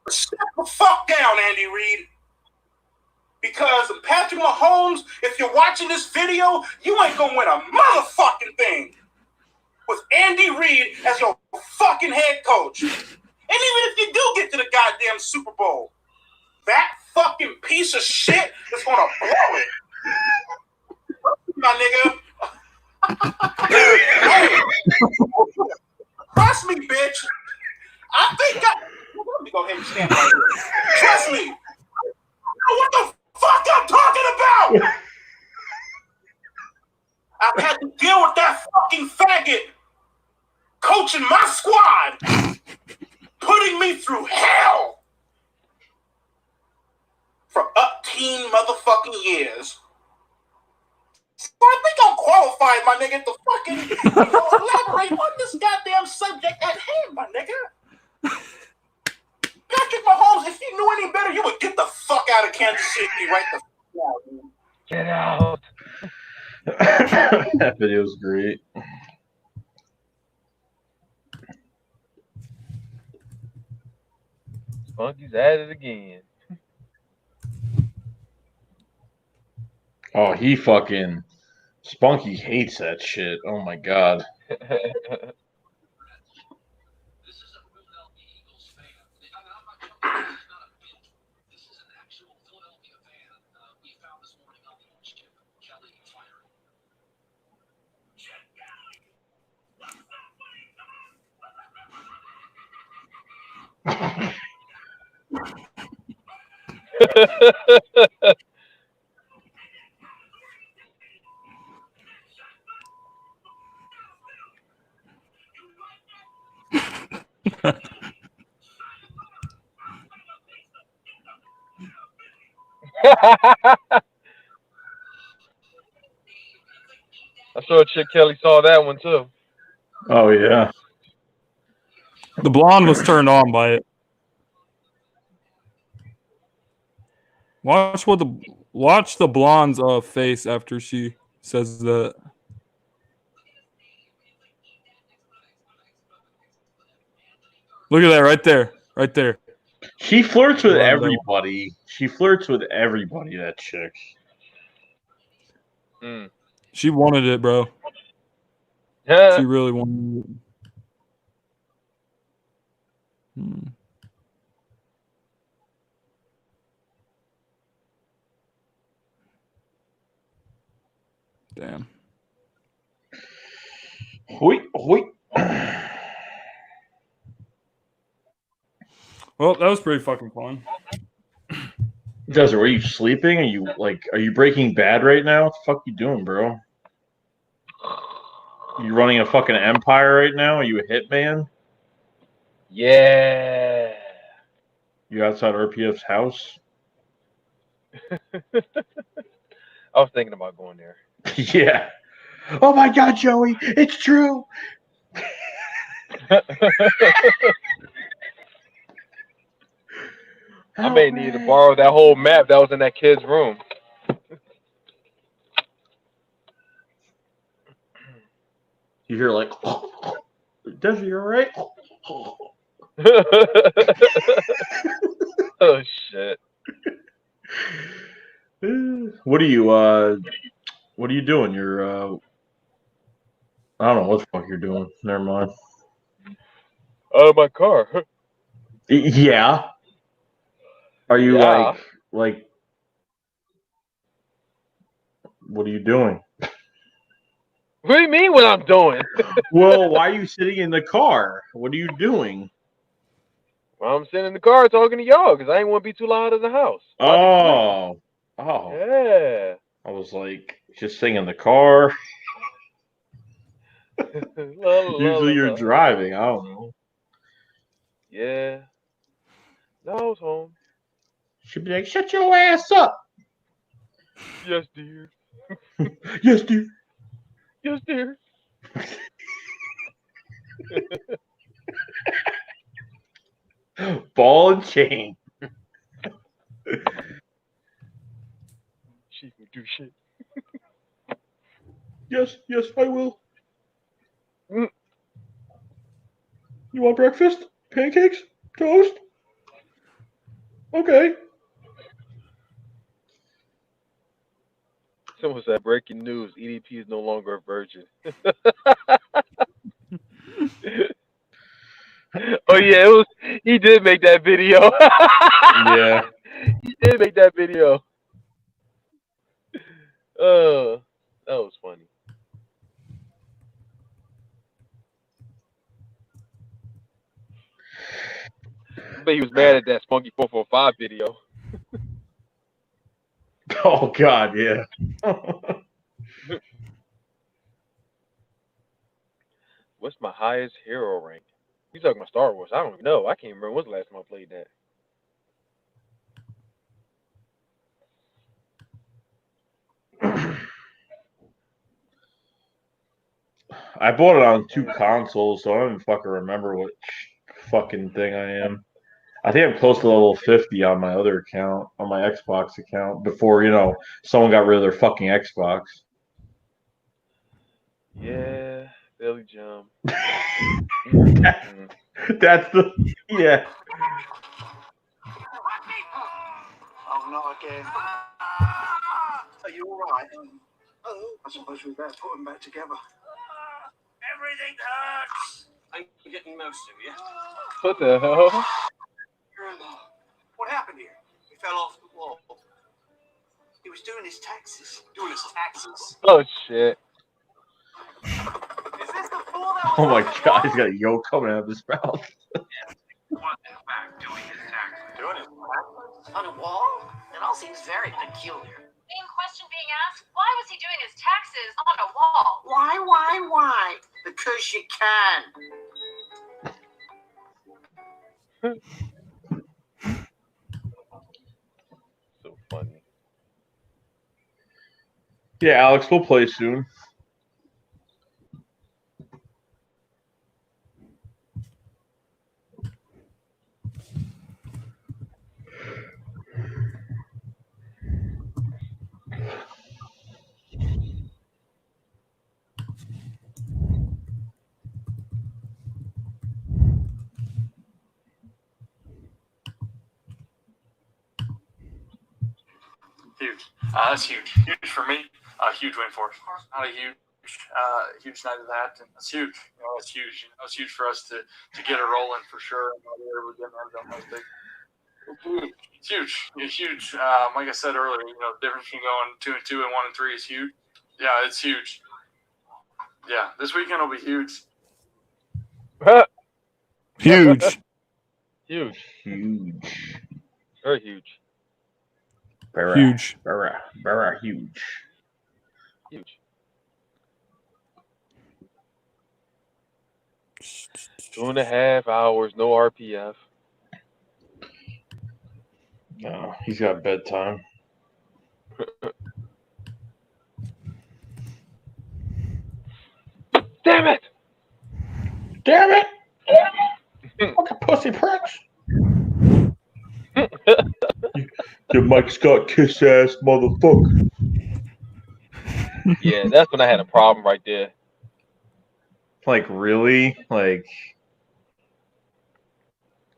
Step the fuck down, Andy Reid. Because Patrick Mahomes, if you're watching this video, you ain't gonna win a motherfucking thing with Andy Reid as your fucking head coach. And even if you do get to the goddamn Super Bowl, that fucking piece of shit is gonna blow it. My nigga. Hey, trust me, bitch. I think let me go ahead and stand right here. Trust me. What the fuck I'm talking about? I've had to deal with that fucking faggot coaching my squad, putting me through hell for up teen motherfucking years. So I think I'm qualified, my nigga, to fucking elaborate on this goddamn subject at hand, my nigga. Patrick Mahomes, if you knew any better, you would get the fuck out of Kansas City right the fuck out, man.
Get out.
That video's great.
Spunky's at it again.
Oh, he fucking... Spunky hates that shit. Oh my god.
sure Chick Kelly saw that one too.
Oh yeah.
The blonde was turned on by it. Watch the blonde's face after she says that. Look at that right there. Right there.
She flirts with
Love that one.
everybody. She flirts with everybody, that chick.
She wanted it, bro.
Yeah.
She really wanted it. Damn.
Hoi, hoi.
Well, that was pretty fucking fun.
Desert, were you sleeping? Are you Breaking Bad right now? What the fuck you doing, bro? You running a fucking empire right now? Are you a hitman?
Yeah.
You outside RPF's house?
I was thinking about going there.
Yeah. Oh my God, Joey, it's true.
I may need to borrow that whole map that was in that kid's room.
You hear like, Desert, you all right?
Oh shit.
What are you doing? You're I don't know what the fuck you're doing. Never mind.
My car.
Yeah. Are you
Yeah.
like what are you doing?
What do you mean what I'm doing?
Well, why are you sitting in the car? What are you doing?
Well, I'm sitting in the car talking to y'all because I ain't want to be too loud in the house.
Oh.
Yeah.
I was like, just sitting in the car. Usually you're driving. I don't know.
Yeah. No, I was home.
She'd be like, shut your ass up.
Yes, dear.
Yes, dear.
Yes, dear.
Ball and chain.
She can do shit.
Yes, I will. You want breakfast? Pancakes? Toast? Okay.
Someone said breaking news: EDP is no longer a virgin. Oh yeah, it was. He did make that video.
Yeah.
He did make that video. That was funny. I bet he was mad at that Spunky 445 video.
Oh God, yeah.
What's my highest hero rank? You talking about Star Wars? I don't even know. I can't remember when's the last time I played that.
I bought it on 2 consoles, so I don't even fucking remember which fucking thing I am. I think I'm close to level 50 on my other account, on my Xbox account, before, someone got rid of their fucking Xbox.
Yeah, Billy Jump.
That's the, yeah.
Oh, not again. Are you all right? I suppose we better put them back together. Everything hurts. I'm getting most of you.
What the hell?
What happened here? He fell off the wall. He was doing his taxes.
Oh shit.
Is this the fool that was
Oh my God, he's got a yolk coming out of his mouth.
doing his taxes? On a wall? It all seems very peculiar.
Same question being asked, why was he doing his taxes on a wall?
Why? Because you can.
So funny.
Yeah, Alex, we'll play soon.
Huge. That's huge. Huge for me. Huge win for us. Not a huge night of that, and it's huge. It's huge. It's huge for us to get it rolling for sure. We're getting that was big. It's huge. It's huge. Like I said earlier, the difference between going 2-2 and 1-3 is huge. Yeah, it's huge. Yeah, this weekend will be huge.
Huge.
Huge.
Huge.
Very huge.
Huge.
Very huge.
Huge. 2.5 hours, no RPF.
No, he's got bedtime.
Damn it!
Damn it! Fucking pussy pricks. Your Mike Scott kiss ass motherfucker.
Yeah, that's when I had a problem right there.
Like, really? Like,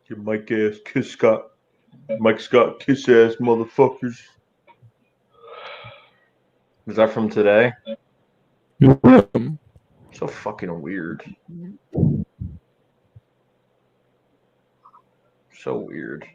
your Mike Scott kiss ass motherfuckers. Is that from today? So fucking weird. So weird.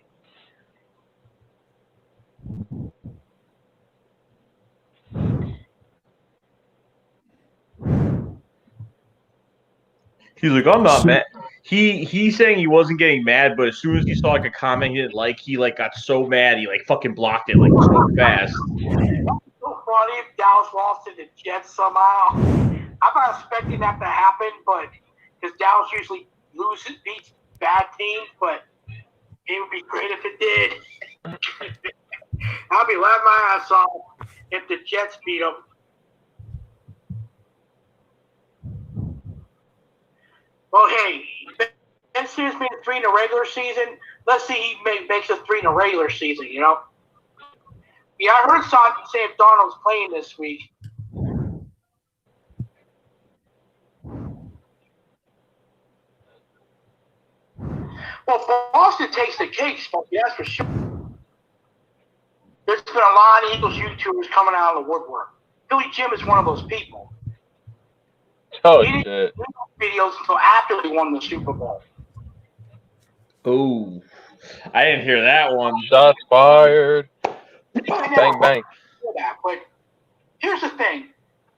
He's like, I'm not mad. He's saying he wasn't getting mad, but as soon as he saw like a comment he didn't like, he like got so mad he like fucking blocked it like so fast.
So funny if Dallas lost to the Jets somehow. I'm not expecting that to happen, but because Dallas usually beats bad teams, but it would be great if it did. I'll be laughing my ass off if the Jets beat them. Well, hey, Ben Simmons made it 3 in the regular season. Let's see he makes it 3 in the regular season, Yeah, I heard something say if Darnold's playing this week. Well, Boston takes the cake, that's for sure. There's been a lot of Eagles YouTubers coming out of the woodwork. Philly Jim is one of those people.
Oh,
he didn't
shit.
do videos until after they won the Super Bowl.
Oh, I didn't hear that one.
Shots fired. Bang, bang.
But here's the thing.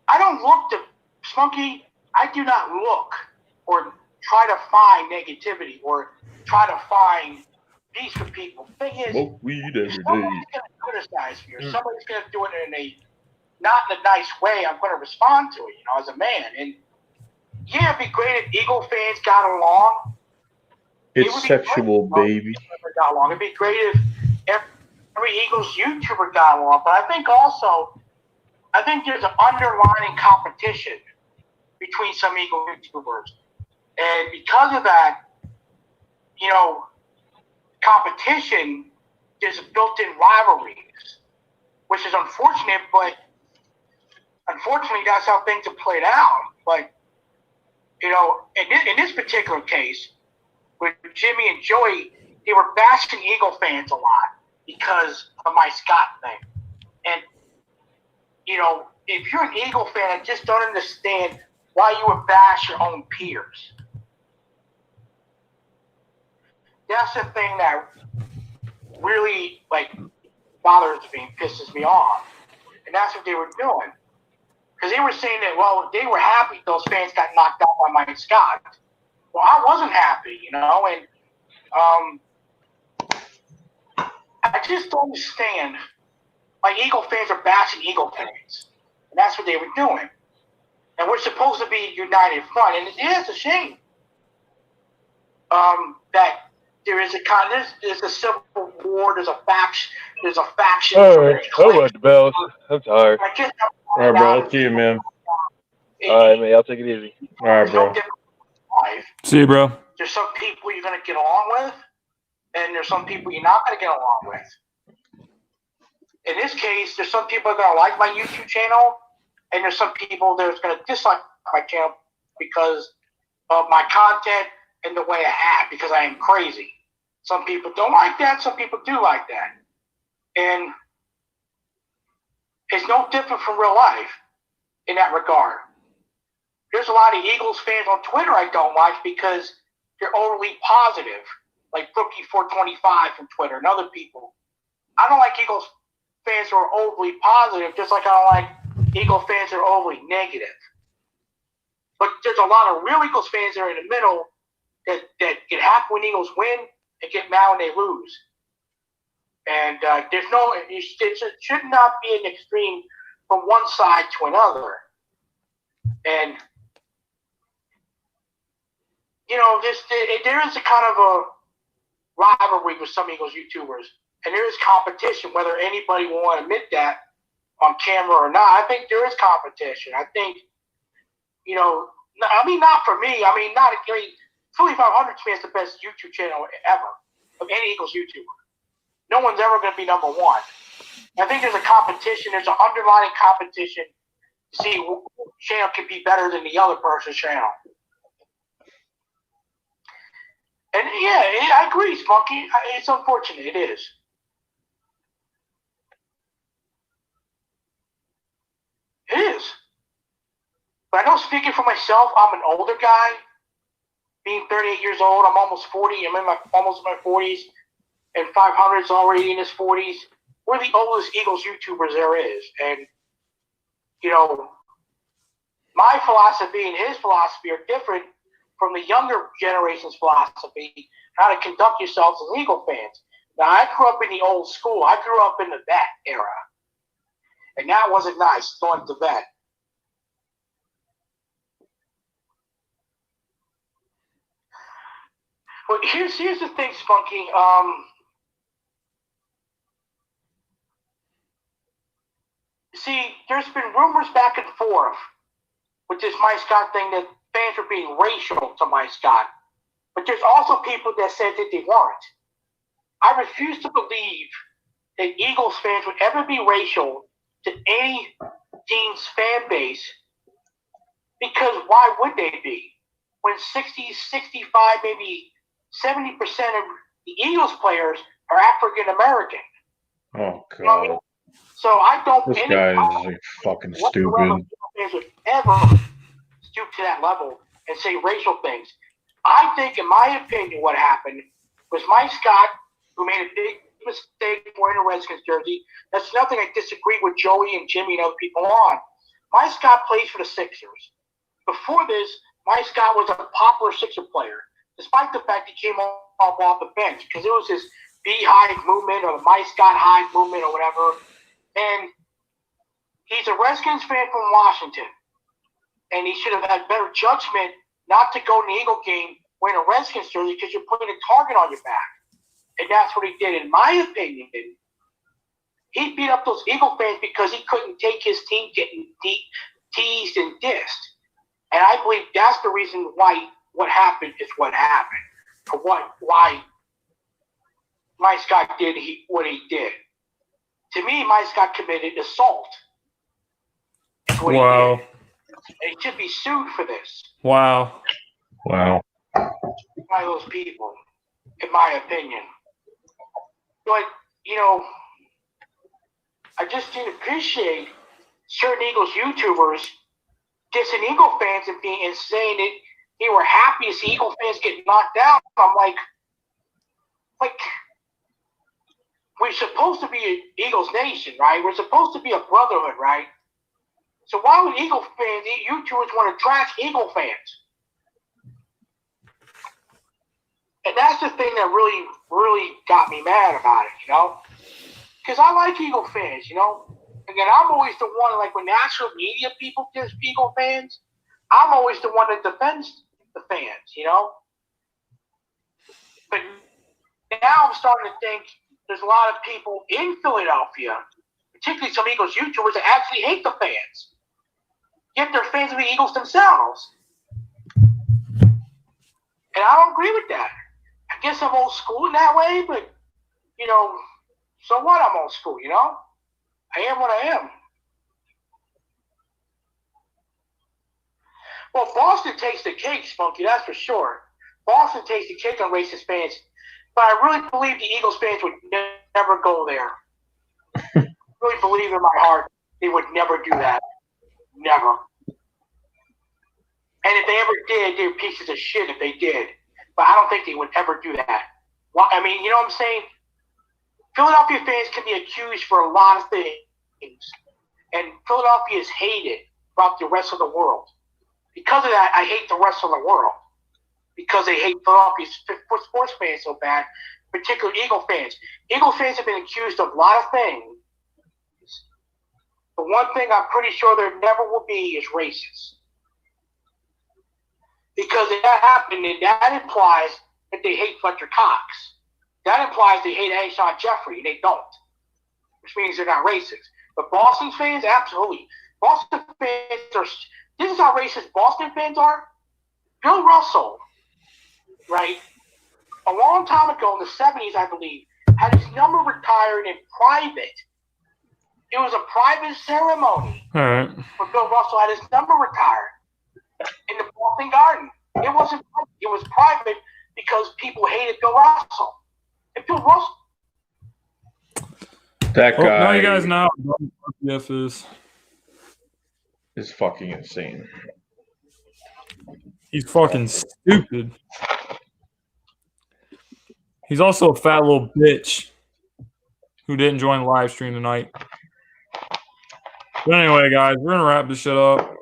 I don't look to Spunky. I do not look or try to find negativity or try to find peace with people. The thing is,
smoke weed every day.
somebody's going to criticize me or somebody's going to do it not in a nice way. I'm going to respond to it, as a man. And yeah, it'd be great if Eagle fans got along.
It's sexual, baby.
Got along. It'd be great if every Eagles YouTuber got along. But I think there's an underlying competition between some Eagle YouTubers. And because of that, competition, there's built-in rivalries, which is unfortunate, but unfortunately that's how things have played out. But, in this particular case, with Jimmy and Joey, they were bashing Eagle fans a lot because of my Scott thing. And, if you're an Eagle fan, I just don't understand why you would bash your own peers. That's the thing that really, bothers me and pisses me off. And that's what they were doing. Because they were saying that, they were happy those fans got knocked out by Mike Scott. Well, I wasn't happy, and I just don't understand. Eagle fans are bashing Eagle fans. And that's what they were doing. And we're supposed to be a united front. And it is a shame that there's a civil war, there's a faction.
All right, I want the bells. I'm tired.
All right, bro. Let's see you, man.
All right, man. I'll take it easy.
All right, bro.
See you, bro.
There's some people you're going to get along with, and there's some people you're not going to get along with. In this case, there's some people that are going to like my YouTube channel, and there's some people that are going to dislike my channel because of my content and the way I act, because I am crazy. Some people don't like that. Some people do like that. And is no different from real life in that regard. There's a lot of Eagles fans on Twitter I don't like because they're overly positive, like Brookie425 from Twitter and other people. I don't like Eagles fans who are overly positive, just like I don't like Eagle fans who are overly negative. But there's a lot of real Eagles fans that are in the middle that get happy when Eagles win and get mad when they lose. And it should not be an extreme from one side to another. And, there is a kind of a rivalry with some Eagles YouTubers. And there is competition, whether anybody will want to admit that on camera or not. I think there is competition. I think, not for me. Philly 500 to me is the best YouTube channel ever of any Eagles YouTuber. No one's ever going to be number one. I think there's a competition. There's an underlying competition to see which channel can be better than the other person's channel. And I agree, Spunky. It's unfortunate. It is. It is. But I know, speaking for myself, I'm an older guy. Being 38 years old, I'm almost 40. I'm almost in my 40s. And 500's already in his 40s. We're the oldest Eagles YouTubers there is. And, my philosophy and his philosophy are different from the younger generation's philosophy, how to conduct yourselves as Eagle fans. Now, I grew up in the old school. I grew up in the vet era. And that wasn't nice, going to vet. But here's the thing, Spunky. See, there's been rumors back and forth with this Mike Scott thing that fans are being racial to Mike Scott. But there's also people that said that they weren't. I refuse to believe that Eagles fans would ever be racial to any team's fan base, because why would they be? When 60, 65, maybe 70% of the Eagles players are African American.
Oh, God.
You know what I mean? So I don't.
This guy is fucking stupid.
Fans would ever stoop to that level and say racial things. I think, in my opinion, what happened was Mike Scott, who made a big mistake wearing a Redskins jersey. That's nothing I disagree with Joey and Jimmy and other people on. Mike Scott plays for the Sixers. Before this, Mike Scott was a popular Sixer player, despite the fact he came off the bench, because it was his Beehive movement or the Mike Scott Hive movement or whatever. And he's a Redskins fan from Washington. And he should have had better judgment not to go in the Eagle game wearing a Redskins jersey, because you're putting a target on your back. And that's what he did. In my opinion, he beat up those Eagle fans because he couldn't take his team getting teased and dissed. And I believe that's the reason why what happened is what happened. For why Mike Scott did what he did. To me, Mike Scott committed assault.
Wow.
And he should be sued for this.
Wow.
Wow.
By those people, in my opinion. But, I just didn't appreciate certain Eagles YouTubers dissing Eagle fans and saying that they were happy to see Eagle fans get knocked out. I'm like, we're supposed to be an Eagles nation, right? We're supposed to be a brotherhood, right? So why would Eagle fans, YouTubers, want to trash Eagle fans? And that's the thing that really, really got me mad about it, Because I like Eagle fans, Again, I'm always the one, like when national media people diss Eagle fans, I'm always the one that defends the fans, But now I'm starting to think there's a lot of people in Philadelphia, particularly some Eagles YouTubers, that actually hate the fans. Yet they're fans of the Eagles themselves. And I don't agree with that. I guess I'm old school in that way, but, so what? I'm old school, I am what I am. Well, Boston takes the cake, Spunky, that's for sure. Boston takes the cake on racist fans. But I really believe the Eagles fans would never go there. I really believe in my heart They would never do that. Never. And if they ever did, they're pieces of shit if they did. But I don't think they would ever do that. Well, I mean, you know what I'm saying? Philadelphia fans can be accused for a lot of things. And Philadelphia is hated throughout the rest of the world. Because of that, I hate the rest of the world. Because they hate Philadelphia sports fans so bad, particularly Eagle fans. Eagle fans have been accused of a lot of things. But one thing I'm pretty sure there never will be is racist. Because if that happened, then that implies that they hate Fletcher Cox. That implies they hate Alshon Jeffrey, and they don't. Which means they're not racist. But Boston fans, absolutely. Boston fans are... This is how racist Boston fans are. Bill Russell, right, a long time ago in the 70s, I believe, had his number retired in private. It was a private ceremony.
All right.
Where Bill Russell had his number retired in the Boston Garden. It wasn't public. It was private because people hated Bill Russell. And Bill Russell...
That guy...
Now you guys know what RPF
is fucking insane.
He's fucking stupid. He's also a fat little bitch who didn't join the live stream tonight. But anyway, guys, we're gonna wrap this shit up.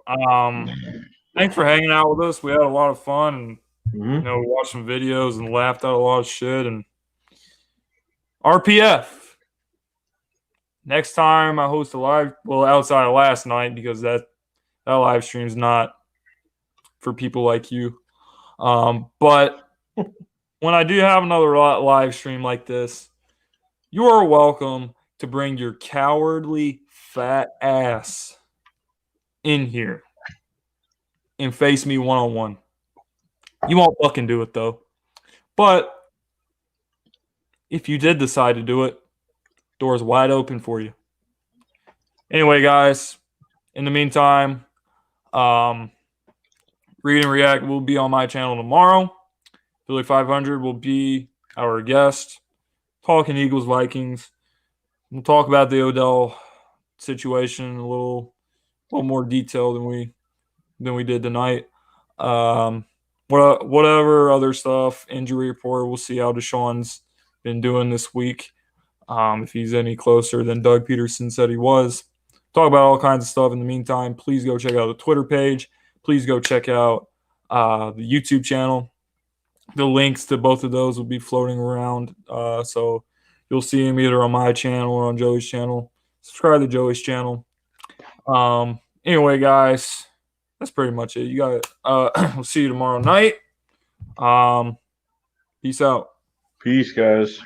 Thanks for hanging out with us. We had a lot of fun, and you know, we watched some videos and laughed out a lot of shit. And RPF. Next time I host a live, well, outside of last night, because that live stream's not for people like you. But when I do have another live stream like this, you are welcome to bring your cowardly fat ass in here and face me one-on-one. You won't fucking do it, though. But if you did decide to do it, door's wide open for you. Anyway, guys, in the meantime, Read and React will be on my channel tomorrow. Philly 500 will be our guest. Talking Eagles, Vikings. We'll talk about the Odell situation in a little more detail than we did tonight. Whatever other stuff, injury report, we'll see how DeSean's been doing this week. If he's any closer than Doug Peterson said he was. Talk about all kinds of stuff. In the meantime, please go check out the Twitter page. Please go check out the YouTube channel. The links to both of those will be floating around. So you'll see them either on my channel or on Joey's channel. Subscribe to Joey's channel. Anyway, guys, that's pretty much it. You got it. We'll see you tomorrow night. Peace out.
Peace, guys.